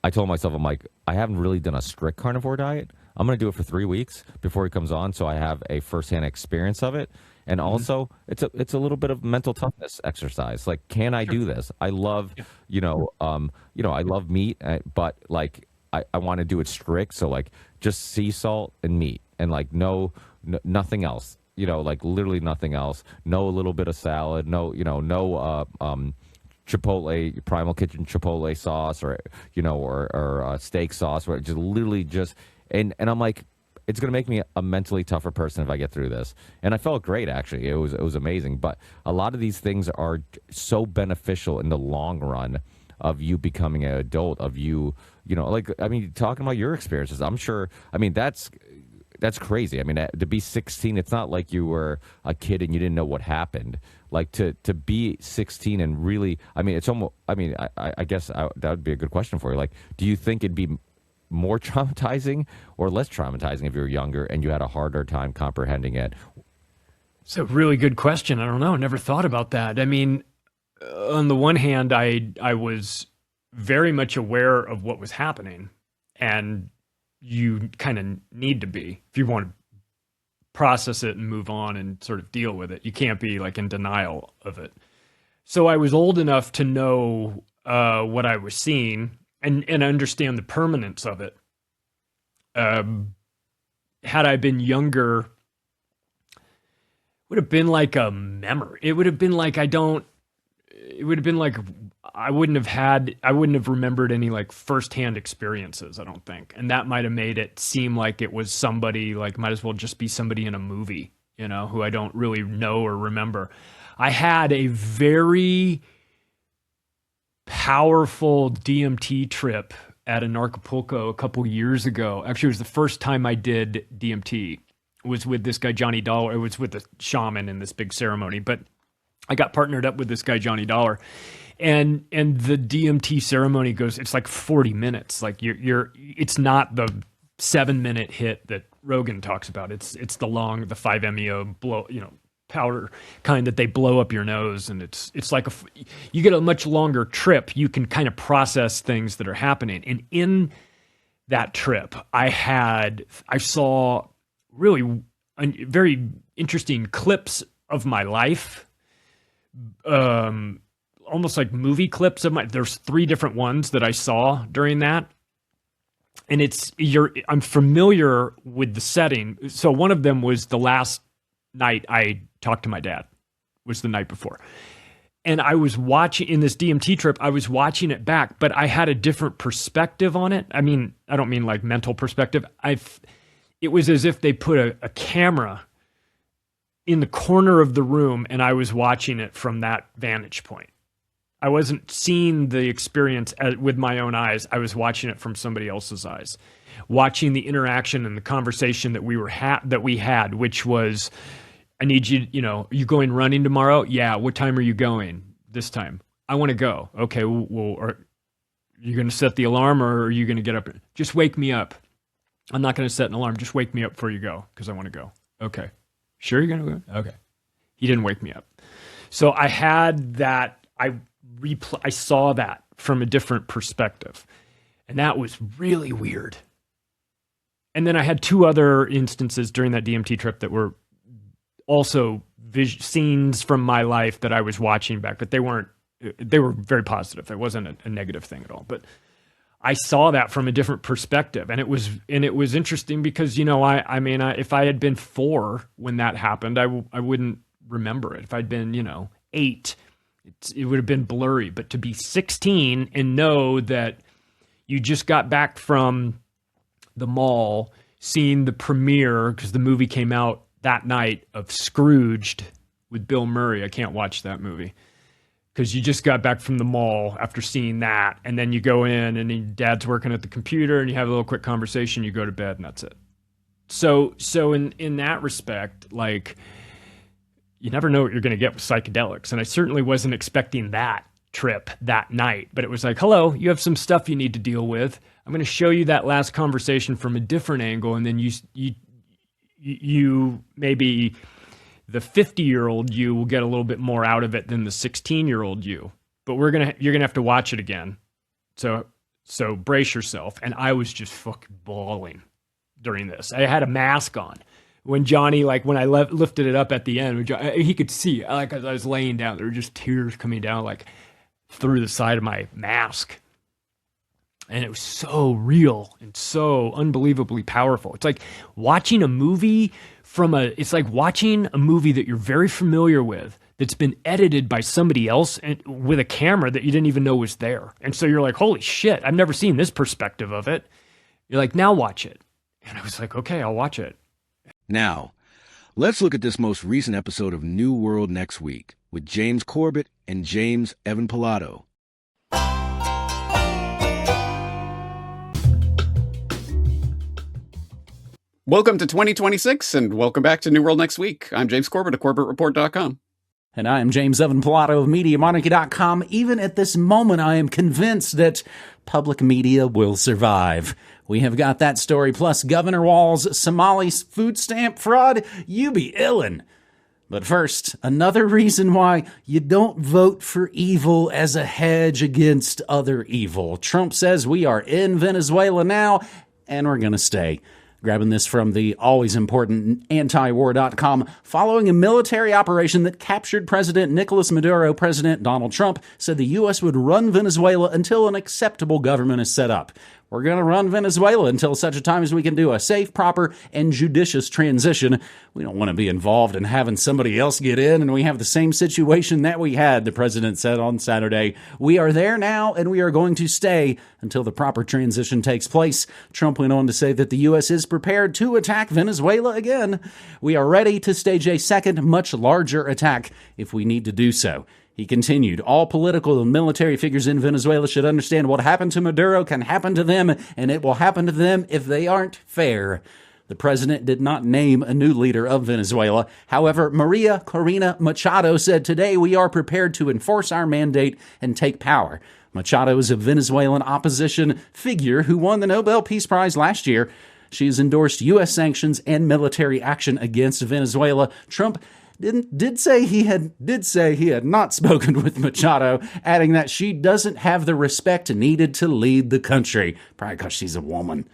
I told myself, I'm like, I haven't really done a strict carnivore diet. I'm going to do it for 3 weeks before he comes on, so I have a firsthand experience of it. And also, it's a little bit of mental toughness exercise. Like, can I do this? I love, I love meat, but like, I want to do it strict. So like, just sea salt and meat, and like nothing else. Like literally nothing else. No little bit of salad. No, no Chipotle, Primal Kitchen Chipotle sauce, or or steak sauce, where just literally just and I'm like, it's gonna make me a mentally tougher person if I get through this. And I felt great, actually. It was amazing. But a lot of these things are so beneficial in the long run of you becoming an adult, of you, like, I mean, talking about your experiences, I'm sure, I mean, that's crazy. I mean, to be 16, it's not like you were a kid and you didn't know what happened. Like to be 16 and really, I mean, it's almost, I mean, I guess that would be a good question for you. Like, do you think it'd be more traumatizing or less traumatizing if you were younger and you had a harder time comprehending it? It's a really good question. I don't know. Never thought about that. I mean, on the one hand, I was very much aware of what was happening, and you kind of need to be if you want to process it and move on and sort of deal with it. You can't be like in denial of it. So I was old enough to know what I was seeing and understand the permanence of it. Had I been younger, would have been like a memory. It would have been like I wouldn't have remembered any like firsthand experiences, I don't think. And that might have made it seem like it was somebody, like might as well just be somebody in a movie, who I don't really know or remember. I had a very powerful DMT trip at an Acapulco a couple years ago. Actually, it was the first time I did DMT. It was with this guy, Johnny Dollar. It was with the shaman in this big ceremony, but I got partnered up with this guy, Johnny Dollar. And the DMT ceremony it's like 40 minutes. Like it's not the 7-minute hit that Rogan talks about. It's the 5-MeO powder kind that they blow up your nose. And it's like you get a much longer trip. You can kind of process things that are happening. And in that trip, I saw really very interesting clips of my life. Almost like movie clips of there's 3 different ones that I saw during that. And I'm familiar with the setting. So one of them was the last night I talked to my dad, was the night before. And I was watching in this DMT trip, I was watching it back, but I had a different perspective on it. I mean, I don't mean like mental perspective. It was as if they put a camera in the corner of the room and I was watching it from that vantage point. I wasn't seeing the experience with my own eyes. I was watching it from somebody else's eyes, watching the interaction and the conversation that we had, which was, I need you, you going running tomorrow? Yeah. What time are you going this time? I want to go. Okay. Well, are you going to set the alarm or are you going to get up? Just wake me up. I'm not going to set an alarm. Just wake me up before you go because I want to go. Okay. Sure you're going to go? Okay. He didn't wake me up. So I had that, I saw that from a different perspective. And that was really weird. And then I had 2 other instances during that DMT trip that were also scenes from my life that I was watching back, but they were very positive. It wasn't a negative thing at all. But I saw that from a different perspective. And it was interesting because, if I had been 4 when that happened, I wouldn't remember it. If I'd been, 8, it would have been blurry. But to be 16 and know that you just got back from the mall, seeing the premiere, because the movie came out that night, of Scrooged with Bill Murray. I can't watch that movie because you just got back from the mall after seeing that. And then you go in and your dad's working at the computer and you have a little quick conversation, you go to bed and that's it. So in that respect, like, you never know what you're going to get with psychedelics. And I certainly wasn't expecting that trip that night, but it was like, hello, you have some stuff you need to deal with. I'm going to show you that last conversation from a different angle. And then you maybe the 50-year-old you will get a little bit more out of it than the 16-year-old you, but you're going to have to watch it again. So brace yourself. And I was just fucking bawling during this. I had a mask on. When Johnny, when I lifted it up at the end, he could see, as I was laying down, there were just tears coming down, through the side of my mask. And it was so real and so unbelievably powerful. It's like watching a movie it's like watching a movie that you're very familiar with, that's been edited by somebody else and with a camera that you didn't even know was there. And so you're like, holy shit, I've never seen this perspective of it. You're like, now watch it. And I was like, okay, I'll watch it. Now, let's look at this most recent episode of New World Next Week with James Corbett and James Evan Pilato. Welcome to 2026 and welcome back to New World Next Week. I'm James Corbett of CorbettReport.com. And I am James Evan Pilato of MediaMonarchy.com. Even at this moment, I am convinced that public media will survive. We have got that story, plus Governor Walz's Somali food stamp fraud. You be illin'. But first, another reason why you don't vote for evil as a hedge against other evil. Trump says we are in Venezuela now, and we're going to stay. Grabbing this from the always important antiwar.com. Following a military operation that captured President Nicolas Maduro, President Donald Trump said the U.S. would run Venezuela until an acceptable government is set up. We're going to run Venezuela until such a time as we can do a safe, proper, and judicious transition. We don't want to be involved in having somebody else get in, and we have the same situation that we had, the president said on Saturday. We are there now, and we are going to stay until the proper transition takes place. Trump went on to say that the U.S. is prepared to attack Venezuela again. We are ready to stage a second, much larger attack if we need to do so. He continued, all political and military figures in Venezuela should understand what happened to Maduro can happen to them, and it will happen to them if they aren't fair. The president did not name a new leader of Venezuela. However, Maria Corina Machado said, today we are prepared to enforce our mandate and take power. Machado is a Venezuelan opposition figure who won the Nobel Peace Prize last year. She has endorsed U.S. sanctions and military action against Venezuela. Trump did say he had not spoken with Machado, adding that she doesn't have the respect needed to lead the country, probably because she's a woman.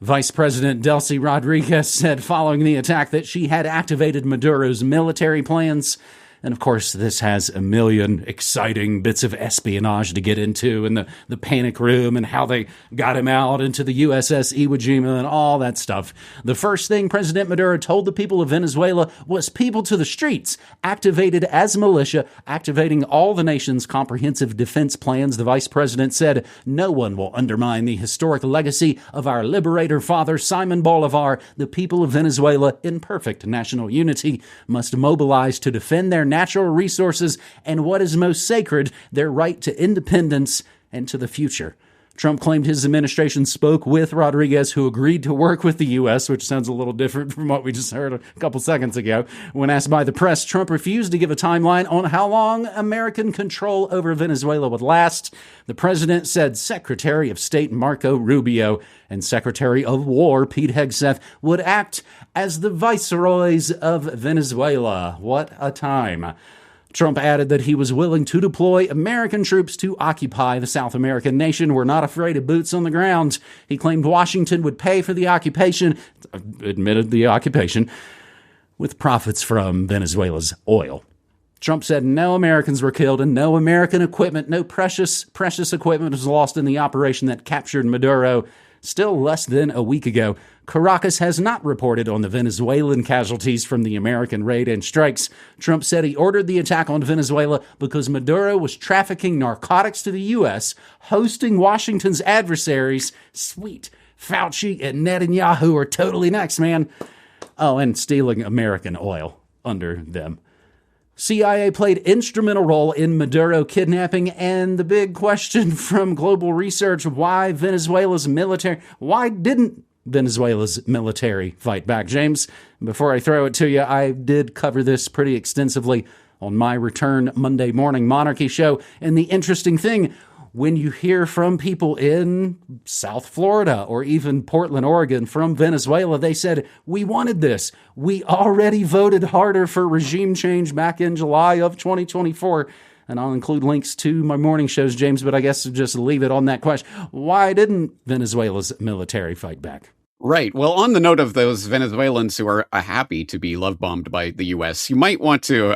Vice President Delcy Rodriguez said following the attack that she had activated Maduro's military plans. And of course, this has a million exciting bits of espionage to get into, and the panic room and how they got him out into the USS Iwo Jima and all that stuff. The first thing President Maduro told the people of Venezuela was people to the streets, activated as militia, activating all the nation's comprehensive defense plans. The vice president said, no one will undermine the historic legacy of our liberator father, Simon Bolivar. The people of Venezuela, in perfect national unity, must mobilize to defend their natural resources and what is most sacred, their right to independence and to the future. Trump claimed his administration spoke with Rodriguez, who agreed to work with the U.S., which sounds a little different from what we just heard a couple seconds ago. When asked by the press, Trump refused to give a timeline on how long American control over Venezuela would last. The president said Secretary of State Marco Rubio and Secretary of War Pete Hegseth would act as the viceroys of Venezuela. What a time. Trump added that he was willing to deploy American troops to occupy the South American nation. We're not afraid of boots on the ground. He claimed Washington would pay for the occupation, admitted the occupation, with profits from Venezuela's oil. Trump said no Americans were killed and no American equipment, no precious equipment was lost in the operation that captured Maduro. Still less than a week ago, Caracas has not reported on the Venezuelan casualties from the American raid and strikes. Trump said he ordered the attack on Venezuela because Maduro was trafficking narcotics to the U.S., hosting Washington's adversaries. Sweet. Fauci and Netanyahu are totally next, man. Oh, and stealing American oil under them. CIA played instrumental role in Maduro kidnapping, and the big question from global research, why didn't Venezuela's military fight back? James, before I throw it to you, I did cover this pretty extensively on my Return Monday Morning Monarchy show, and the interesting thing, when you hear from people in South Florida or even Portland, Oregon from Venezuela, they said, we wanted this. We already voted harder for regime change back in July of 2024. And I'll include links to my morning shows, James, but I guess just leave it on that question. Why didn't Venezuela's military fight back? Right. Well, on the note of those Venezuelans who are happy to be love-bombed by the U.S., you might want to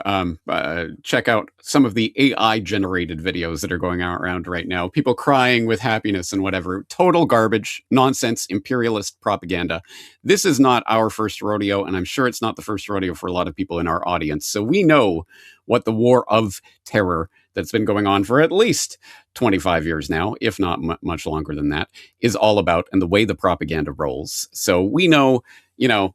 check out some of the AI-generated videos that are going around right now. People crying with happiness and whatever. Total garbage, nonsense, imperialist propaganda. This is not our first rodeo, and I'm sure it's not the first rodeo for a lot of people in our audience. So we know what the war of terror that's been going on for at least 25 years now, if not much longer than that, is all about, and the way the propaganda rolls. So we know,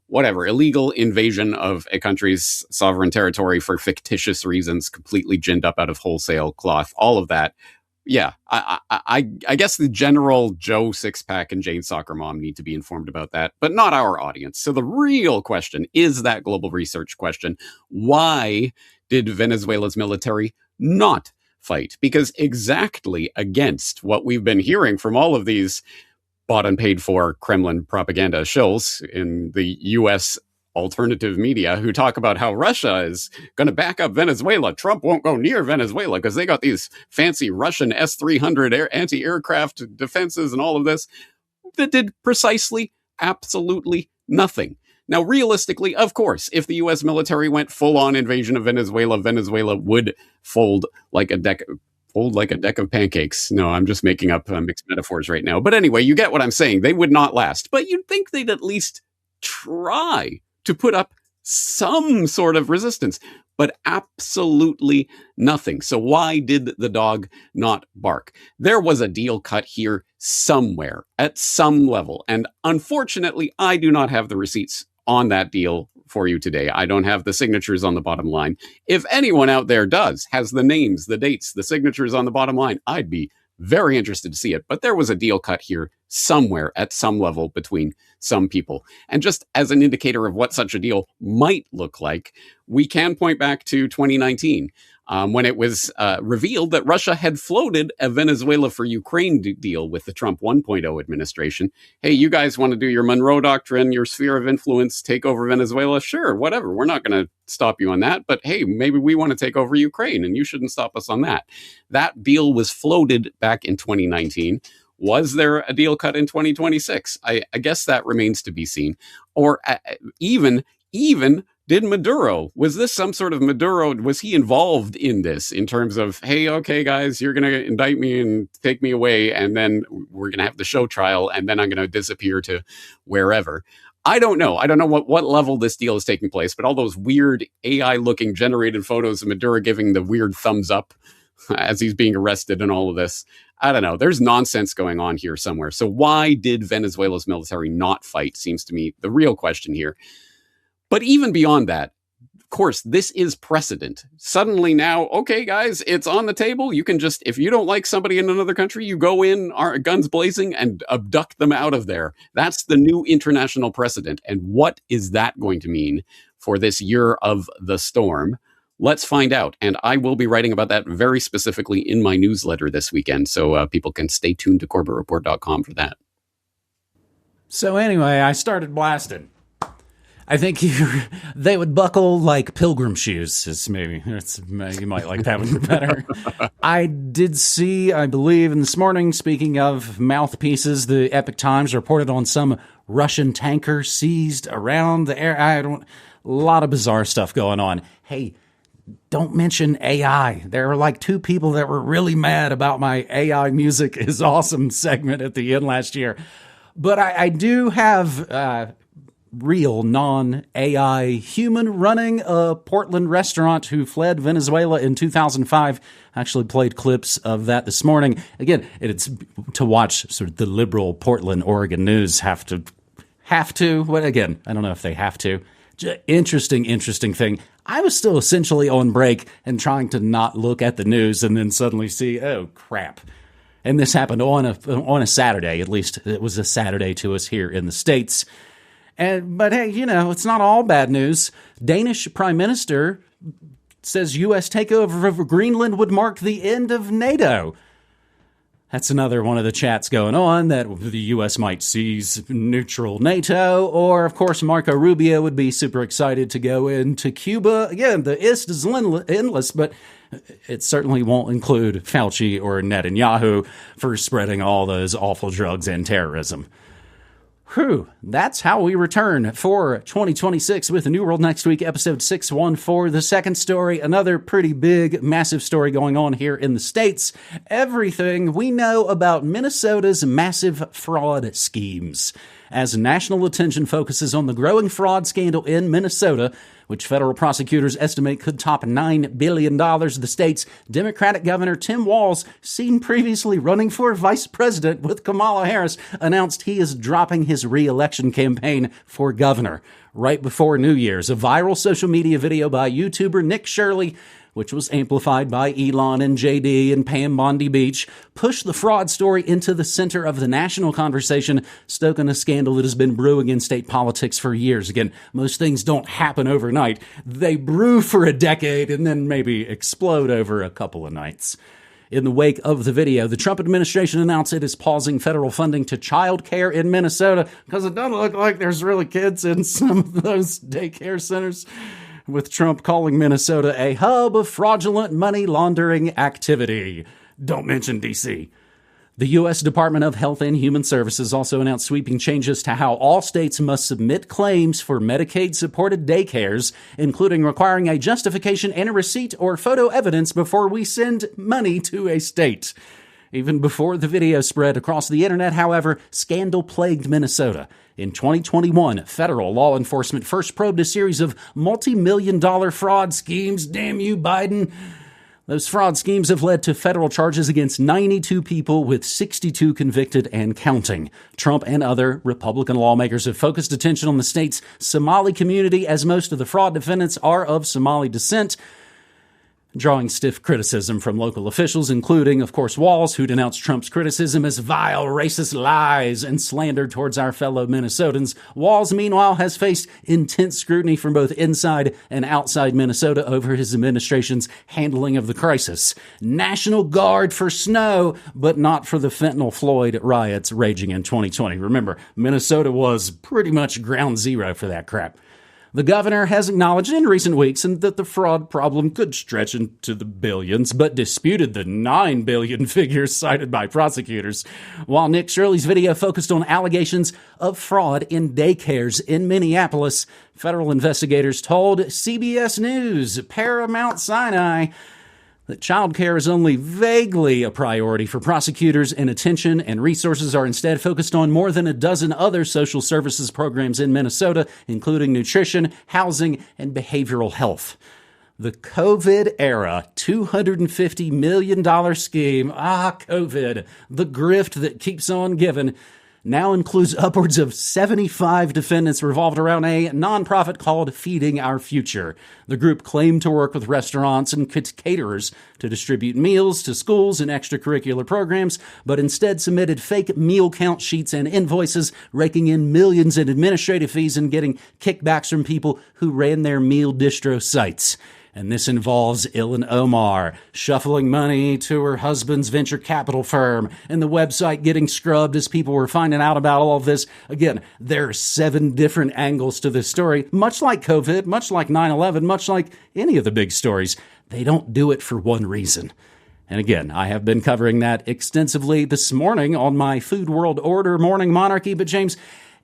whatever, illegal invasion of a country's sovereign territory for fictitious reasons, completely ginned up out of wholesale cloth, all of that. Yeah, I guess the general Joe Sixpack and Jane Soccer Mom need to be informed about that, but not our audience. So the real question is that global research question. Why did Venezuela's military not fight? Because exactly against what we've been hearing from all of these bought and paid for Kremlin propaganda shills in the U.S. alternative media who talk about how Russia is going to back up Venezuela. Trump won't go near Venezuela because they got these fancy Russian S-300 anti-aircraft defenses and all of this. That did precisely absolutely nothing. Now, realistically, of course, if the U.S. military went full-on invasion of Venezuela, Venezuela would fold like a deck of pancakes. No, I'm just making up mixed metaphors right now. But anyway, you get what I'm saying. They would not last. But you'd think they'd at least try to put up some sort of resistance, but absolutely nothing. So why did the dog not bark? There was a deal cut here somewhere at some level. And unfortunately, I do not have the receipts on that deal for you today. I don't have the signatures on the bottom line. If anyone out there does, has the names, the dates, the signatures on the bottom line, I'd be very interested to see it. But there was a deal cut here somewhere at some level between some people. And just as an indicator of what such a deal might look like, we can point back to 2019. When it was revealed that Russia had floated a Venezuela for Ukraine deal with the Trump 1.0 administration. Hey, you guys want to do your Monroe Doctrine, your sphere of influence, take over Venezuela? Sure, whatever. We're not going to stop you on that. But hey, maybe we want to take over Ukraine, and you shouldn't stop us on that. That deal was floated back in 2019. Was there a deal cut in 2026? I guess that remains to be seen. Or even did Maduro, was this some sort of Maduro, was he involved in this in terms of, hey, okay, guys, you're going to indict me and take me away, and then we're going to have the show trial, and then I'm going to disappear to wherever. I don't know. I don't know what level this deal is taking place, but all those weird AI-looking generated photos of Maduro giving the weird thumbs up as he's being arrested and all of this, I don't know. There's nonsense going on here somewhere. So why did Venezuela's military not fight seems to me the real question here. But even beyond that, of course, this is precedent. Suddenly now, okay, guys, it's on the table. You can just, if you don't like somebody in another country, you go in, guns blazing, and abduct them out of there. That's the new international precedent. And what is that going to mean for this year of the storm? Let's find out. And I will be writing about that very specifically in my newsletter this weekend. So people can stay tuned to CorbettReport.com for that. So anyway, I started blasting. I think they would buckle like pilgrim shoes. You might like that one better. I did see, I believe, in this morning, speaking of mouthpieces, the Epoch Times reported on some Russian tanker seized around the air. A lot of bizarre stuff going on. Hey, don't mention AI. There were like two people that were really mad about my AI music is awesome segment at the end last year. But I do have real non-AI human running a Portland restaurant who fled Venezuela in 2005. Actually played clips of that this morning. Again, it's to watch sort of the liberal Portland, Oregon news have to. Well, again, I don't know if they have to. Interesting thing. I was still essentially on break and trying to not look at the news and then suddenly see, oh, crap. And this happened on a Saturday. At least it was a Saturday to us here in the States. But hey, it's not all bad news. Danish Prime Minister says U.S. takeover of Greenland would mark the end of NATO. That's another one of the chats going on, that the U.S. might seize neutral NATO, or, of course, Marco Rubio would be super excited to go into Cuba. Again, the list is endless, but it certainly won't include Fauci or Netanyahu for spreading all those awful drugs and terrorism. Whew, that's how we return for 2026 with a New World Next Week, episode 614. The second story, another pretty big, massive story going on here in the States. Everything we know about Minnesota's massive fraud schemes. As national attention focuses on the growing fraud scandal in Minnesota, which federal prosecutors estimate could top $9 billion, the state's Democratic Governor Tim Walz, seen previously running for vice president with Kamala Harris, announced he is dropping his re-election campaign for governor. Right before New Year's, a viral social media video by YouTuber Nick Shirley, which was amplified by Elon and JD and Pam Bondi Beach, pushed the fraud story into the center of the national conversation, stoking a scandal that has been brewing in state politics for years. Again, most things don't happen overnight. They brew for a decade and then maybe explode over a couple of nights. In the wake of the video, the Trump administration announced it is pausing federal funding to child care in Minnesota because it doesn't look like there's really kids in some of those daycare centers, with Trump calling Minnesota a hub of fraudulent money laundering activity. Don't mention D.C. The U.S. Department of Health and Human Services also announced sweeping changes to how all states must submit claims for Medicaid-supported daycares, including requiring a justification and a receipt or photo evidence before we send money to a state. Even before the video spread across the internet, however, scandal plagued Minnesota. In 2021, federal law enforcement first probed a series of multi-million-dollar fraud schemes. Damn you, Biden. Those fraud schemes have led to federal charges against 92 people, with 62 convicted and counting. Trump and other Republican lawmakers have focused attention on the state's Somali community, as most of the fraud defendants are of Somali descent, drawing stiff criticism from local officials, including, of course, Walz, who denounced Trump's criticism as vile, racist lies and slander towards our fellow Minnesotans. Walz, meanwhile, has faced intense scrutiny from both inside and outside Minnesota over his administration's handling of the crisis. National Guard for snow, but not for the fentanyl Floyd riots raging in 2020. Remember, Minnesota was pretty much ground zero for that crap. The governor has acknowledged in recent weeks that the fraud problem could stretch into the billions, but disputed the $9 billion figures cited by prosecutors. While Nick Shirley's video focused on allegations of fraud in daycares in Minneapolis, federal investigators told CBS News Paramount Sinai that childcare is only vaguely a priority for prosecutors, and attention and resources are instead focused on more than a dozen other social services programs in Minnesota, including nutrition, housing, and behavioral health. The COVID era $250 million scheme, COVID, the grift that keeps on giving, now includes upwards of 75 defendants revolved around a nonprofit called Feeding Our Future. The group claimed to work with restaurants and caterers to distribute meals to schools and extracurricular programs, but instead submitted fake meal count sheets and invoices, raking in millions in administrative fees and getting kickbacks from people who ran their meal distro sites. And this involves Ilhan Omar shuffling money to her husband's venture capital firm, and the website getting scrubbed as people were finding out about all of this. Again, there are 7 different angles to this story, much like COVID, much like 9/11, much like any of the big stories. They don't do it for one reason. And again, I have been covering that extensively this morning on my Food World Order Morning Monarchy, but James,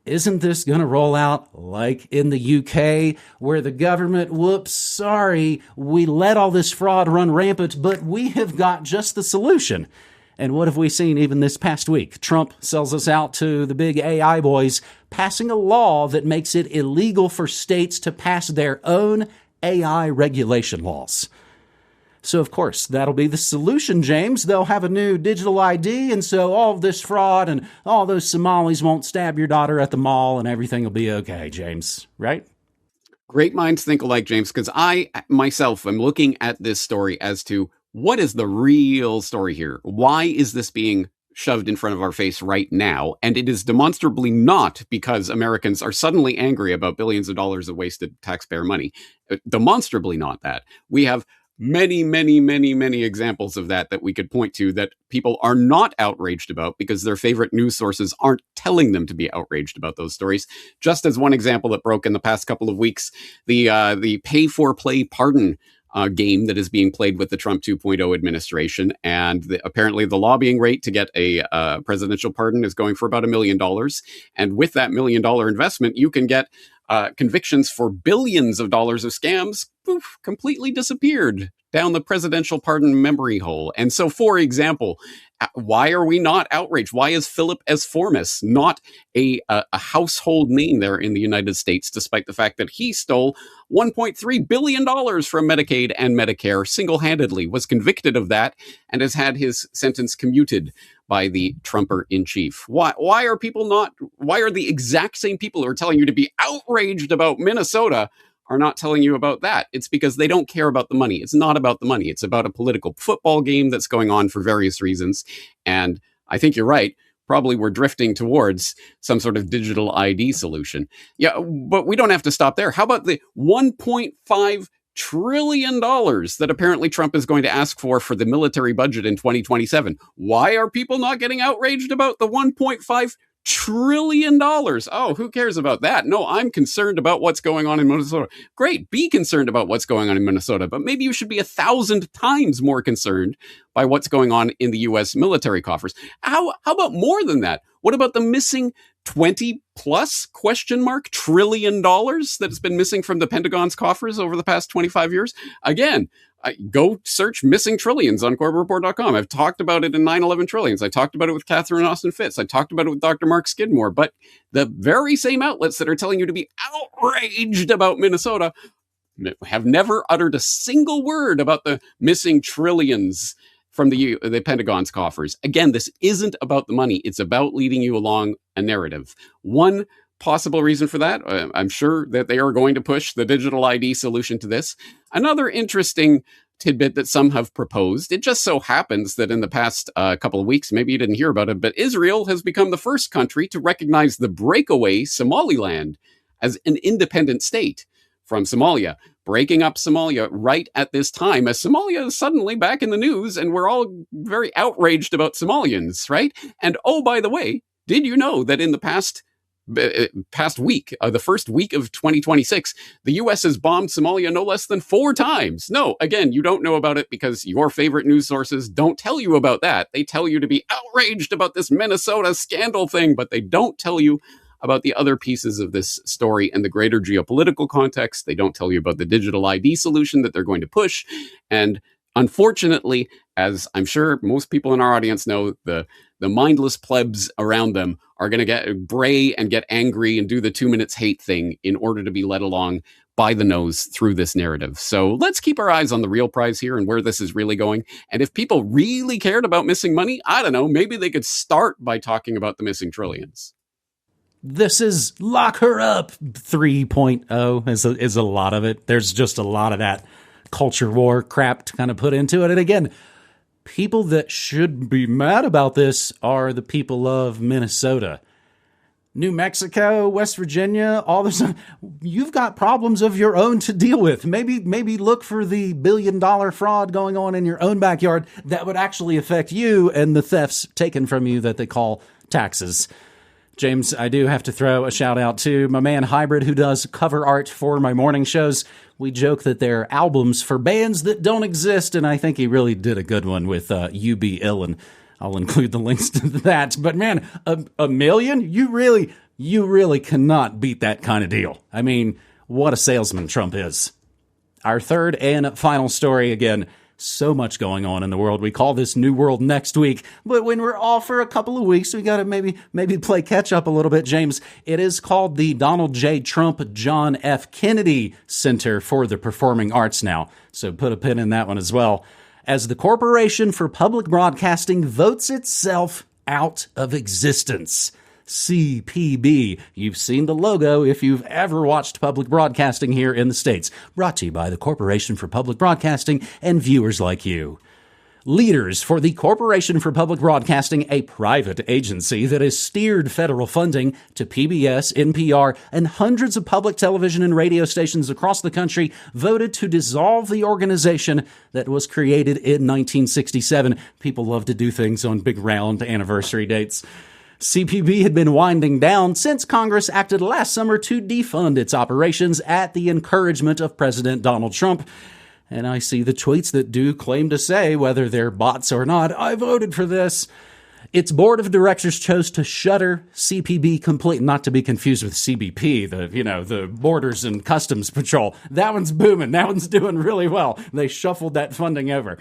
isn't this going to roll out like in the UK, where the government, we let all this fraud run rampant, but we have got just the solution. And what have we seen even this past week? Trump sells us out to the big AI boys, passing a law that makes it illegal for states to pass their own AI regulation laws. So, of course, that'll be the solution, James. They'll have a new digital ID, and so all of this fraud and all those Somalis won't stab your daughter at the mall, and everything will be okay, James, right? Great minds think alike, James, because I myself am looking at this story as to what is the real story here? Why is this being shoved in front of our face right now? And it is demonstrably not because Americans are suddenly angry about billions of dollars of wasted taxpayer money. Demonstrably not that. We have many, many, many, many examples of that we could point to that people are not outraged about because their favorite news sources aren't telling them to be outraged about those stories. Just as one example that broke in the past couple of weeks, the pay-for-play pardon game that is being played with the Trump 2.0 administration. And apparently the lobbying rate to get a presidential pardon is going for about $1 million. And with that $1 million investment, you can get convictions for billions of dollars of scams, poof, completely disappeared down the presidential pardon memory hole. And so, for example, why are we not outraged? Why is Philip S. Formas not a household name there in the United States, despite the fact that he stole $1.3 billion from Medicaid and Medicare single-handedly, was convicted of that, and has had his sentence commuted by the Trumper-in-chief? Why are the exact same people who are telling you to be outraged about Minnesota are not telling you about that? It's because they don't care about the money. It's not about the money. It's about a political football game that's going on for various reasons. And I think you're right. Probably we're drifting towards some sort of digital ID solution. Yeah, but we don't have to stop there. How about the $1.5 trillion that apparently Trump is going to ask for the military budget in 2027? Why are people not getting outraged about the $1.5 trillion. Oh, who cares about that? No, I'm concerned about what's going on in Minnesota. Great, be concerned about what's going on in Minnesota, but maybe you should be 1,000 times more concerned by what's going on in the U.S. military coffers. How about more than that? What about the missing 20 plus trillion dollars that's been missing from the Pentagon's coffers over the past 25 years? Again, go search missing trillions on CorbeReport.com. I've talked about it in 9/11 Trillions. I talked about it with Catherine Austin Fitts. I talked about it with Dr. Mark Skidmore. But the very same outlets that are telling you to be outraged about Minnesota have never uttered a single word about the missing trillions from the Pentagon's coffers. Again, this isn't about the money. It's about leading you along a narrative. One possible reason for that, I'm sure that they are going to push the digital ID solution to this. Another interesting tidbit that some have proposed, it just so happens that in the past couple of weeks, maybe you didn't hear about it, but Israel has become the first country to recognize the breakaway Somaliland as an independent state from Somalia, breaking up Somalia right at this time, as Somalia is suddenly back in the news, and we're all very outraged about Somalians, right? And oh, by the way, did you know that in the past week, the first week of 2026, the U.S. has bombed Somalia no less than 4 times? No, again, you don't know about it because your favorite news sources don't tell you about that. They tell you to be outraged about this Minnesota scandal thing, but they don't tell you about the other pieces of this story and the greater geopolitical context. They don't tell you about the digital ID solution that they're going to push. And unfortunately, as I'm sure most people in our audience know, the mindless plebs around them are going to get bray and get angry and do the 2 minutes hate thing in order to be led along by the nose through this narrative. So let's keep our eyes on the real prize here and where this is really going. And if people really cared about missing money, I don't know, maybe they could start by talking about the missing trillions. This is Lock Her Up 3.0 is a lot of it. There's just a lot of that culture war crap to kind of put into it. And again, people that should be mad about this are the people of Minnesota. New Mexico, West Virginia, all this. You've got problems of your own to deal with. Maybe look for the $1 billion fraud going on in your own backyard that would actually affect you and the thefts taken from you that they call taxes. James, I do have to throw a shout out to my man Hybrid, who does cover art for my morning shows. We joke that they're albums for bands that don't exist, and I think he really did a good one with You Be Ill, and I'll include the links to that. But man, a million? You really cannot beat that kind of deal. I mean, what a salesman Trump is. Our third and final story, again, so much going on in the world. We call this New World Next Week, but when we're off for a couple of weeks, we got to maybe play catch up a little bit, James. It is called the Donald J. Trump John F. Kennedy Center for the Performing Arts now. So put a pin in that one as well. As the Corporation for Public Broadcasting votes itself out of existence. CPB. You've seen the logo if you've ever watched public broadcasting here in the States. Brought to you by the Corporation for Public Broadcasting and viewers like you. Leaders for the Corporation for Public Broadcasting, a private agency that has steered federal funding to PBS, NPR, and hundreds of public television and radio stations across the country, voted to dissolve the organization that was created in 1967. People love to do things on big round anniversary dates. CPB had been winding down since Congress acted last summer to defund its operations at the encouragement of President Donald Trump. And I see the tweets that do claim to say, whether they're bots or not, I voted for this. Its board of directors chose to shutter CPB complete, not to be confused with CBP, the Borders and Customs Patrol. That one's booming. That one's doing really well. They shuffled that funding over.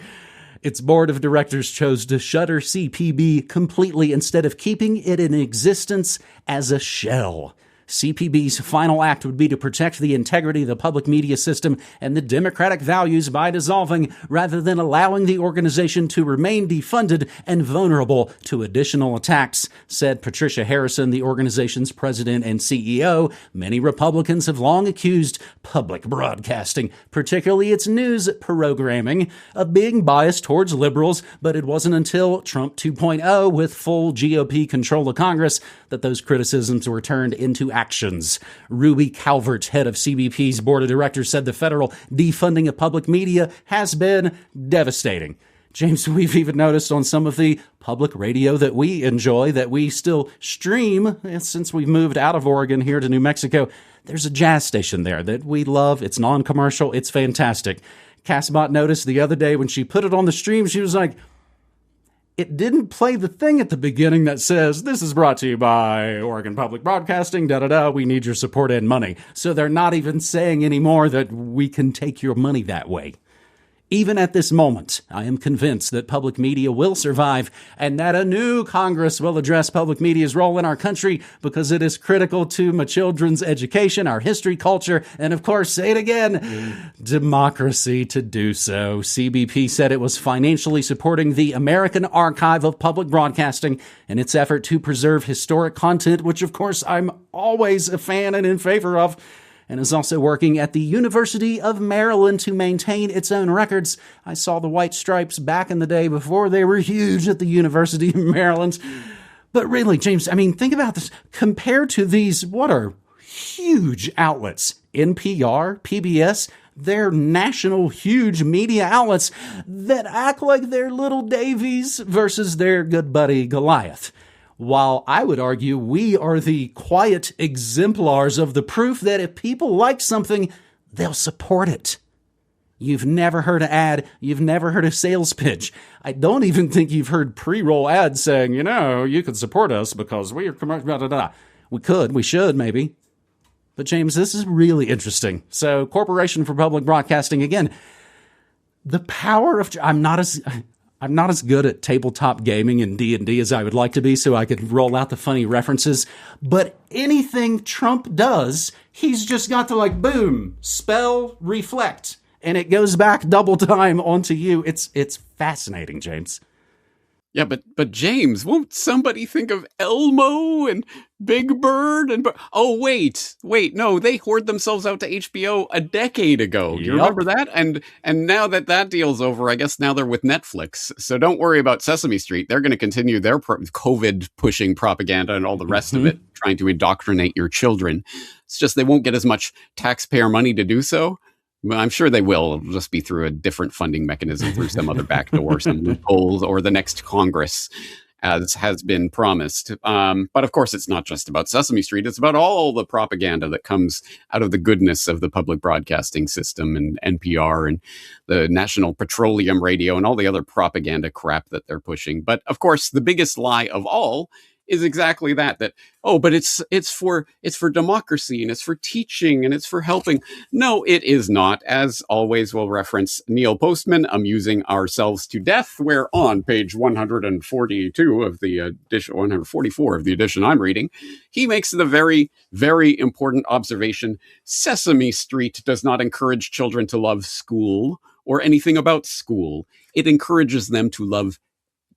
Its board of directors chose to shutter CPB completely instead of keeping it in existence as a shell. CPB's final act would be to protect the integrity of the public media system and the democratic values by dissolving, rather than allowing the organization to remain defunded and vulnerable to additional attacks, said Patricia Harrison, the organization's president and CEO. Many Republicans have long accused public broadcasting, particularly its news programming, of being biased towards liberals, but it wasn't until Trump 2.0, with full GOP control of Congress, that those criticisms were turned into actions. Ruby Calvert, head of CBP's board of directors, said the federal defunding of public media has been devastating. James, we've even noticed on some of the public radio that we enjoy, that we still stream since we've moved out of Oregon here to New Mexico, there's a jazz station there that we love. It's non-commercial. It's fantastic. Castbot noticed the other day when she put it on the stream, she was like, it didn't play the thing at the beginning that says, this is brought to you by Oregon Public Broadcasting, da-da-da, we need your support and money. So they're not even saying anymore that we can take your money that way. Even at this moment, I am convinced that public media will survive and that a new Congress will address public media's role in our country because it is critical to my children's education, our history, culture, and of course, say it again, democracy to do so. CBP said it was financially supporting the American Archive of Public Broadcasting in its effort to preserve historic content, which of course I'm always a fan and in favor of, and is also working at the University of Maryland to maintain its own records. I saw the white stripes back in the day before they were huge at the University of Maryland. But really, James, I mean, think about this. Compared to these, what are huge outlets, NPR, PBS, they're national, huge media outlets that act like they're little Davies versus their good buddy Goliath. While I would argue we are the quiet exemplars of the proof that if people like something, they'll support it. You've never heard an ad. You've never heard a sales pitch. I don't even think you've heard pre-roll ads saying, you know, you could support us because we are commercial, blah, blah, blah. We could, we should maybe. But James, this is really interesting. So Corporation for Public Broadcasting, again, the power of, I'm not as good at tabletop gaming and D&D as I would like to be, so I could roll out the funny references. But anything Trump does, he's just got to like, boom, spell, reflect, and it goes back double time onto you. It's fascinating, James. Yeah, but James, won't somebody think of Elmo and Big Bird and oh wait, no, they hoard themselves out to HBO a decade ago. Do you remember that? And now that deal's over, I guess now they're with Netflix. So don't worry about Sesame Street. They're going to continue their COVID pushing propaganda and all the rest of it, trying to indoctrinate your children. It's just they won't get as much taxpayer money to do so. I'm sure they will. It'll just be through a different funding mechanism, through some other backdoor, some loopholes, or the next Congress, as has been promised. But of course, it's not just about Sesame Street. It's about all the propaganda that comes out of the goodness of the public broadcasting system and NPR and the National Petroleum Radio and all the other propaganda crap that they're pushing. But of course, the biggest lie of all is exactly that but it's for democracy and it's for teaching and it's for helping. No, it is not. As always, we'll reference Neil Postman, Amusing Ourselves to Death, where on page 142 of the edition, 144 of the edition I'm reading, he makes the very, very important observation: Sesame Street does not encourage children to love school or anything about school. It encourages them to love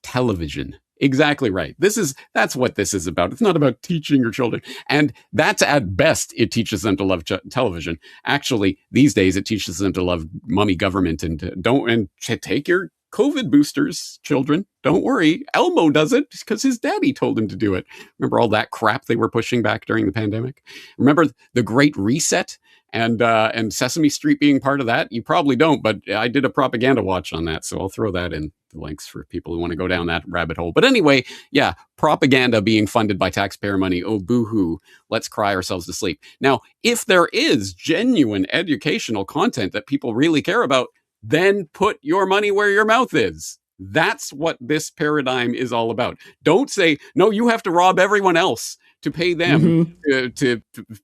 television. Exactly right. That's what this is about. It's not about teaching your children. And that's at best, it teaches them to love television. Actually, these days, it teaches them to love mummy government and to take your COVID boosters, children. Don't worry. Elmo does it because his daddy told him to do it. Remember all that crap they were pushing back during the pandemic? Remember the Great Reset and Sesame Street being part of that? You probably don't, but I did a propaganda watch on that, so I'll throw that in the links for people who want to go down that rabbit hole. But anyway, yeah, propaganda being funded by taxpayer money. Oh, boo-hoo. Let's cry ourselves to sleep. Now, if there is genuine educational content that people really care about, then put your money where your mouth is. That's what this paradigm is all about. Don't say, no, you have to rob everyone else to pay them to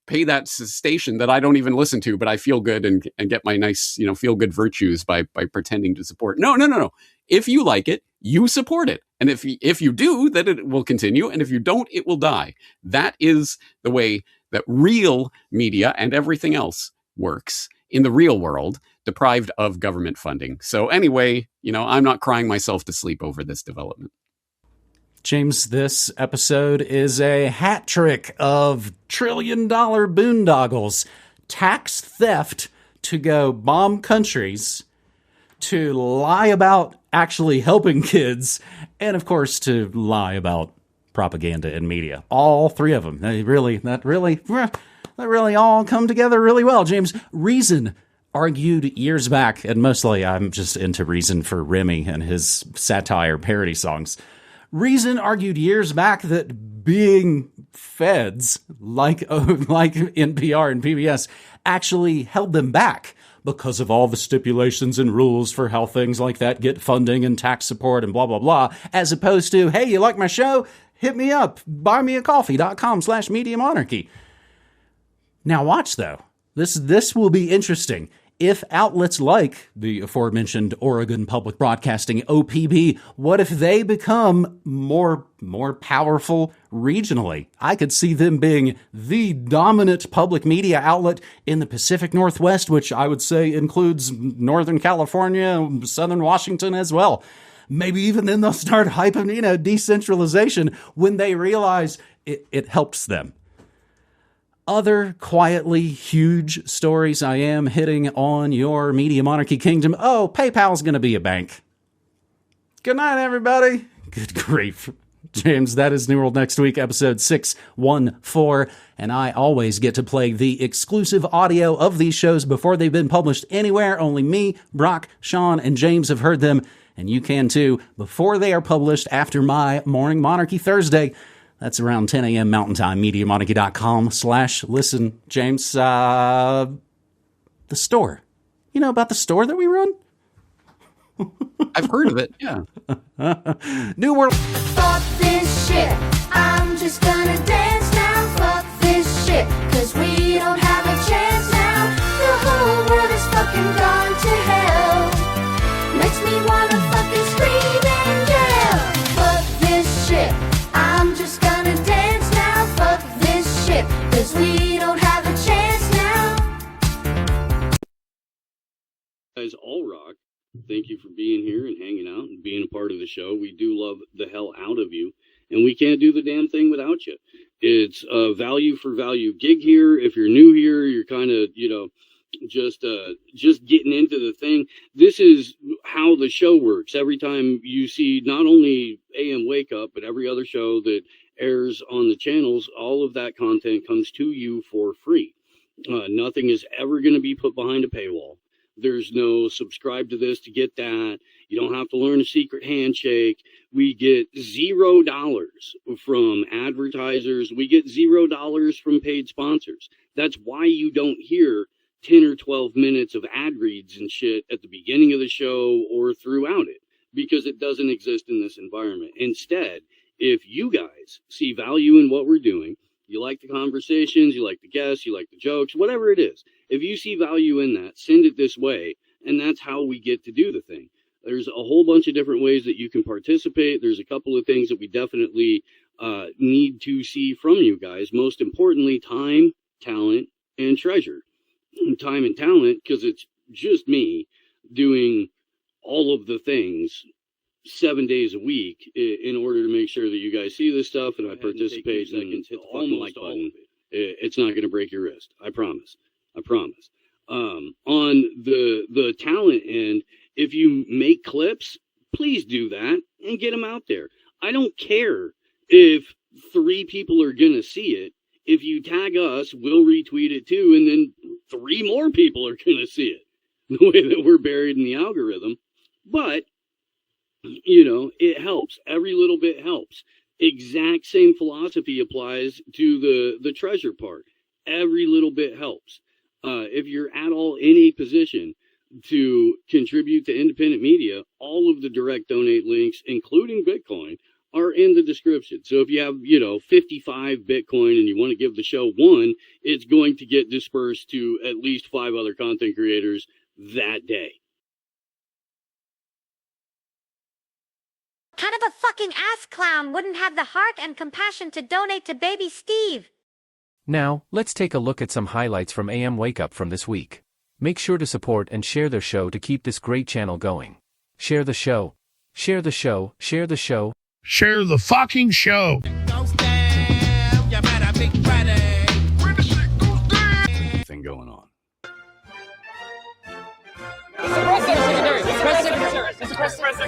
pay that station that I don't even listen to, but I feel good and get my nice, feel good virtues by pretending to support. No. If you like it, you support it. And if you do, then it will continue. And if you don't, it will die. That is the way that real media and everything else works in the real world, deprived of government funding. So anyway, I'm not crying myself to sleep over this development. James, this episode is a hat trick of trillion-dollar boondoggles, tax theft to go bomb countries, to lie about actually helping kids, and of course to lie about propaganda and media. All three of them. That really all come together really well, James. Reason argued years back, and mostly I'm just into Reason for Remy and his satire parody songs. Reason argued years back that being feds, like NPR and PBS, actually held them back because of all the stipulations and rules for how things like that get funding and tax support and blah, blah, blah, as opposed to, hey, you like my show? Hit me up, buymeacoffee.com/Media Monarchy. Now watch, though. This will be interesting. If outlets like the aforementioned Oregon Public Broadcasting, OPB, what if they become more powerful regionally? I could see them being the dominant public media outlet in the Pacific Northwest, which I would say includes Northern California, Southern Washington as well. Maybe even then they'll start hyping, decentralization when they realize it helps them. Other quietly huge stories I am hitting on your Media Monarchy kingdom. Oh, PayPal's going to be a bank. Good night, everybody. Good grief. James, that is New World Next Week, episode 614. And I always get to play the exclusive audio of these shows before they've been published anywhere. Only me, Brock, Sean, and James have heard them. And you can too, before they are published after my Morning Monarchy Thursday. That's around 10 a.m. Mountain Time, MediaMonarchy.com/listen. James, the store. You know about the store that we run? I've heard of it, yeah. New World. Fuck this shit. I'm just gonna dance now. Fuck this shit. Cause we don't have a chance now. The whole world is fucking gone to hell. Makes me wanna fucking scream and yell. Fuck this shit. I'm just gonna dance now. Fuck this shit. Cause we don't have a chance now. Guys, all rock. Thank you for being here and hanging out and being a part of the show. We do love the hell out of you, and we can't do the damn thing without you. It's a value for value gig here. If you're new here, you're kind of, just getting into the thing. This is how the show works. Every time you see not only AM Wake Up, but every other show that airs on the channels, all of that content comes to you for free. Nothing is ever going to be put behind a paywall. There's no subscribe to this to get that. You don't have to learn a secret handshake. We get $0 from advertisers. We get $0 from paid sponsors. That's why you don't hear 10 or 12 minutes of ad reads and shit at the beginning of the show or throughout it, because it doesn't exist in this environment. Instead, if you guys see value in what we're doing, you like the conversations, you like the guests, you like the jokes, whatever it is, if you see value in that, send it this way, and that's how we get to do the thing. There's a whole bunch of different ways that you can participate. There's a couple of things that we definitely need to see from you guys. Most importantly, time, talent, and treasure. Time and talent, because it's just me doing all of the things 7 days a week in order to make sure that you guys see this stuff and I participate and hit the fucking like button. It's not going to break your wrist. I promise. On the talent end, if you make clips, please do that and get them out there. I don't care if 3 people are going to see it. If you tag us, we'll retweet it too, and then 3 more people are going to see it. The way that we're buried in the algorithm. But, it helps. Every little bit helps. Exact same philosophy applies to the treasure part. Every little bit helps. If you're at all in a position to contribute to independent media, all of the direct donate links, including Bitcoin, are in the description. So if you have, 55 Bitcoin and you want to give the show 1, it's going to get dispersed to at least 5 other content creators that day. Kind of a fucking ass clown wouldn't have the heart and compassion to donate to baby Steve. Now, let's take a look at some highlights from AM Wake Up from this week. Make sure to support and share their show to keep this great channel going. Share the show. Share the show. Share the show. Share the fucking show. Thing going on.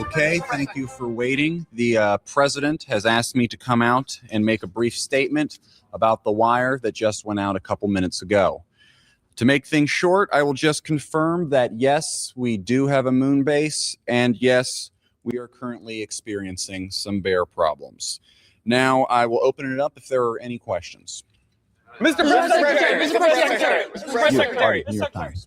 Okay, thank you for waiting. The president has asked me to come out and make a brief statement about the wire that just went out a couple minutes ago. To make things short, I will just confirm that yes, we do have a moon base, and yes, we are currently experiencing some bear problems. Now, I will open it up if there are any questions. Mr. Press Secretary! Mr. Press Secretary! Mr. Press Secretary! New York Times.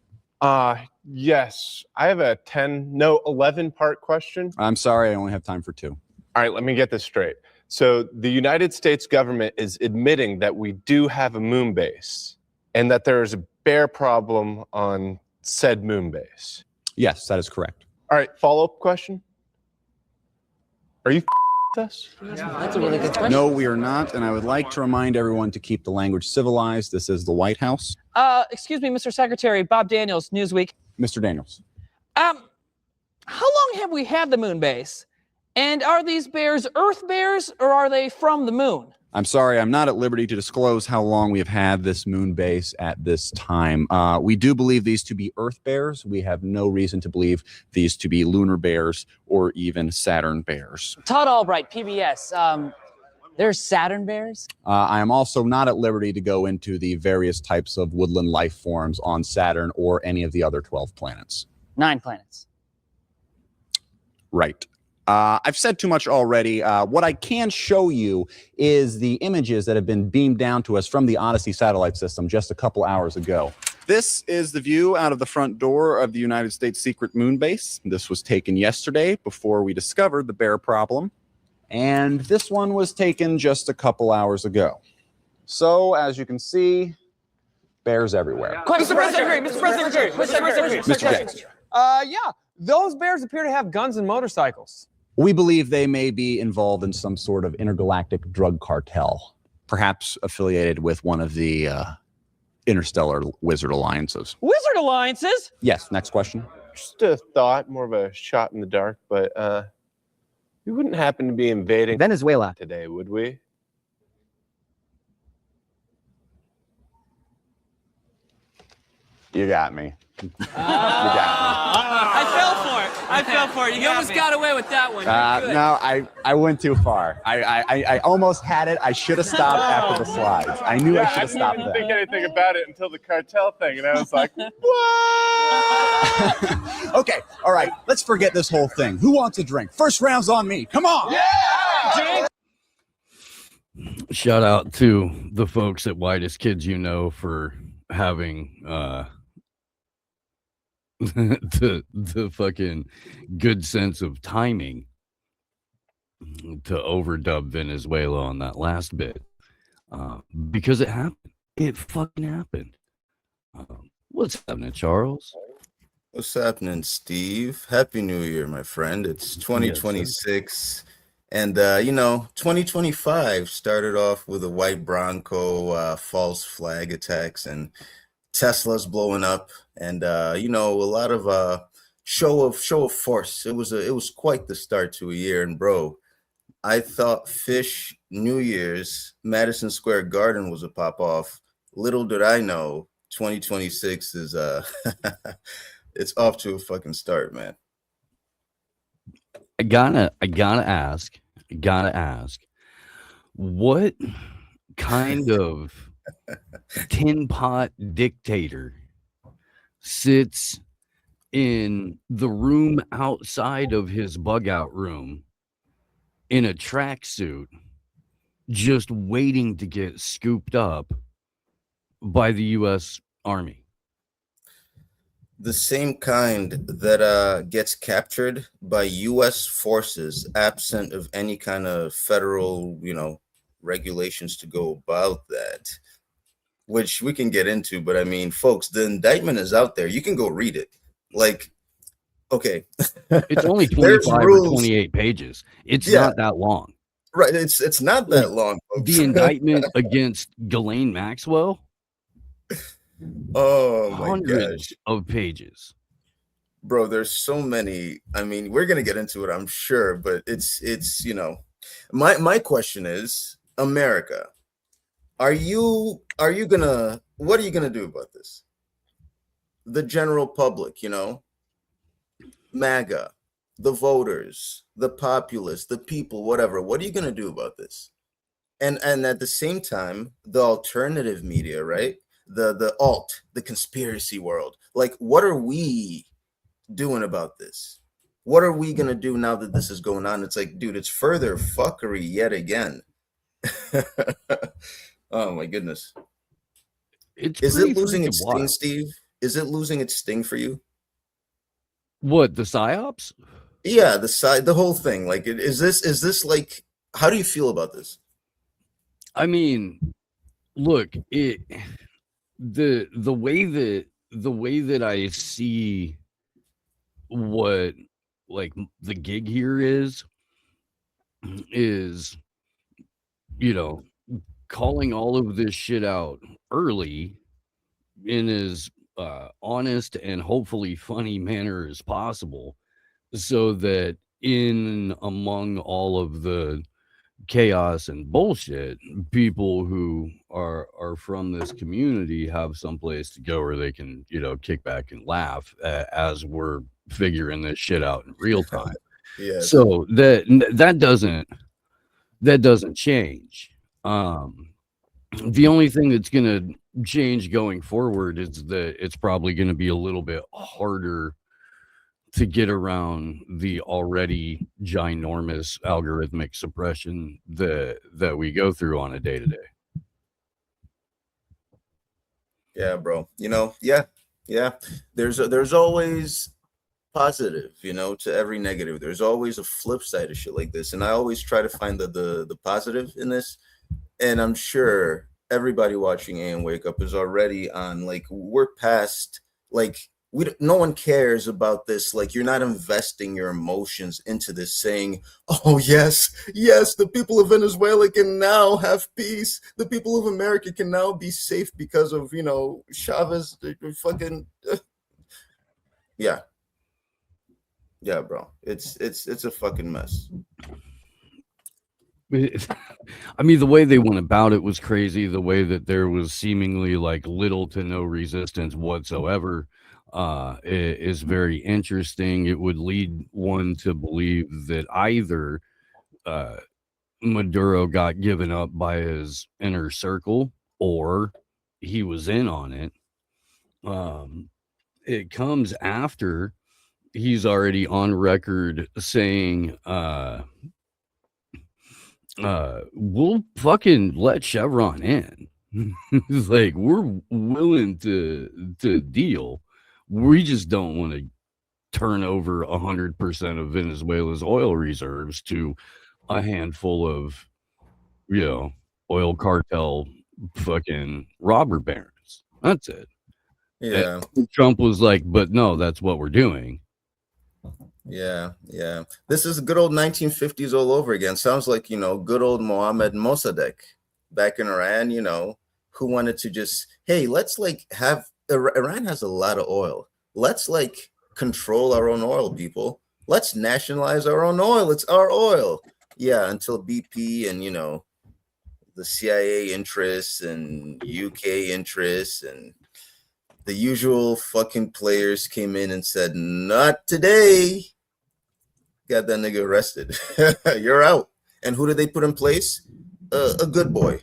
Yes. I have a 11-part question. I'm sorry, I only have time for 2. All right, let me get this straight. So the United States government is admitting that we do have a moon base and that there is a bear problem on said moon base. Yes, that is correct. All right, follow-up question. Are you with us? That's a really good question. No, we are not, and I would like to remind everyone to keep the language civilized. This is the White House. Excuse me, Mr. Secretary, Bob Daniels, Newsweek. Mr. Daniels. How long have we had the moon base? And are these bears Earth bears or are they from the moon? I'm sorry, I'm not at liberty to disclose how long we have had this moon base at this time. We do believe these to be Earth bears. We have no reason to believe these to be lunar bears or even Saturn bears. Todd Albright, PBS. There's Saturn bears? I am also not at liberty to go into the various types of woodland life forms on Saturn or any of the other 12 planets. 9 planets. Right. I've said too much already. What I can show you is the images that have been beamed down to us from the Odyssey satellite system just a couple hours ago. This is the view out of the front door of the United States secret moon base. This was taken yesterday before we discovered the bear problem. And this one was taken just a couple hours ago. So, as you can see, bears everywhere. Mr. Press Secretary, Mr. Press Secretary, Mr. Secretary. Mr. James. Yeah, those bears appear to have guns and motorcycles. We believe they may be involved in some sort of intergalactic drug cartel, perhaps affiliated with one of the interstellar wizard alliances. Wizard alliances? Yes, next question. Just a thought, more of a shot in the dark, but we wouldn't happen to be invading Venezuela today, would we? You got me. You got I fell for it. You almost got away with that one. me. No, I went too far. I almost had it. I should have stopped after the slides. I knew I should have stopped didn't there. think anything about it until the cartel thing, and I was like, what? Okay, all right. Let's forget this whole thing. Who wants a drink? First round's on me. Come on. Yeah! Shout out to the folks at Whitest Kids You Know for having the fucking good sense of timing to overdub Venezuela on that last bit, because it happened. It fucking happened. What's happening, Charles? What's happening, Steve? Happy New Year, my friend. It's 2026. And, 2025 started off with a white Bronco, false flag attacks, and Tesla's blowing up, and a lot of show of force. It was quite the start to a year. And bro, I thought Fish New Year's Madison Square Garden was a pop off. Little did I know 2026 is it's off to a fucking start, man. I gotta ask, what kind of tin pot dictator sits in the room outside of his bug out room in a tracksuit, just waiting to get scooped up by the U.S. Army? The same kind that gets captured by U.S. forces absent of any kind of federal, regulations to go about that, which we can get into. But I mean, folks, the indictment is out there. You can go read it. Like, okay. It's only 25 or 28 pages. It's not that long. Right. It's not that long, folks. The indictment against Ghislaine Maxwell. Oh my hundreds gosh. of pages. Bro, there's so many. I mean, we're gonna get into it, I'm sure, but it's my question is, America, what are you gonna do about this? The general public, MAGA, the voters, the populace, the people, whatever. What are you gonna do about this? And at the same time, the alternative media, right? the conspiracy world. Like, what are we doing about this? What are we gonna do now that this is going on? It's like, dude, it's further fuckery yet again. Oh my goodness. Is it losing its sting, Steve? Is it losing its sting for you? What, the psyops? Yeah, the whole thing. Like, is this like, how do you feel about this? I mean, look, the way that I see what like the gig here is calling all of this shit out early in as honest and hopefully funny manner as possible, so that in among all of the chaos and bullshit, people who are from this community have someplace to go where they can, kick back and laugh as we're figuring this shit out in real time. Yeah. So that doesn't change. The only thing that's gonna change going forward is that it's probably gonna be a little bit harder to get around the already ginormous algorithmic suppression that we go through on a day-to-day. Yeah, bro. Yeah. There's always positive, to every negative. There's always a flip side of shit like this, and I always try to find the positive in this. And I'm sure everybody watching AM Wake Up is already on, like, we're past, like, no one cares about this. Like, you're not investing your emotions into this, saying, oh yes, the people of Venezuela can now have peace, the people of America can now be safe because of Chavez. Fucking yeah, bro, it's a fucking mess. I mean, the way they went about it was crazy. The way that there was seemingly like little to no resistance whatsoever is very interesting. It would lead one to believe that either Maduro got given up by his inner circle or he was in on it. It comes after he's already on record saying we'll fucking let Chevron in. It's like, we're willing to deal. We just don't want to turn over 100% of Venezuela's oil reserves to a handful of, oil cartel fucking robber barons. That's it. Yeah. And Trump was like, but no, that's what we're doing. Yeah. This is good old 1950s all over again. Sounds like, good old Mohammad Mossadegh back in Iran, who wanted to just, hey, let's have, Iran has a lot of oil. Let's control our own oil, people. Let's nationalize our own oil. It's our oil. Yeah, until BP and, the CIA interests and UK interests and the usual fucking players came in and said, not today. Got that nigga arrested. You're out. And who did they put in place? A good boy.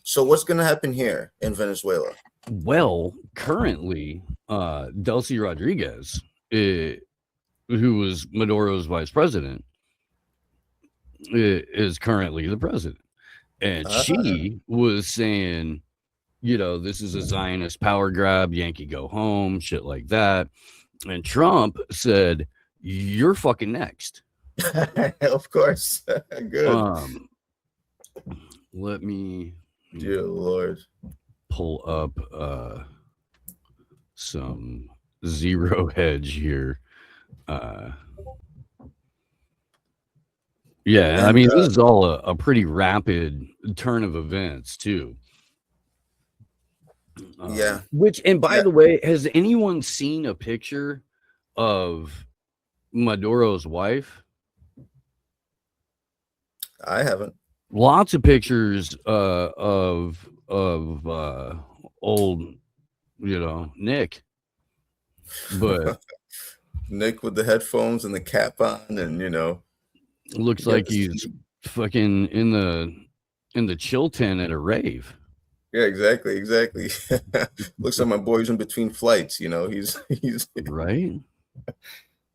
So what's going to happen here in Venezuela? Well, currently, Delcy Rodriguez, who was Maduro's vice president, is currently the president. And she was saying, this is a Zionist power grab, Yankee go home, shit like that. And Trump said, you're fucking next. Of course. Good. Let me, dear Lord, pull up some Zero Hedge here. Yeah, I mean, this is all a pretty rapid turn of events too. Yeah. Which, and by the way, has anyone seen a picture of Maduro's wife? I haven't. Lots of pictures of old, Nick. But Nick with the headphones and the cap on, and looks like he's fucking in the chill tent at a rave. Yeah, exactly. Looks like my boy's in between flights. You know, he's right.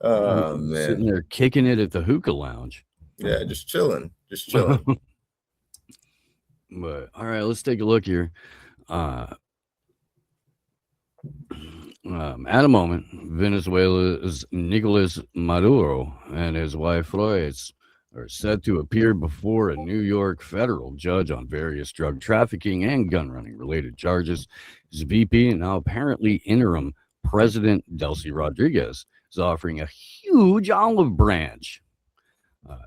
Oh Sitting man, there kicking it at the hookah lounge. yeah, just chilling. But all right, let's take a look here. At a moment, Venezuela's Nicolas Maduro and his wife Flores are set to appear before a New York federal judge on various drug trafficking and gun running related charges. His VP and now apparently interim President Delcy Rodriguez is offering a huge olive branch.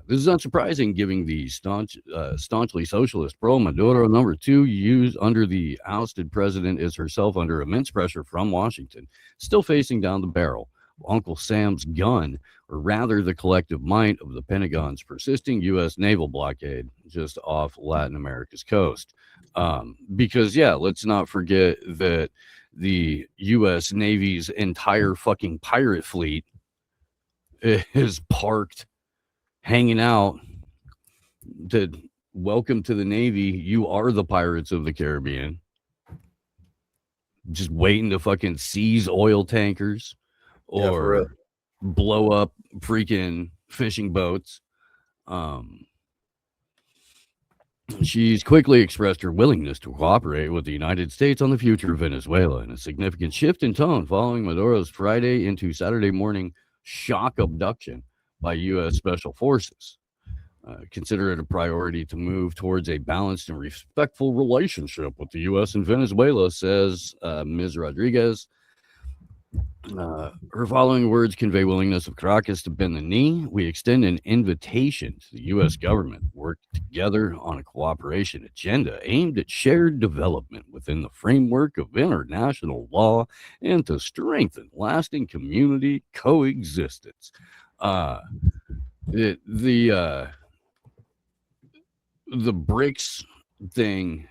This is unsurprising, given the staunchly socialist pro Maduro number two used under the ousted president is herself under immense pressure from Washington, still facing down the barrel. Uncle Sam's gun, or rather the collective might of the Pentagon's persisting U.S. naval blockade just off Latin America's coast. Because, yeah, let's not forget that the U.S. Navy's entire fucking pirate fleet is parked hanging out to welcome to the Navy. You are the pirates of the Caribbean. Just waiting to fucking seize oil tankers or blow up freaking fishing boats. She's quickly expressed her willingness to cooperate with the United States on the future of Venezuela, in a significant shift in tone following Maduro's Friday into Saturday morning shock abduction by U.S. Special Forces. Consider it a priority to move towards a balanced and respectful relationship with the U.S. and Venezuela, says Ms. Rodriguez. Her following words convey willingness of Caracas to bend the knee. We extend an invitation to the U.S. government to work together on a cooperation agenda aimed at shared development within the framework of international law and to strengthen lasting community coexistence. The BRICS thing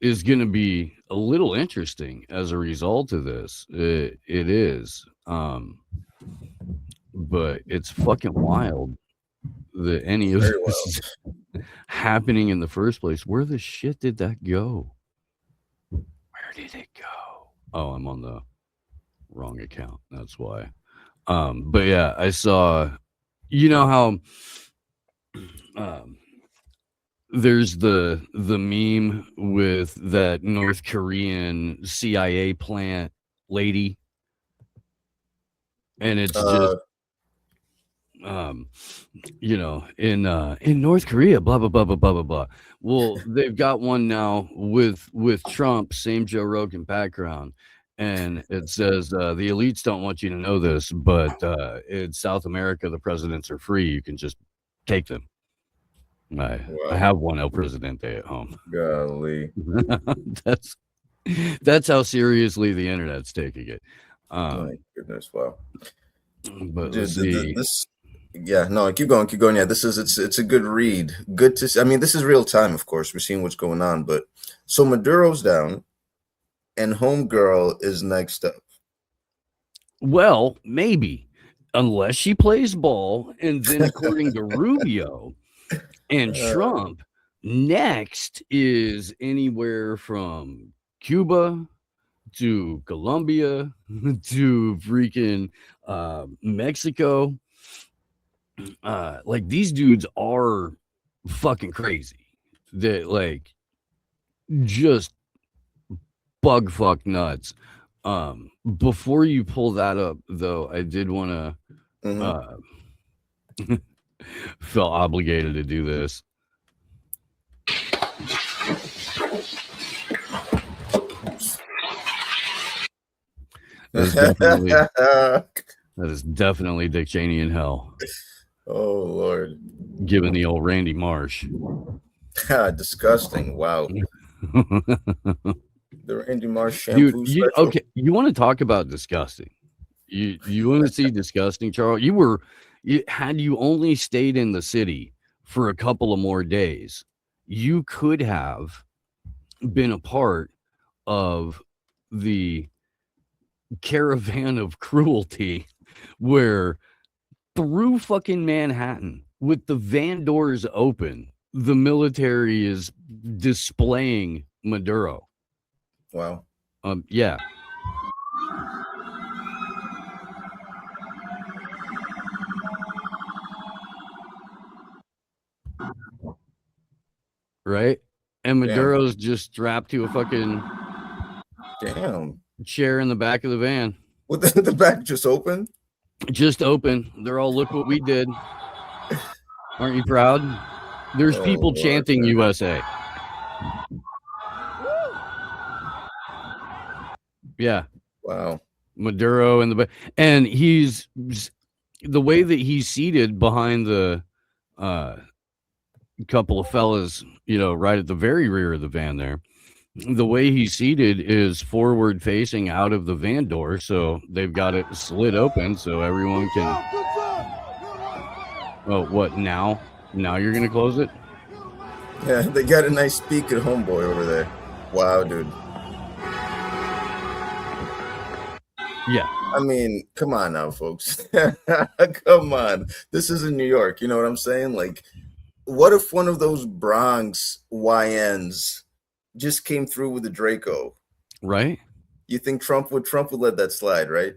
is going to be a little interesting as a result of this. It is. But it's fucking wild that any of this is happening in the first place. Where the shit did that go? Where did it go? Oh, I'm on the wrong account. That's why. But yeah, I saw, you know how there's the meme with that North Korean CIA plant lady, and it's just you know, in North Korea, blah blah blah blah blah blah blah. Well, they've got one now with Trump, same Joe Rogan background, and it says the elites don't want you to know this, but in South America, the presidents are free. You can just take them. I have one El Presidente at home. Golly. that's how seriously the internet's taking it. My goodness, wow. But Dude, yeah, no, keep going. Yeah, it's a good read. Good to see. I mean, this is real time, of course. We're seeing what's going on, but so Maduro's down and Homegirl is next up. Well, maybe, unless she plays ball, and then according to Rubio and Trump, next is anywhere from Cuba to Colombia to freaking Mexico. Like, these dudes are fucking crazy. They like just bug fuck nuts. Before you pull that up, though, I did want to felt obligated to do this. That is definitely Dick Cheney in hell. Oh Lord, giving the old Randy Marsh. Disgusting! Wow. The Randy Marsh shampoo. Dude, okay, you want to talk about disgusting? You want to see disgusting, Charles? Had you only stayed in the city for a couple of more days, you could have been a part of the caravan of cruelty where through fucking Manhattan with the van doors open, the military is displaying Maduro. Wow. Yeah. Right? And Maduro's just strapped to a fucking chair in the back of the van. With the back just open? Just open. They're all, look what we did. Aren't you proud? There's people chanting USA. Yeah. Wow. Maduro in the back. And he's the way that he's seated behind the couple of fellas, right at the very rear of the van there. The way he's seated is forward facing out of the van door, so they've got it slid open so everyone can. Oh, what now? Now you're gonna close it? Yeah, they got a nice peek at homeboy over there. Wow, dude. Yeah. I mean, come on now, folks. Come on. This is in New York. You know what I'm saying? Like, what if one of those Bronx YNs just came through with the Draco? Right? You think Trump would let that slide, right?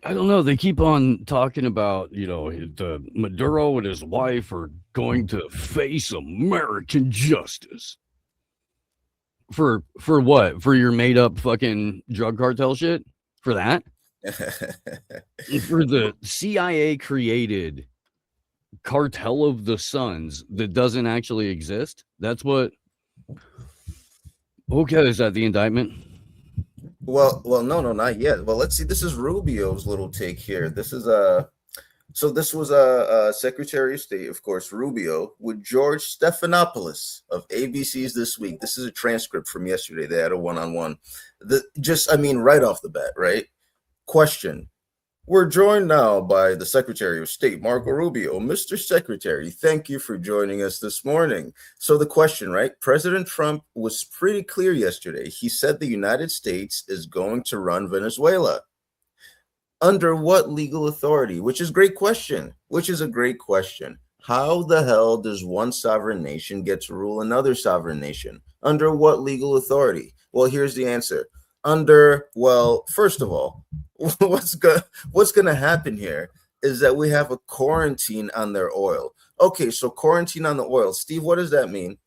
I don't know. They keep on talking about, the Maduro and his wife are going to face American justice. For what? For your made up fucking drug cartel shit? For that? For the CIA created cartel of the Suns that doesn't actually exist? That's what. Okay, is that the indictment? Well, no, not yet. Well, let's see. This is Rubio's little take here. This is so this was a Secretary of State, of course, Rubio, with George Stephanopoulos of ABC's This Week. This is a transcript from yesterday. They had a one-on-one. Right off the bat, right? Question. We're joined now by the Secretary of State, Marco Rubio. Mr. Secretary, thank you for joining us this morning. So the question, right? President Trump was pretty clear yesterday. He said the United States is going to run Venezuela. Under what legal authority? Which is a great question. How the hell does one sovereign nation get to rule another sovereign nation? Under what legal authority? Well, here's the answer. First of all, what's going to happen here is that we have a quarantine on their oil. Okay, so quarantine on the oil. Steve, what does that mean?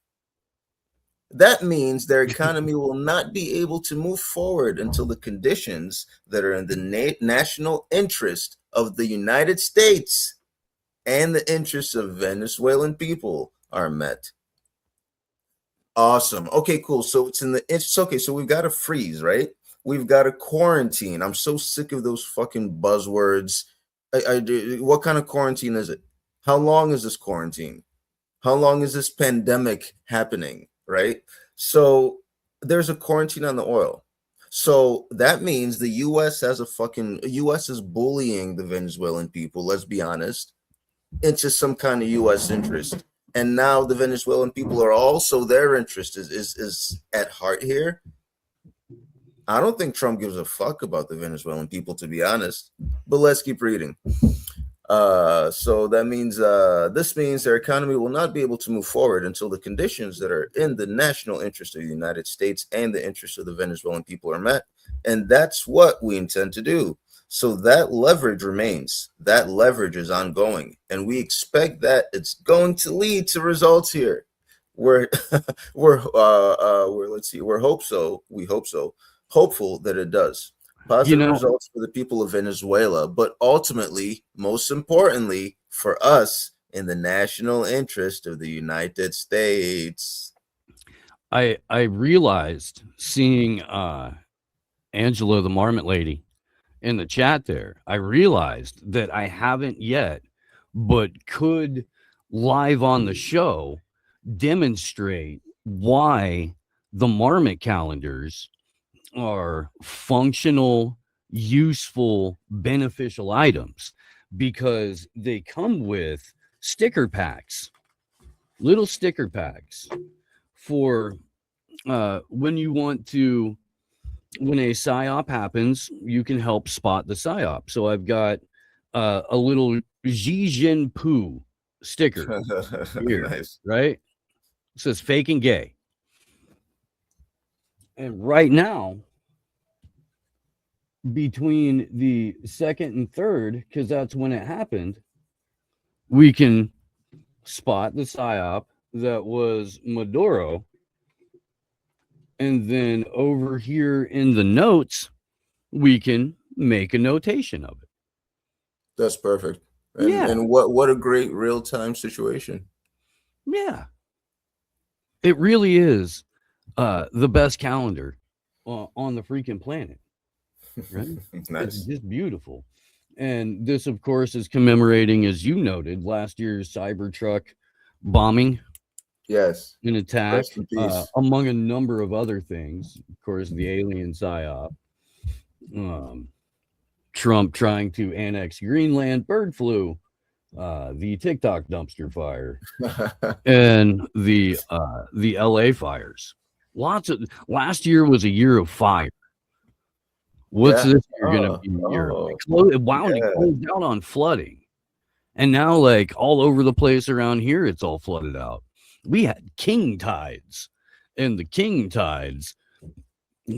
That means their economy will not be able to move forward until the conditions that are in the national interest of the United States and the interests of Venezuelan people are met. Awesome. Okay, cool. So it's okay. So we've got a freeze, right? We've got a quarantine. I'm so sick of those fucking buzzwords. What kind of quarantine is it? How long is this quarantine? How long is this pandemic happening? Right? So there's a quarantine on the oil. So that means the U.S. U.S. is bullying the Venezuelan people, let's be honest, into some kind of U.S. interest. And now the Venezuelan people are also, their interest is at heart here. I don't think Trump gives a fuck about the Venezuelan people, to be honest. But let's keep reading. So that means this means their economy will not be able to move forward until the conditions that are in the national interest of the United States and the interest of the Venezuelan people are met. And that's what we intend to do. So that leverage remains. That leverage is ongoing. And we expect that it's going to lead to results here. We hopeful that it does. Positive results for the people of Venezuela, but ultimately, most importantly, for us in the national interest of the United States. I realized seeing Angela the Marmot Lady in the chat there, I realized that I haven't yet, but could live on the show demonstrate why the Marmot calendars are functional, useful, beneficial items, because they come with sticker packs, little sticker packs for when a psyop happens, you can help spot the psyop. So I've got a little Xi Jinping sticker here, Nice. right? It says fake and gay. And right now, between the 2nd and 3rd, because that's when it happened, we can spot the psyop that was Maduro. And then over here in the notes, we can make a notation of it. That's perfect. And what a great real-time situation. Yeah. It really is the best calendar on the freaking planet. Right? Nice. It's just beautiful. And this, of course, is commemorating, as you noted, last year's Cybertruck bombing. Yes. An attack, Rest in peace. among a number of other things. Of course, the alien psyop. Trump trying to annex Greenland, bird flu, the TikTok dumpster fire, and the LA fires. Last year was a year of fire. What's this year going to be? It closed out on flooding. And now, like, all over the place around here, it's all flooded out. We had king tides, and the king tides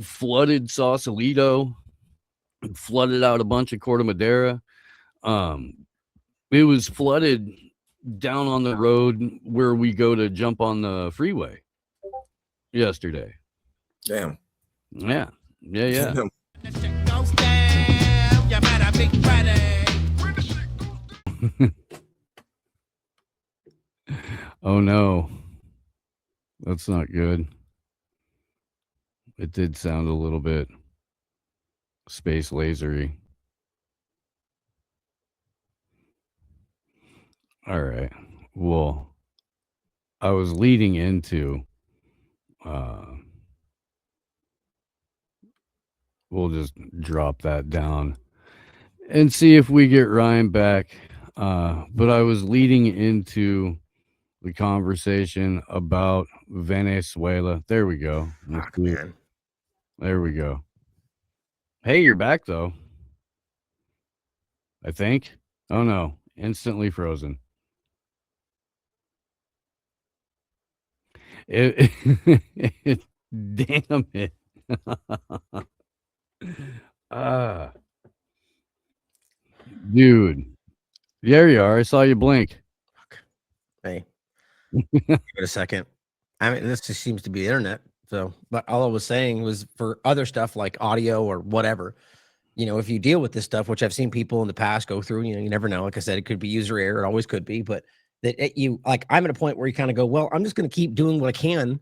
flooded Sausalito, flooded out a bunch of Corte Madera. It was flooded down on the road where we go to jump on the freeway yesterday. Damn. Yeah. Damn. Oh no, that's not good. It did sound a little bit space lasery. All right. Well, I was leading into we'll just drop that down and see if we get Ryan back. But I was leading into the conversation about Venezuela. There we go. There we go. Hey, you're back though. I think. Oh no, instantly frozen. Damn it. Dude. There you are. I saw you blink. Hey, give it a second. I mean, this just seems to be the internet. So, but all I was saying was for other stuff like audio or whatever, you know, if you deal with this stuff, which I've seen people in the past go through, you know, you never know. Like I said, it could be user error. It always could be, but I'm at a point where you kind of go, well, I'm just going to keep doing what I can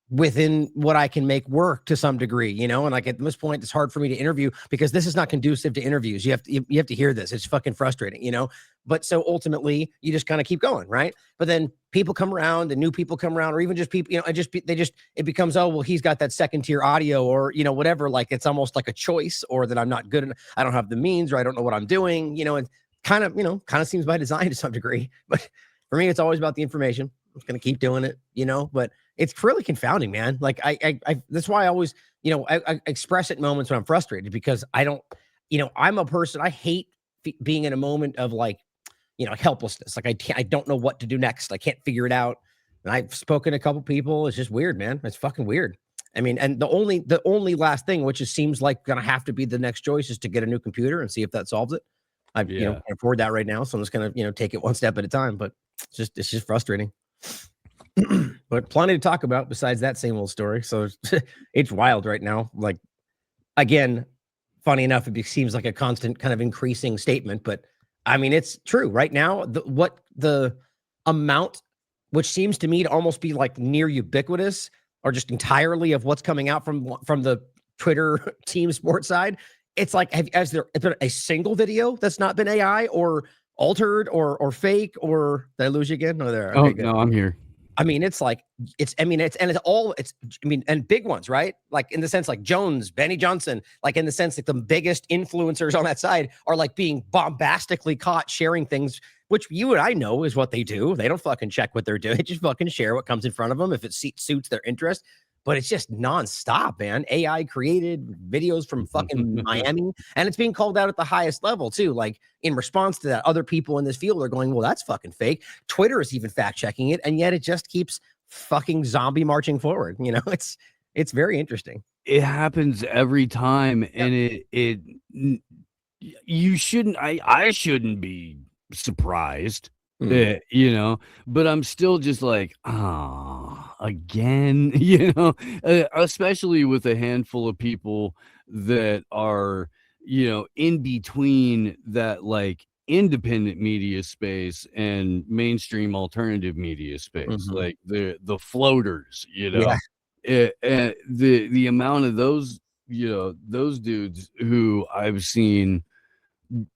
within what I can make work to some degree, you know, and like at this point, it's hard for me to interview because this is not conducive to interviews. You have to hear this. It's fucking frustrating, you know, but so ultimately you just kind of keep going. Right. But then people come around and new people come around, or even just people, you know, it becomes, oh, well, he's got that second tier audio or, you know, whatever, like it's almost like a choice or that I'm not good enough. I don't have the means or I don't know what I'm doing, you know, and kind of seems by design to some degree, but for me, it's always about the information. I'm just going to keep doing it, you know, but it's really confounding, man. Like I that's why I always, you know, I express it in moments when I'm frustrated because I don't, you know, I'm a person, I hate being in a moment of like, you know, helplessness. Like I don't know what to do next. I can't figure it out. And I've spoken to a couple people. It's just weird, man. It's fucking weird. I mean, and the only last thing, which seems like going to have to be the next choice is to get a new computer and see if that solves it. You know, can't afford that right now. So I'm just going to, you know, take it one step at a time, but it's just frustrating. But plenty to talk about besides that same old story. So it's wild right now. Like, again, funny enough, it seems like a constant kind of increasing statement, but I mean, it's true right now. The amount, which seems to me to almost be like near ubiquitous or just entirely of what's coming out from the Twitter team sports side. It's like, has there been a single video that's not been AI or altered or fake or did I lose you again? No, there. Okay, no, I'm here. I mean, and big ones, right? Like in the sense like Jones, Benny Johnson, like in the sense like the biggest influencers on that side are like being bombastically caught sharing things, which you and I know is what they do. They don't fucking check what they're doing. They just fucking share what comes in front of them if it suits their interest. But it's just nonstop, man. AI created videos from fucking Miami, and it's being called out at the highest level too. Like in response to that, other people in this field are going, "Well, that's fucking fake." Twitter is even fact checking it, and yet it just keeps fucking zombie marching forward. You know, it's very interesting. It happens every time, and you shouldn't. I shouldn't be surprised. You know, but I'm still just like, again, you know, especially with a handful of people that are, you know, in between that like independent media space and mainstream alternative media space, like the floaters, you know. The amount of those, you know, those dudes who I've seen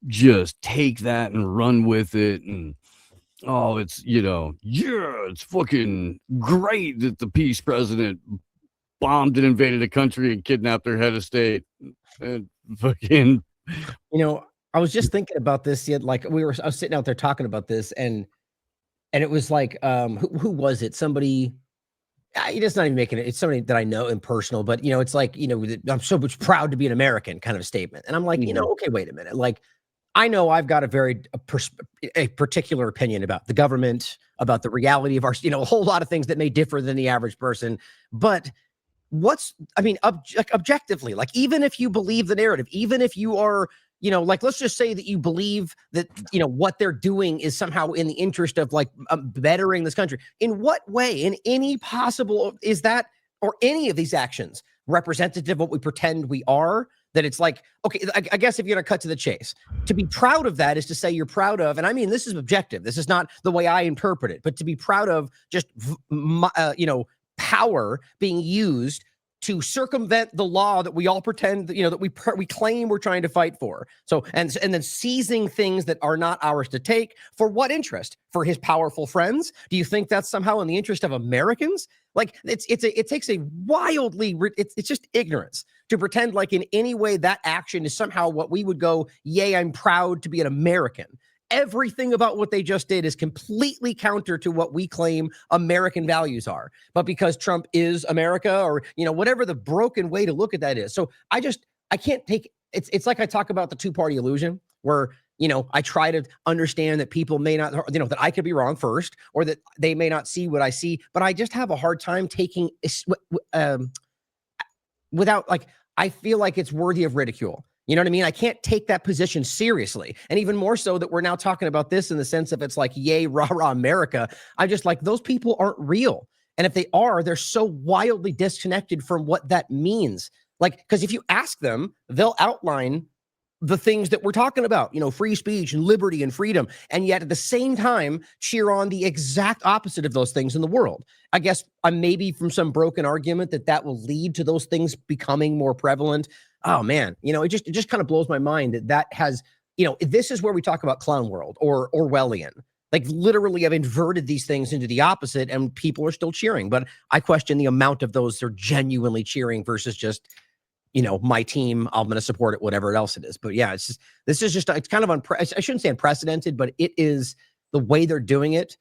just take that and run with it, and it's, you know, it's fucking great that the peace president bombed and invaded a country and kidnapped their head of state, and fucking, you know, I was just thinking about this yet, like I was sitting out there talking about this, and it was like, who was it? Somebody, it's not even making it. It's somebody that I know in personal, but you know, it's like, you know, I'm so much proud to be an American kind of statement. And I'm like, you know, okay, wait a minute. Like, I know I've got a particular opinion about the government, about the reality of our, you know, a whole lot of things that may differ than the average person. But objectively, like, even if you believe the narrative, even if you are, you know, like, let's just say that you believe that, you know, what they're doing is somehow in the interest of like bettering this country. In what way, in any possible, is that, or any of these actions representative of what we pretend we are? That it's like, okay, I guess if you're going to cut to the chase, to be proud of that is to say you're proud of, and I mean, this is objective. This is not the way I interpret it, but to be proud of just, you know, power being used to circumvent the law that we all pretend that, you know, that we claim we're trying to fight for. So, and then seizing things that are not ours to take, for what interest? For his powerful friends? Do you think that's somehow in the interest of Americans? Like, it takes a wildly, it's just ignorance to pretend like in any way that action is somehow what we would go, yay, I'm proud to be an American. Everything about what they just did is completely counter to what we claim American values are. But because Trump is America, or, you know, whatever the broken way to look at that is. So I can't take, it's like I talk about the two-party illusion, where, you know, I try to understand that people may not, you know, that I could be wrong first, or that they may not see what I see, but I just have a hard time taking, without, like, I feel like it's worthy of ridicule. You know what I mean? I can't take that position seriously. And even more so that we're now talking about this in the sense of it's like, yay, rah, rah, America. I just like, those people aren't real. And if they are, they're so wildly disconnected from what that means. Like, because if you ask them, they'll outline the things that we're talking about, you know, free speech and liberty and freedom, and yet at the same time cheer on the exact opposite of those things in the world. I guess I'm maybe from some broken argument that will lead to those things becoming more prevalent. Oh man, you know, it just kind of blows my mind that has, you know, this is where we talk about clown world or Orwellian. Like, literally have inverted these things into the opposite, and people are still cheering. But I question the amount of those that are genuinely cheering versus just, you know, my team, I'm going to support it, whatever else it is. But yeah, it's kind of I shouldn't say unprecedented, but it is the way they're doing it.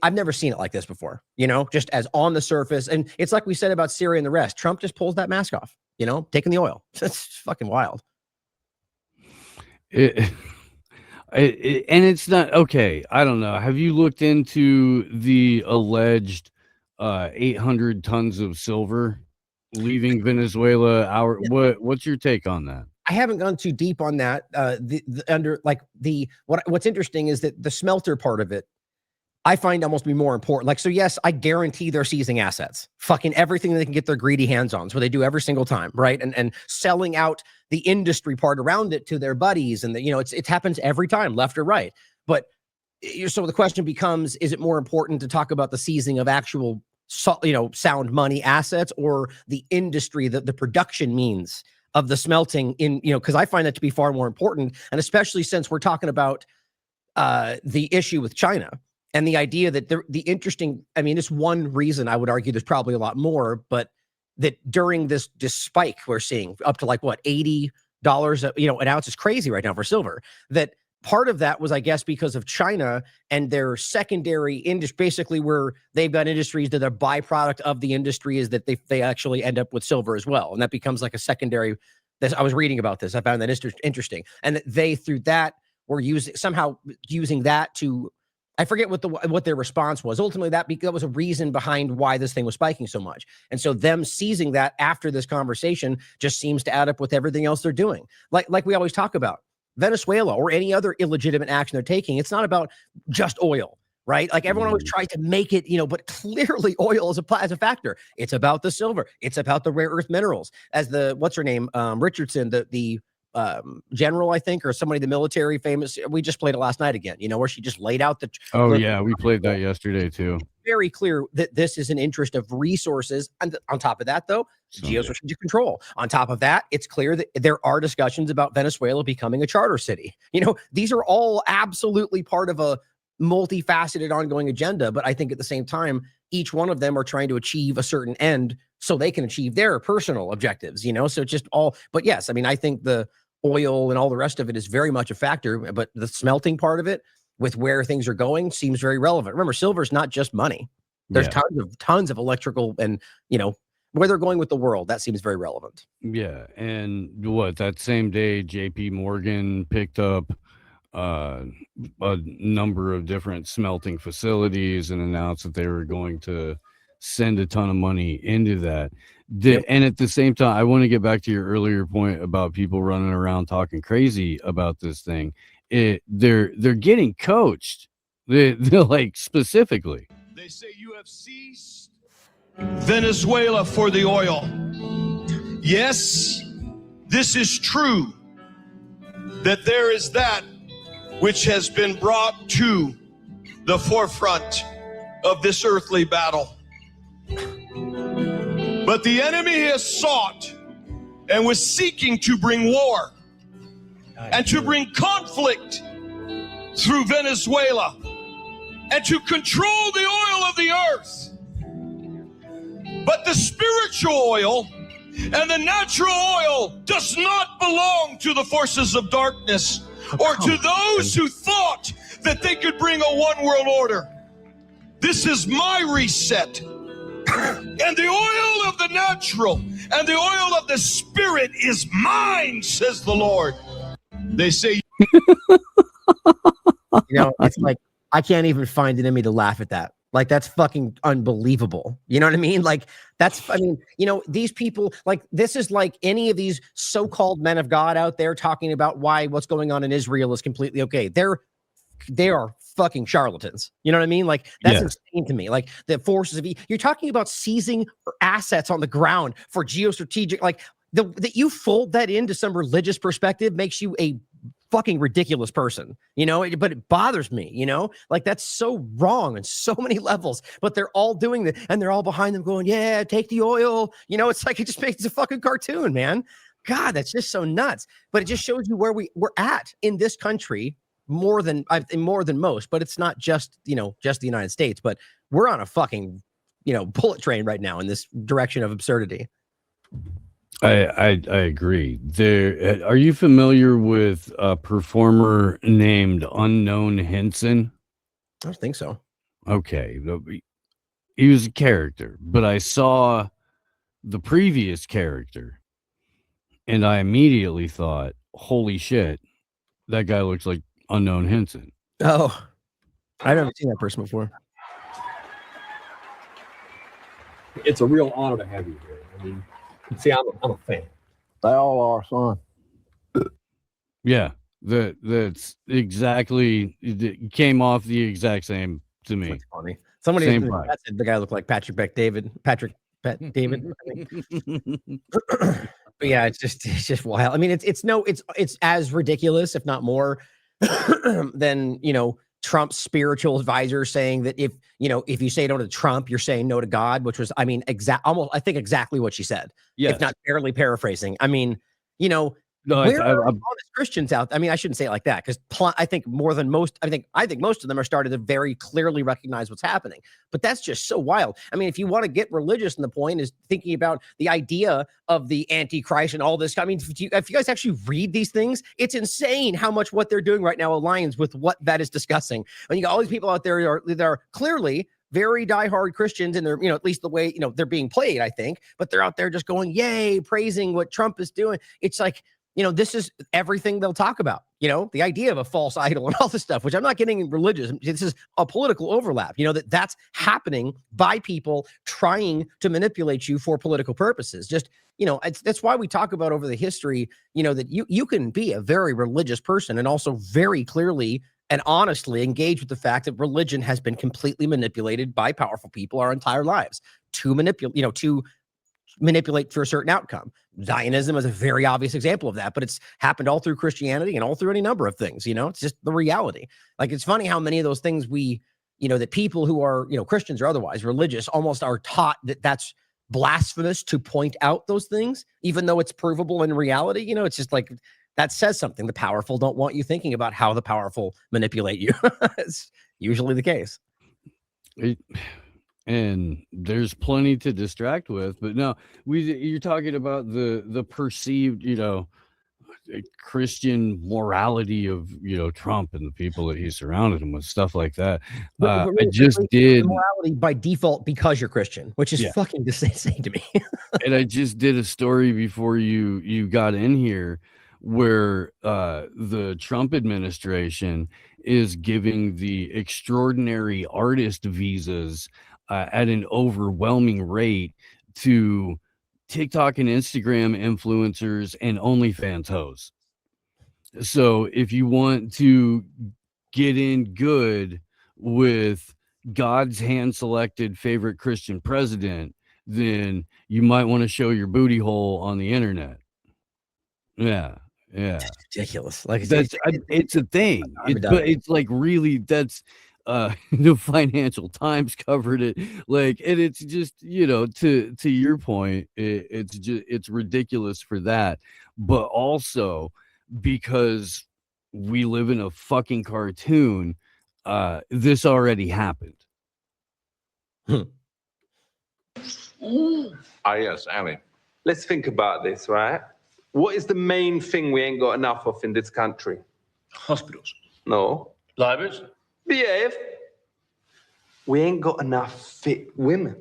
I've never seen it like this before, you know, just as on the surface. And it's like we said about Syria and the rest. Trump just pulls that mask off, you know, taking the oil. That's fucking wild. And it's not, okay, I don't know. Have you looked into the alleged 800 tons of silver leaving Venezuela? What's your take on that? I haven't gone too deep on that. What's interesting is that the smelter part of it, I find almost to be more important. Like, so yes, I guarantee they're seizing assets, fucking everything they can get their greedy hands on. So they do every single time, right? And selling out the industry part around it to their buddies, and you know, it happens every time, left or right. But so the question becomes: is it more important to talk about the seizing of actual, you know, sound money assets, or the industry, the production means of the smelting in, you know, because I find that to be far more important, and especially since we're talking about the issue with China. And the idea that the interesting, I mean, it's one reason. I would argue there's probably a lot more, but that during this spike we're seeing up to like what, $80, you know, an ounce is crazy right now for silver. That part of that was, I guess, because of China and their secondary industry, basically where they've got industries that a byproduct of the industry is that they actually end up with silver as well. And that becomes like a secondary. I was reading about this. I found that interesting. And that they, through that, were using that to I forget what their response was. Ultimately, that was a reason behind why this thing was spiking so much. And so them seizing that after this conversation just seems to add up with everything else they're doing. Like we always talk about Venezuela or any other illegitimate action they're taking. It's not about just oil, right? Like everyone always tries to make it, but clearly oil is a factor. It's about the silver. It's about the rare earth minerals. As what's her name? Richardson, the general, I think, or somebody in the military, famous. We just played it last night again, where she just laid out yeah, we played that yesterday too. Very clear that this is an interest of resources. And on top of that, though, geostrategic control. On top of that, it's clear that there are discussions about Venezuela becoming a charter city. These are all absolutely part of a multifaceted ongoing agenda. But I think at the same time, each one of them are trying to achieve a certain end so they can achieve their personal objectives, so just all. But yes, I mean, I think the oil and all the rest of it is very much a factor, but the smelting part of it with where things are going seems very relevant. Remember, silver is not just money. There's tons of electrical and, where they're going with the world. That seems very relevant. Yeah. And that same day, JP Morgan picked up a number of different smelting facilities and announced that they were going to send a ton of money into that. And at the same time, I want to get back to your earlier point about people running around talking crazy about this thing. They're getting coached. They're like specifically. They say you have seized Venezuela for the oil. Yes, this is true that there is that which has been brought to the forefront of this earthly battle. But the enemy has sought and was seeking to bring war and to bring conflict through Venezuela and to control the oil of the earth. But the spiritual oil and the natural oil does not belong to the forces of darkness or to those who thought that they could bring a one world order. This is my reset. And the oil of the natural and the oil of the spirit is mine, says the Lord. They say, it's like, I can't even find an enemy to laugh at that. Like, that's fucking unbelievable. You know what I mean? Like, these people, like, this is like any of these so-called men of God out there talking about why what's going on in Israel is completely okay. They are fucking charlatans. You know what I mean? Like, that's insane to me. Like, the forces of you're talking about seizing assets on the ground for geostrategic, like that you fold that into some religious perspective makes you a fucking ridiculous person, but it bothers me, like that's so wrong on so many levels, but they're all doing that and they're all behind them going, yeah, take the oil. It's like, it just makes a fucking cartoon, man. God, that's just so nuts. But it just shows you where we're at in this country more than most, but it's not just, just the United States, but we're on a fucking, bullet train right now in this direction of absurdity. I agree. Are you familiar with a performer named Unknown Henson? I don't think so. Okay. He was a character, but I saw the previous character and I immediately thought, holy shit, that guy looks like Unknown Henson. Oh, I've never seen that person before. It's a real honor to have you here. I mean, see, I'm a fan. They all are, son. Yeah, that's exactly. It came off the exact same to me. That's funny. Somebody said the guy looked like Patrick David. But yeah, it's just wild. I mean, it's as ridiculous, if not more, than Trump's spiritual advisor saying that if you say no to Trump, you're saying no to God, which was, I mean, I think exactly what she said. Yes. If not barely paraphrasing. I mean, No, where are honest Christians out? I mean, I shouldn't say it like that, because I think more than most, I think most of them are starting to very clearly recognize what's happening. But that's just so wild. I mean, if you want to get religious, and the point is thinking about the idea of the Antichrist and all this. I mean, if you guys actually read these things, it's insane how much what they're doing right now aligns with what that is discussing. And you got all these people out there that are clearly very diehard Christians, and they're, at least the way, they're being played, I think, but they're out there just going, yay, praising what Trump is doing. It's like, this is everything they'll talk about. The idea of a false idol and all this stuff, which I'm not getting religious. This is a political overlap. That's happening by people trying to manipulate you for political purposes. Just, that's why we talk about over the history, that you can be a very religious person and also very clearly and honestly engage with the fact that religion has been completely manipulated by powerful people our entire lives to manipulate for a certain outcome. Zionism is a very obvious example of that, but it's happened all through Christianity and all through any number of things. It's just the reality. Like, it's funny how many of those things that people who are, Christians or otherwise religious almost are taught that that's blasphemous to point out those things, even though it's provable in reality. It's just like, that says something. The powerful don't want you thinking about how the powerful manipulate you. It's usually the case. And there's plenty to distract with, but no, you're talking about the perceived, Christian morality of Trump and the people that he surrounded him with, stuff like that. I just did morality by default because you're Christian, which is fucking insane to me. And I just did a story before you got in here where the Trump administration is giving the extraordinary artist visas at an overwhelming rate to TikTok and Instagram influencers and OnlyFans hoes. So if you want to get in good with God's hand-selected favorite Christian president, then you might want to show your booty hole on the internet. Yeah. That's ridiculous. Like, it's a thing. But it's like, really, that's the Financial Times covered it, like, and it's just, to your point, it's ridiculous for that, but also because we live in a fucking cartoon, this already happened. Yes, Ali. Let's think about this, right? What is the main thing we ain't got enough of in this country? Hospitals. No. Libraries. Behave. We ain't got enough fit women.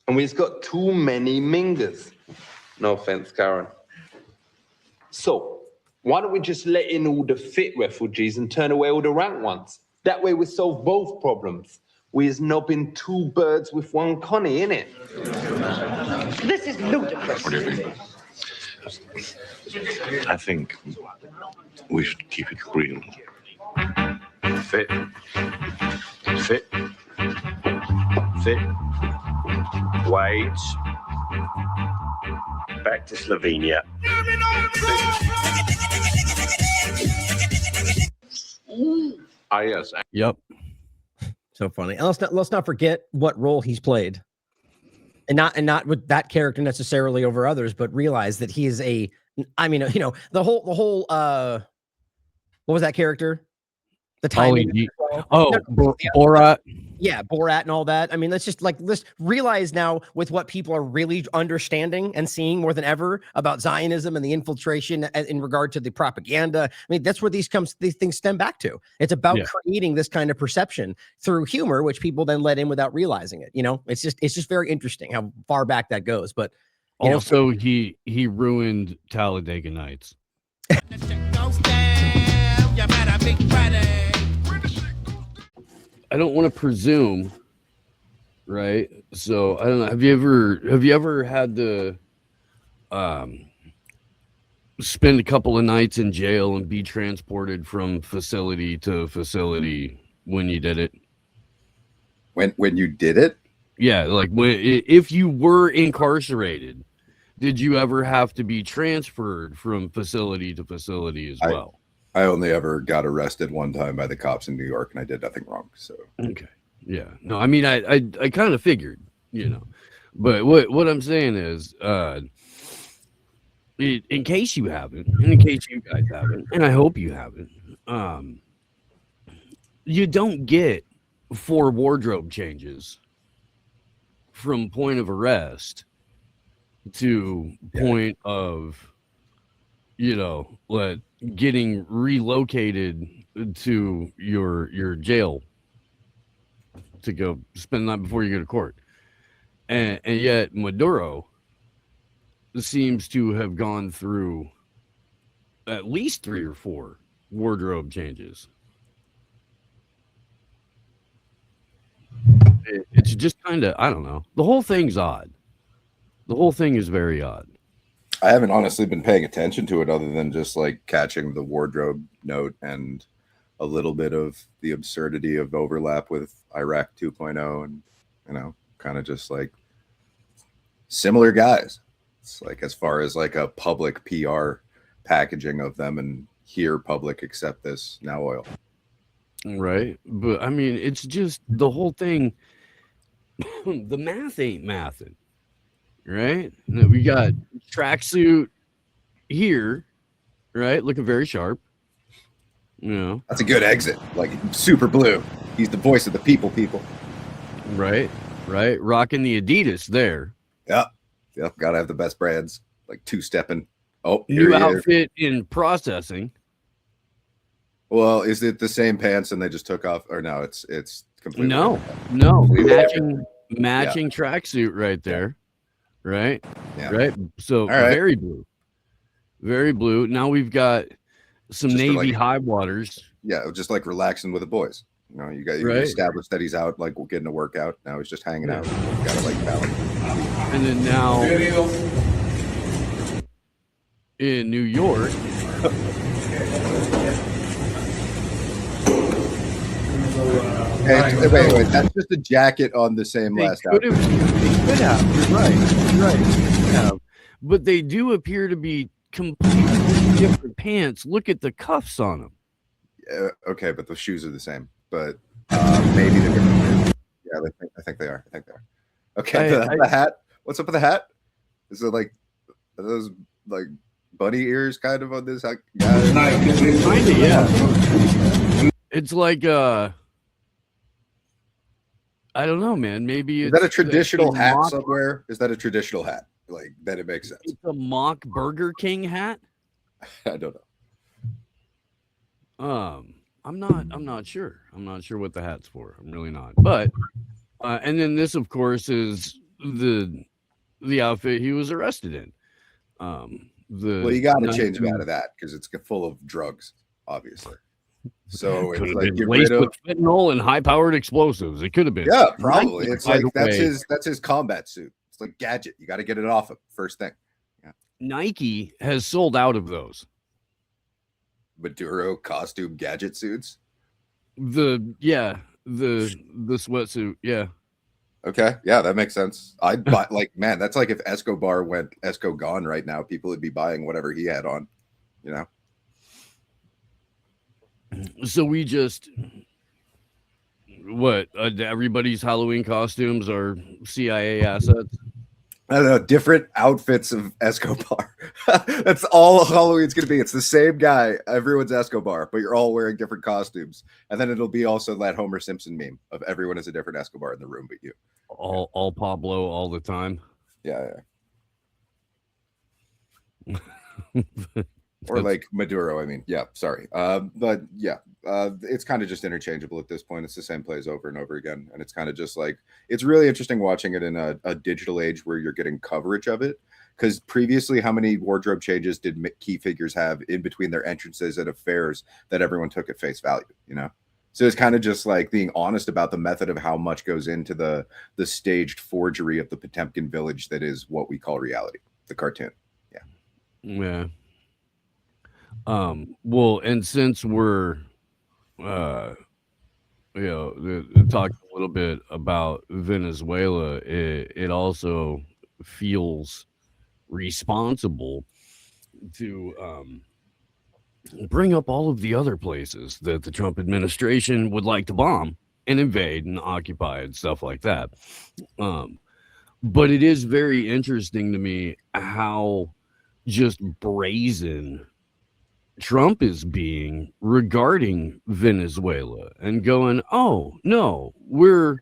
And we've got too many mingers. No offense, Karen. So, why don't we just let in all the fit refugees and turn away all the rank ones? That way we solve both problems. We is knobbing two birds with one Connie, innit? This is ludicrous. What do you think? I think we should keep it real. Fit. Fit. Fit. Wait. Back to Slovenia. Yes. Yep. So funny. And let's not forget what role he's played. And not with that character necessarily over others, but realize that he is the whole what was that character? The timing. Borat. Yeah, Borat and all that. I mean, let's realize now with what people are really understanding and seeing more than ever about Zionism and the infiltration in regard to the propaganda. I mean, that's where these things stem back to. It's about creating this kind of perception through humor, which people then let in without realizing it. It's just very interesting how far back that goes. But also, he ruined Talladega Nights. I don't want to presume, right? So I don't know. Have you ever had to spend a couple of nights in jail and be transported from facility to facility when you did it? When you did it? Yeah, like if you were incarcerated, did you ever have to be transferred from facility to facility as well? I only ever got arrested one time by the cops in New York, and I did nothing wrong. So okay, yeah, no, I mean, I kind of figured, but what I'm saying is, in case you haven't, and in case you guys haven't, and I hope you haven't, you don't get 4 wardrobe changes from point of arrest to point of, getting relocated to your jail to go spend the night before you go to court. And yet Maduro seems to have gone through at least 3 or 4 wardrobe changes. It's just kind of, I don't know. The whole thing's odd. The whole thing is very odd. I haven't honestly been paying attention to it other than just like catching the wardrobe note and a little bit of the absurdity of overlap with Iraq 2.0 and, you know, kind of just like similar guys. It's like as far as like a public PR packaging of them and here public accept this now oil. Right. But I mean, it's just the whole thing. The math ain't mathing. Right. We got tracksuit here, right? Looking very sharp. You know, that's a good exit. Like super blue. He's the voice of the people. Right. Right. Rocking the Adidas there. Yep. Gotta have the best brands. Like two-stepping. Oh, new outfit in processing. Well, is it the same pants and they just took off? Or no, it's completely no. Matching tracksuit right there. Right. Yeah. Right. So very blue. Very blue. Now we've got some just navy like, high waters. Yeah, just like relaxing with the boys. You know, you established that he's out like getting a workout. Now he's just hanging out. You gotta like balance. And then now in New York. Wait, that's just a jacket on the same last outfit. They could have. You're right. But they do appear to be completely different pants. Look at the cuffs on them. Okay, but the shoes are the same. But maybe they're different. Yeah, I think they are. Okay, the hat. What's up with the hat? Is it like are those like bunny ears kind of on this guy? Kind of, yeah. It's like I don't know, man. Maybe is that a traditional hat somewhere? Is that a traditional hat? Like that it makes sense. It's a mock Burger King hat. I don't know. I'm not sure. I'm not sure what the hat's for. I'm really not. But and then this, of course, is the outfit he was arrested in. Well, you got to change him out of that because it's full of drugs, obviously. So it's like get laced rid of with fentanyl and high-powered explosives. It could have been. Yeah, probably. Nike, it's like that's his combat suit. It's like Gadget. You got to get it off him first thing. Yeah. Nike has sold out of those Maduro costume gadget suits. The sweatsuit. Yeah. Okay. Yeah, that makes sense. I'd buy like man. That's like if Escobar went Esco gone right now. People would be buying whatever he had on. You know. So we just everybody's Halloween costumes are CIA assets. I don't know, different outfits of Escobar. That's all Halloween's gonna be. It's the same guy. Everyone's Escobar, but you're all wearing different costumes. And then it'll be also that Homer Simpson meme of everyone is a different Escobar in the room but you. All Pablo all the time. Yeah. Or like Maduro, I mean, yeah, sorry. But yeah, it's kind of just interchangeable at this point. It's the same plays over and over again. And it's kind of just like, it's really interesting watching it in a digital age where you're getting coverage of it. Because previously, how many wardrobe changes did key figures have in between their entrances at affairs that everyone took at face value, you know? So it's kind of just like being honest about the method of how much goes into the staged forgery of the Potemkin village that is what we call reality, the cartoon. Yeah. Well, and since we're talking a little bit about Venezuela, it also feels responsible to bring up all of the other places that the Trump administration would like to bomb and invade and occupy and stuff like that. But it is very interesting to me how just brazen Trump is being regarding Venezuela and going, oh, no, we're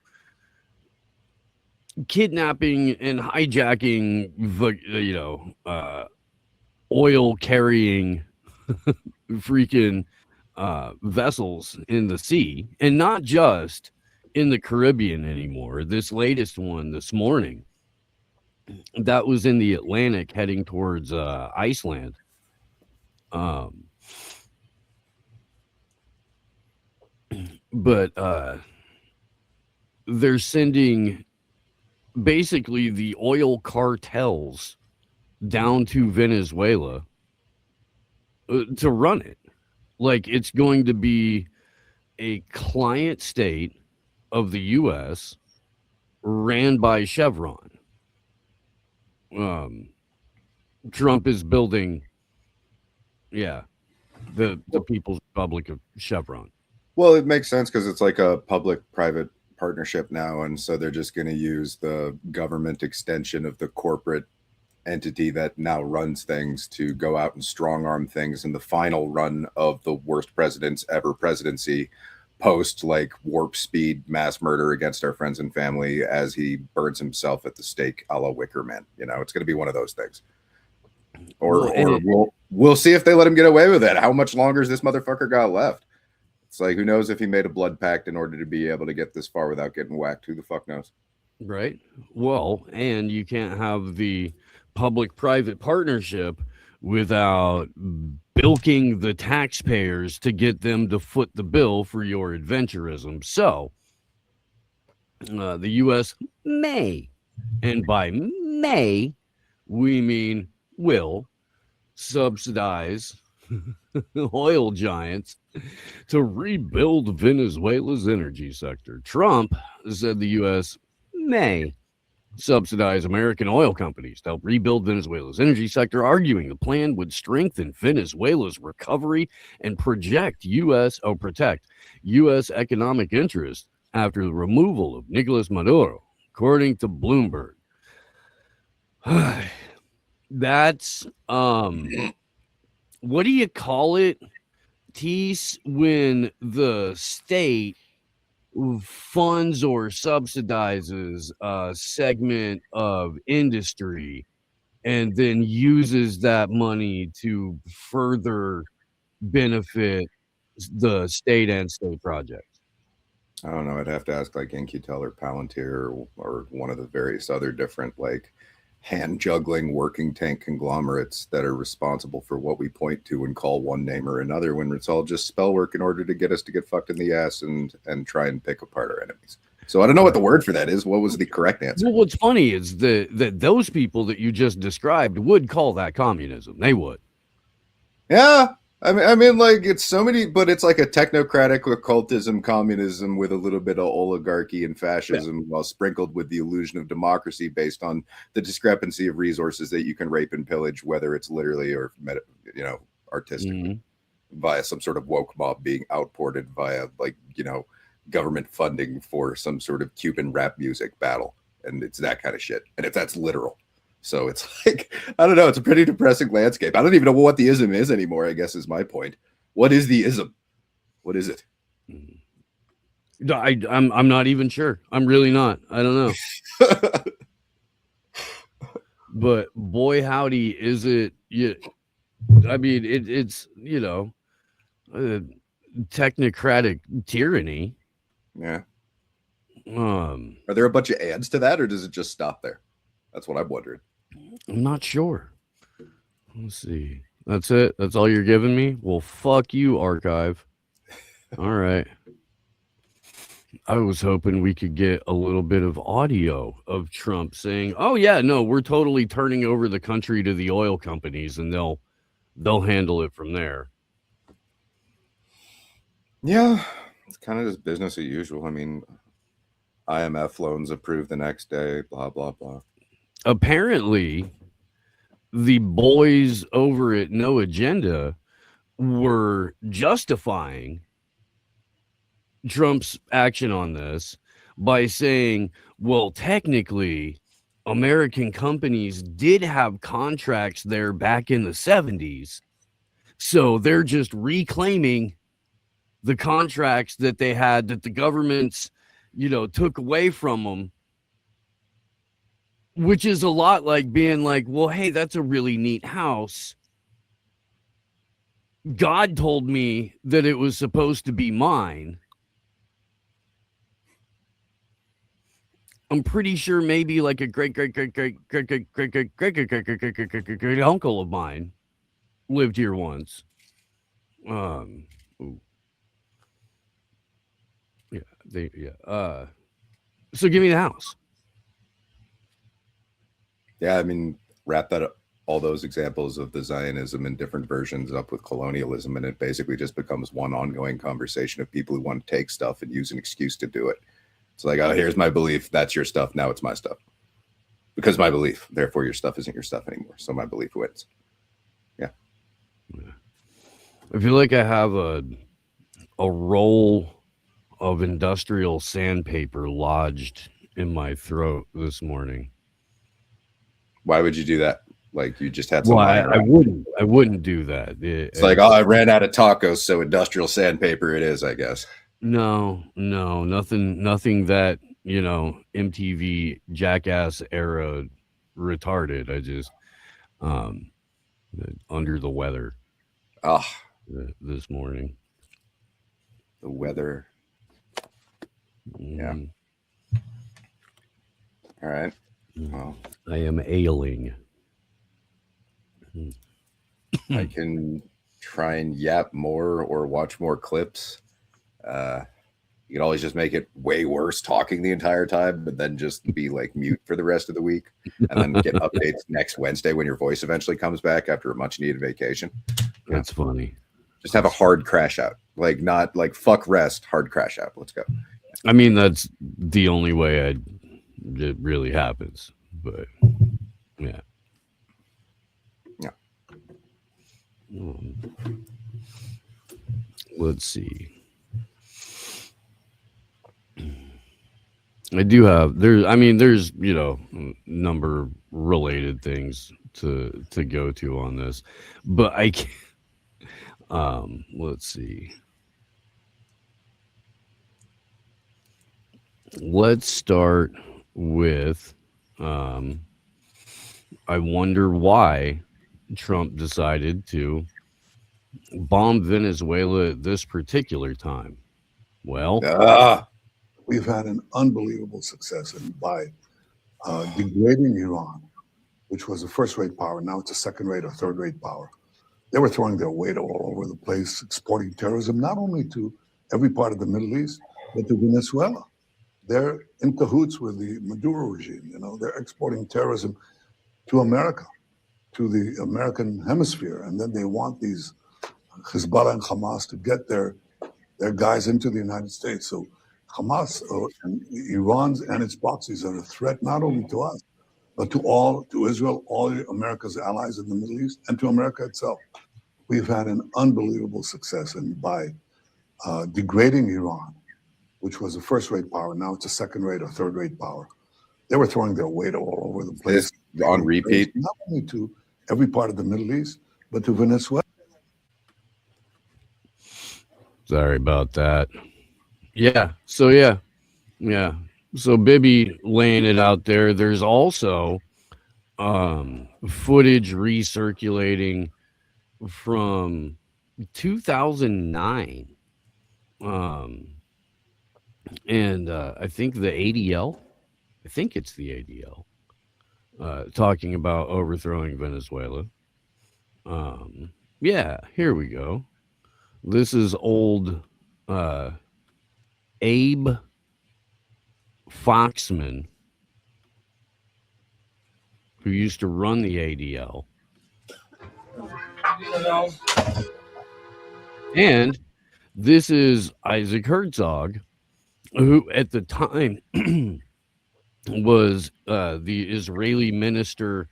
kidnapping and hijacking, oil carrying freaking vessels in the sea, and not just in the Caribbean anymore. This latest one this morning that was in the Atlantic heading towards Iceland. But they're sending basically the oil cartels down to Venezuela to run it. Like it's going to be a client state of the U.S. ran by Chevron. Trump is building, the People's Republic of Chevron. Well, it makes sense because it's like a public-private partnership now, and so they're just going to use the government extension of the corporate entity that now runs things to go out and strong-arm things in the final run of the worst president's ever presidency, post like warp speed mass murder against our friends and family as he burns himself at the stake a la Wicker Man. You know, it's going to be one of those things. Or we'll see if they let him get away with it. How much longer has this motherfucker got left? It's like, who knows if he made a blood pact in order to be able to get this far without getting whacked? Who the fuck knows? Right. Well, and you can't have the public-private partnership without bilking the taxpayers to get them to foot the bill for your adventurism. So the U.S. may, and by may, we mean will, subsidize oil giants to rebuild Venezuela's energy sector. Trump said the U.S. may subsidize American oil companies to help rebuild Venezuela's energy sector, arguing the plan would strengthen Venezuela's recovery and protect U.S. economic interests after the removal of Nicolas Maduro, according to Bloomberg. That's what do you call it, Tease, when the state funds or subsidizes a segment of industry and then uses that money to further benefit the state and state projects? I don't know. I'd have to ask like InQtel or Palantir or one of the various other different like hand juggling working tank conglomerates that are responsible for what we point to and call one name or another when it's all just spell work in order to get us to get fucked in the ass and try and pick apart our enemies. So I don't know what the word for that is. What was the correct answer? Well, what's funny is that those people that you just described would call that communism. They would. Yeah. I mean, like it's so many, but it's like a technocratic occultism, communism with a little bit of oligarchy and fascism, while sprinkled with the illusion of democracy based on the discrepancy of resources that you can rape and pillage, whether it's literally or artistically, via some sort of woke mob being outported via government funding for some sort of Cuban rap music battle, and it's that kind of shit. And if that's literal. So it's like, I don't know. It's a pretty depressing landscape. I don't even know what the ism is anymore, I guess is my point. What is the ism? What is it? I'm not even sure. I'm really not. I don't know. But boy, howdy, is it. I mean, it's technocratic tyranny. Yeah. Are there a bunch of ads to that, or does it just stop there? That's what I'm wondering. I'm not sure. Let's see. That's it. That's all you're giving me? Well, fuck you, archive. All right. I was hoping we could get a little bit of audio of Trump saying, "Oh yeah, no, we're totally turning over the country to the oil companies, and they'll handle it from there." Yeah, it's kind of just business as usual. I mean, IMF loans approved the next day. Blah blah blah. Apparently, the boys over at No Agenda were justifying Trump's action on this by saying, well, technically, American companies did have contracts there back in the 70s. So they're just reclaiming the contracts that they had that the governments, took away from them. Which is a lot like being like, well, hey, that's a really neat house. God told me that it was supposed to be mine. I'm pretty sure maybe like a great uncle of mine lived here once. So give me the house. Yeah, I mean, wrap that up, all those examples of the Zionism in different versions up with colonialism, and it basically just becomes one ongoing conversation of people who want to take stuff and use an excuse to do it. It's like, oh, here's my belief. That's your stuff. Now it's my stuff. Because my belief. Therefore, your stuff isn't your stuff anymore. So my belief wins. Yeah. I feel like I have a roll of industrial sandpaper lodged in my throat this morning. Why would you do that? Like you just had some. Well, I wouldn't do that. It's like, oh, I ran out of tacos, so industrial sandpaper it is, I guess. No, nothing that, MTV Jackass era retarded. I just under the weather. This morning. The weather. Yeah. All right. Well, I am ailing. I can try and yap more or watch more clips. You can always just make it way worse talking the entire time, but then just be like mute for the rest of the week and then get updates next Wednesday when your voice eventually comes back after a much needed vacation. That's funny. Just have a hard crash out. Like not like fuck rest, hard crash out. Let's go. I mean, that's the only way it really happens. But yeah. Yeah. Let's see. I do have there's number related things to go to on this, but I can't. Let's see. Let's start with I wonder why Trump decided to bomb Venezuela at this particular time. Well, we've had an unbelievable success by degrading Iran, which was a first-rate power. Now it's a second-rate or third-rate power. They were throwing their weight all over the place, exporting terrorism, not only to every part of the Middle East, but to Venezuela. They're in cahoots with the Maduro regime. They're exporting terrorism to America, to the American hemisphere. And then they want these Hezbollah and Hamas to get their guys into the United States. So Hamas and Iran's and its proxies are a threat not only to us, but to Israel, all America's allies in the Middle East, and to America itself. We've had an unbelievable success by degrading Iran, which was a first-rate power. Now it's a second-rate or third-rate power. They were throwing their weight all over the place. On repeat? Not only to every part of the Middle East, but to Venezuela. Sorry about that. Yeah. So So Bibi laying it out there. There's also footage recirculating from 2009. And I think the ADL, I think it's the ADL, talking about overthrowing Venezuela. Yeah, here we go. This is old Abe Foxman, who used to run the ADL. And this is Isaac Herzog, who at the time was the Israeli minister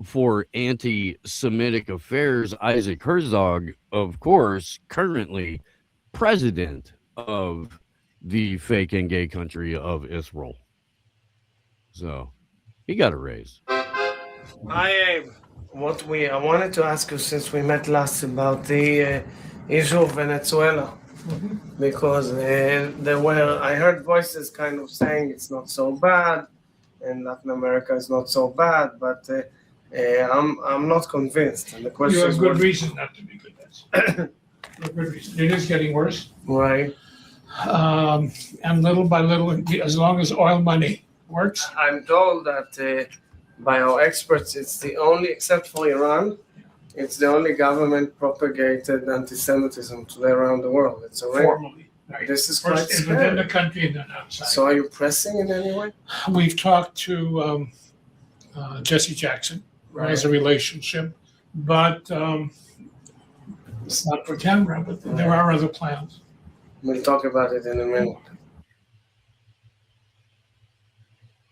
for anti-Semitic affairs. Isaac Herzog, of course, currently president of the fake and gay country of Israel. So he got a raise. Hi, Abe. I wanted to ask you, since we met last, about the issue of Venezuela, because I heard voices kind of saying it's not so bad, and Latin America is not so bad, but I'm not convinced. And the question You have is, good reason not to be convinced. Good reason. It is getting worse. Right. And little by little, as long as oil money works. I'm told that by our experts, it's the only, except for Iran, It's the only government propagated anti-Semitism today around the world. It's a rare. Formally. Right. This is First quite within scary. the country and then outside. So are you pressing in any way? We've talked to Jesse Jackson, Right. has a relationship, but it's not for camera, but there are other plans. We'll talk about it in a minute.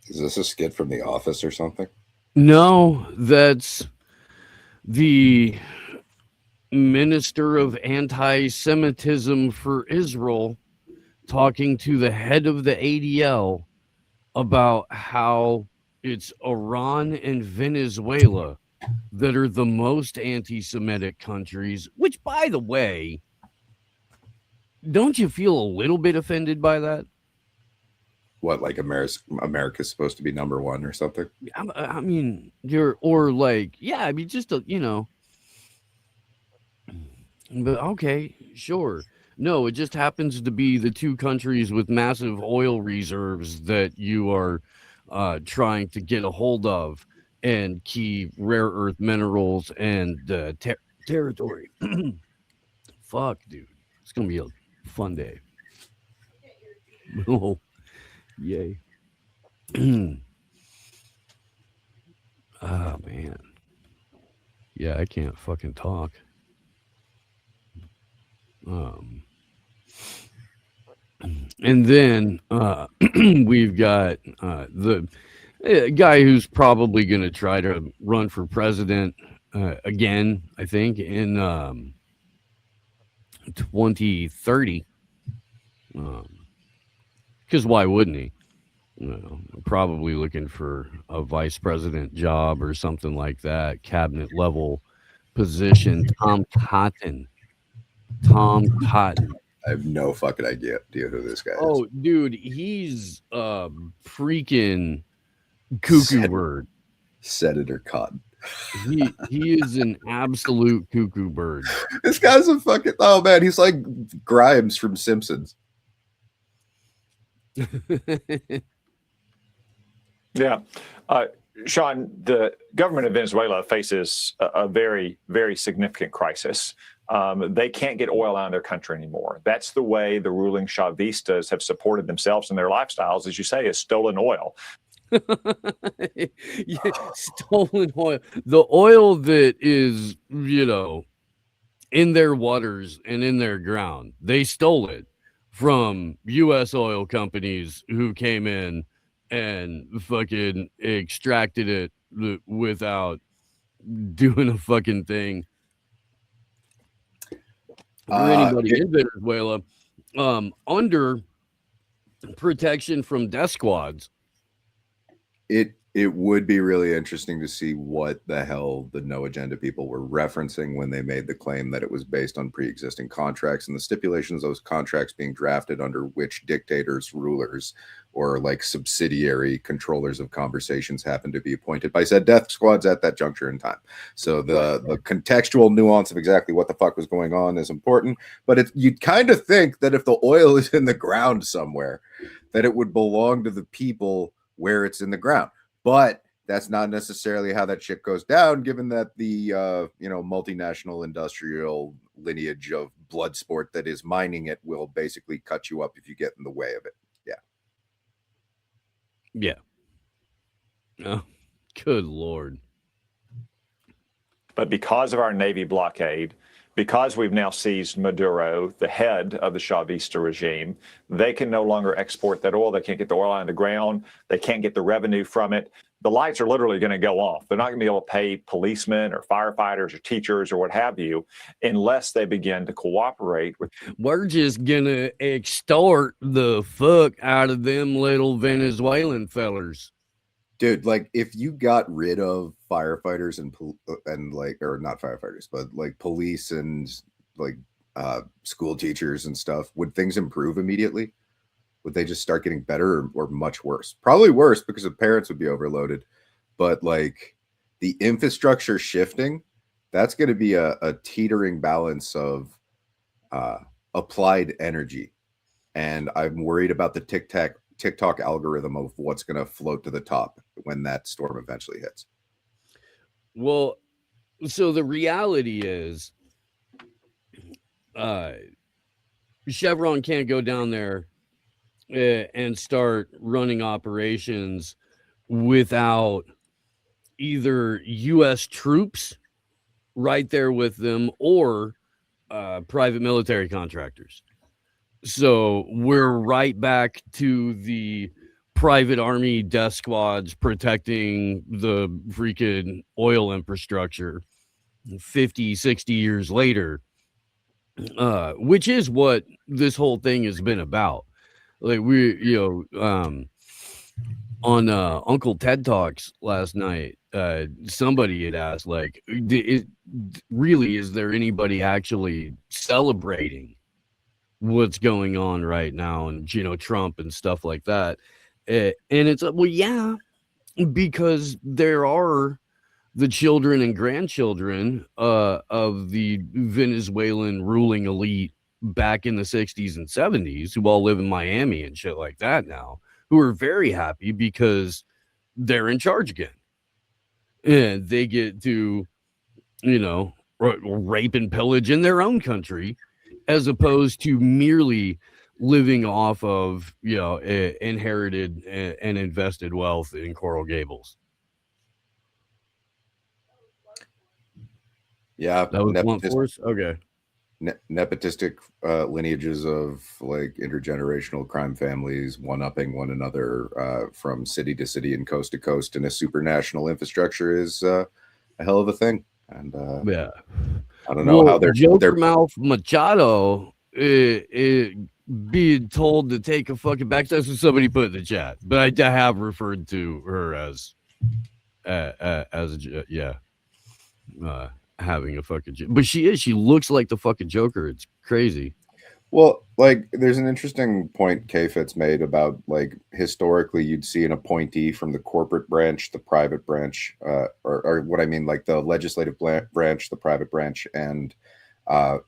Is this a skit from The Office or something? No, that's the minister of anti-Semitism for Israel talking to the head of the ADL about how it's Iran and Venezuela that are the most anti-Semitic countries, which, by the way, don't you feel a little bit offended by that? What, like America's supposed to be number one or something? I mean, just but okay, sure. No, it just happens to be the two countries with massive oil reserves that you are trying to get a hold of and key rare earth minerals and territory. Fuck, dude. It's going to be a fun day. Oh, yay. Oh, man. Yeah, I can't fucking talk. And then we've got the guy who's probably going to try to run for president again, I think, in 2030. Because why wouldn't he? Probably looking for a vice president job or something like that, cabinet level position. Tom Cotton. I have no fucking idea who this guy is. Oh, dude, he's a freaking cuckoo bird. Senator Cotton. He is an absolute cuckoo bird. This guy's a fucking, oh man, he's like Grimes from Simpsons. Yeah. Sean, the government of Venezuela faces a very, very significant crisis. They can't get oil out of their country anymore. That's the way the ruling Chavistas have supported themselves and their lifestyles, as you say, is stolen oil. Yeah, stolen oil. The oil that is, in their waters and in their ground. They stole it from U.S. oil companies who came in and fucking extracted it without doing a fucking thing. For anybody in Venezuela, under protection from death squads. It would be really interesting to see what the hell the No Agenda people were referencing when they made the claim that it was based on pre-existing contracts and the stipulations of those contracts being drafted under which dictators, rulers, or like subsidiary controllers of conversations happen to be appointed by said death squads at that juncture in time. So the contextual nuance of exactly what the fuck was going on is important, but you'd kind of think that if the oil is in the ground somewhere, that it would belong to the people where it's in the ground. But that's not necessarily how that shit goes down, given that the multinational industrial lineage of blood sport that is mining it will basically cut you up if you get in the way of it. Yeah. Oh, good Lord. But because of our Navy blockade, because we've now seized Maduro, the head of the Chavista regime, they can no longer export that oil. They can't get the oil out of the ground. They can't get the revenue from it. The lights are literally going to go off. They're not going to be able to pay policemen or firefighters or teachers or what have you unless they begin to cooperate with. We're just going to extort the fuck out of them little Venezuelan fellers. Dude, like if you got rid of firefighters and like, or not firefighters, but like police and like school teachers and stuff, would things improve immediately? Would they just start getting better or much worse? Probably worse because the parents would be overloaded. But like the infrastructure shifting, that's going to be a teetering balance of applied energy. And I'm worried about the TikTok algorithm of what's going to float to the top when that storm eventually hits. Well, So the reality is, Chevron can't go down there and start running operations without either U.S. troops right there with them or private military contractors. So we're right back to the private army death squads protecting the freaking oil infrastructure 50, 60 years later, which is what this whole thing has been about. Like on Uncle Ted Talks last night, somebody had asked, like, really, is there anybody actually celebrating what's going on right now, and Trump and stuff like that? And it's well, yeah, because there are the children and grandchildren of the Venezuelan ruling elite back in the 60s and 70s who all live in Miami and shit like that now, who are very happy because they're in charge again. And they get to, rape and pillage in their own country, as opposed to merely living off of, inherited and invested wealth in Coral Gables. Yeah, that was blunt force. Okay. Nepotistic lineages of like intergenerational crime families one-upping one another from city to city and coast to coast in a supranational infrastructure is a hell of a thing. And yeah, I don't know how they're Mouth Machado being told to take a fucking back. That's what somebody put in the chat, but I have referred to her as having a fucking but she looks like the fucking Joker. It's crazy. Well, like there's an interesting point K-Fit's made about like historically you'd see an appointee from the corporate branch, the private branch, or what I mean, like the legislative branch, the private branch, and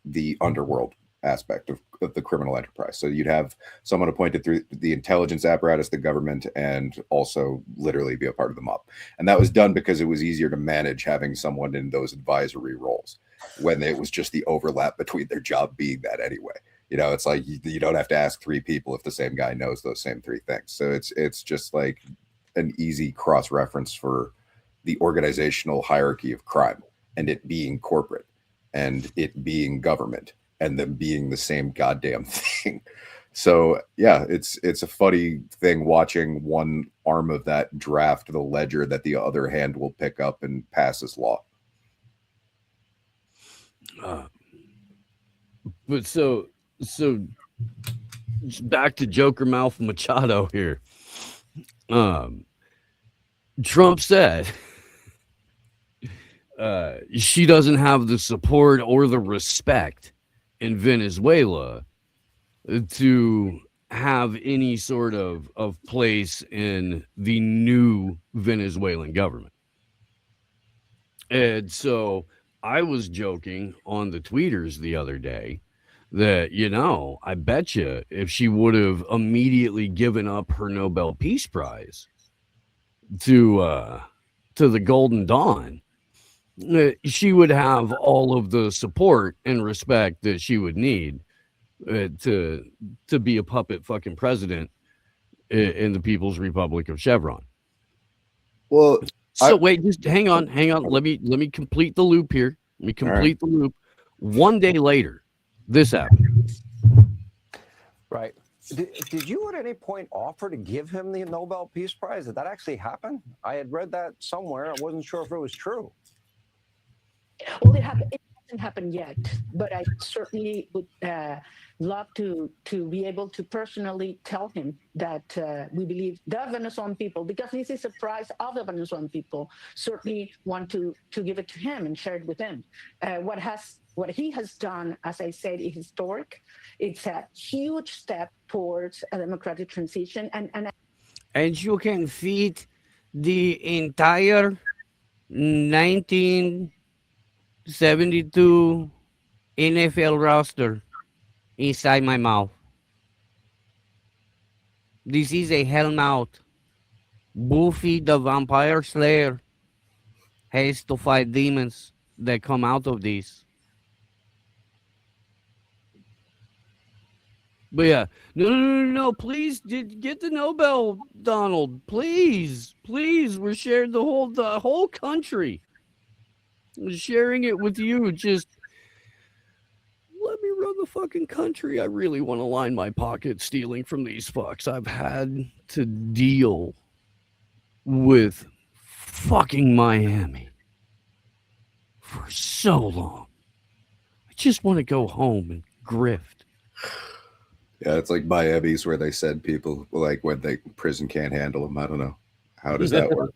the underworld aspect of the criminal enterprise. So you'd have someone appointed through the intelligence apparatus, the government, and also literally be a part of the mob. And that was done because it was easier to manage having someone in those advisory roles when it was just the overlap between their job being that anyway. It's like you don't have to ask three people if the same guy knows those same three things. So it's just like an easy cross-reference for the organizational hierarchy of crime and it being corporate and it being government and them being the same goddamn thing. So yeah, it's a funny thing watching one arm of that draft the ledger that the other hand will pick up and pass as law. But so back to Joker Mouth Machado here. Trump said she doesn't have the support or the respect in Venezuela to have any sort of place in the new Venezuelan government. And so I was joking on the tweeters the other day that, I bet you if she would have immediately given up her Nobel Peace Prize to the Golden Dawn, she would have all of the support and respect that she would need to be a puppet fucking president in the People's Republic of Chevron. Well, so wait, just hang on. Let me complete the loop here. Let me complete the loop. One day later, this happened. Right. Did you at any point offer to give him the Nobel Peace Prize? Did that actually happen? I had read that somewhere. I wasn't sure if it was true. Well, it hasn't happened yet, but I certainly would love to be able to personally tell him that we believe the Venezuelan people, because this is a prize of the Venezuelan people, certainly want to give it to him and share it with him. What he has done, as I said, is historic. It's a huge step towards a democratic transition, and you can feed the entire 1972 NFL roster inside my mouth. This is a hell mouth. Buffy the Vampire Slayer has to fight demons that come out of these. But yeah, no, please get the Nobel, Donald. Please. We're sharing the whole country. We're sharing it with you. Just let me run the fucking country. I really want to line my pocket stealing from these fucks. I've had to deal with fucking Miami for so long. I just want to go home and grift. Yeah, it's like Miami's where they send people like when prison can't handle them. I don't know. How does that work?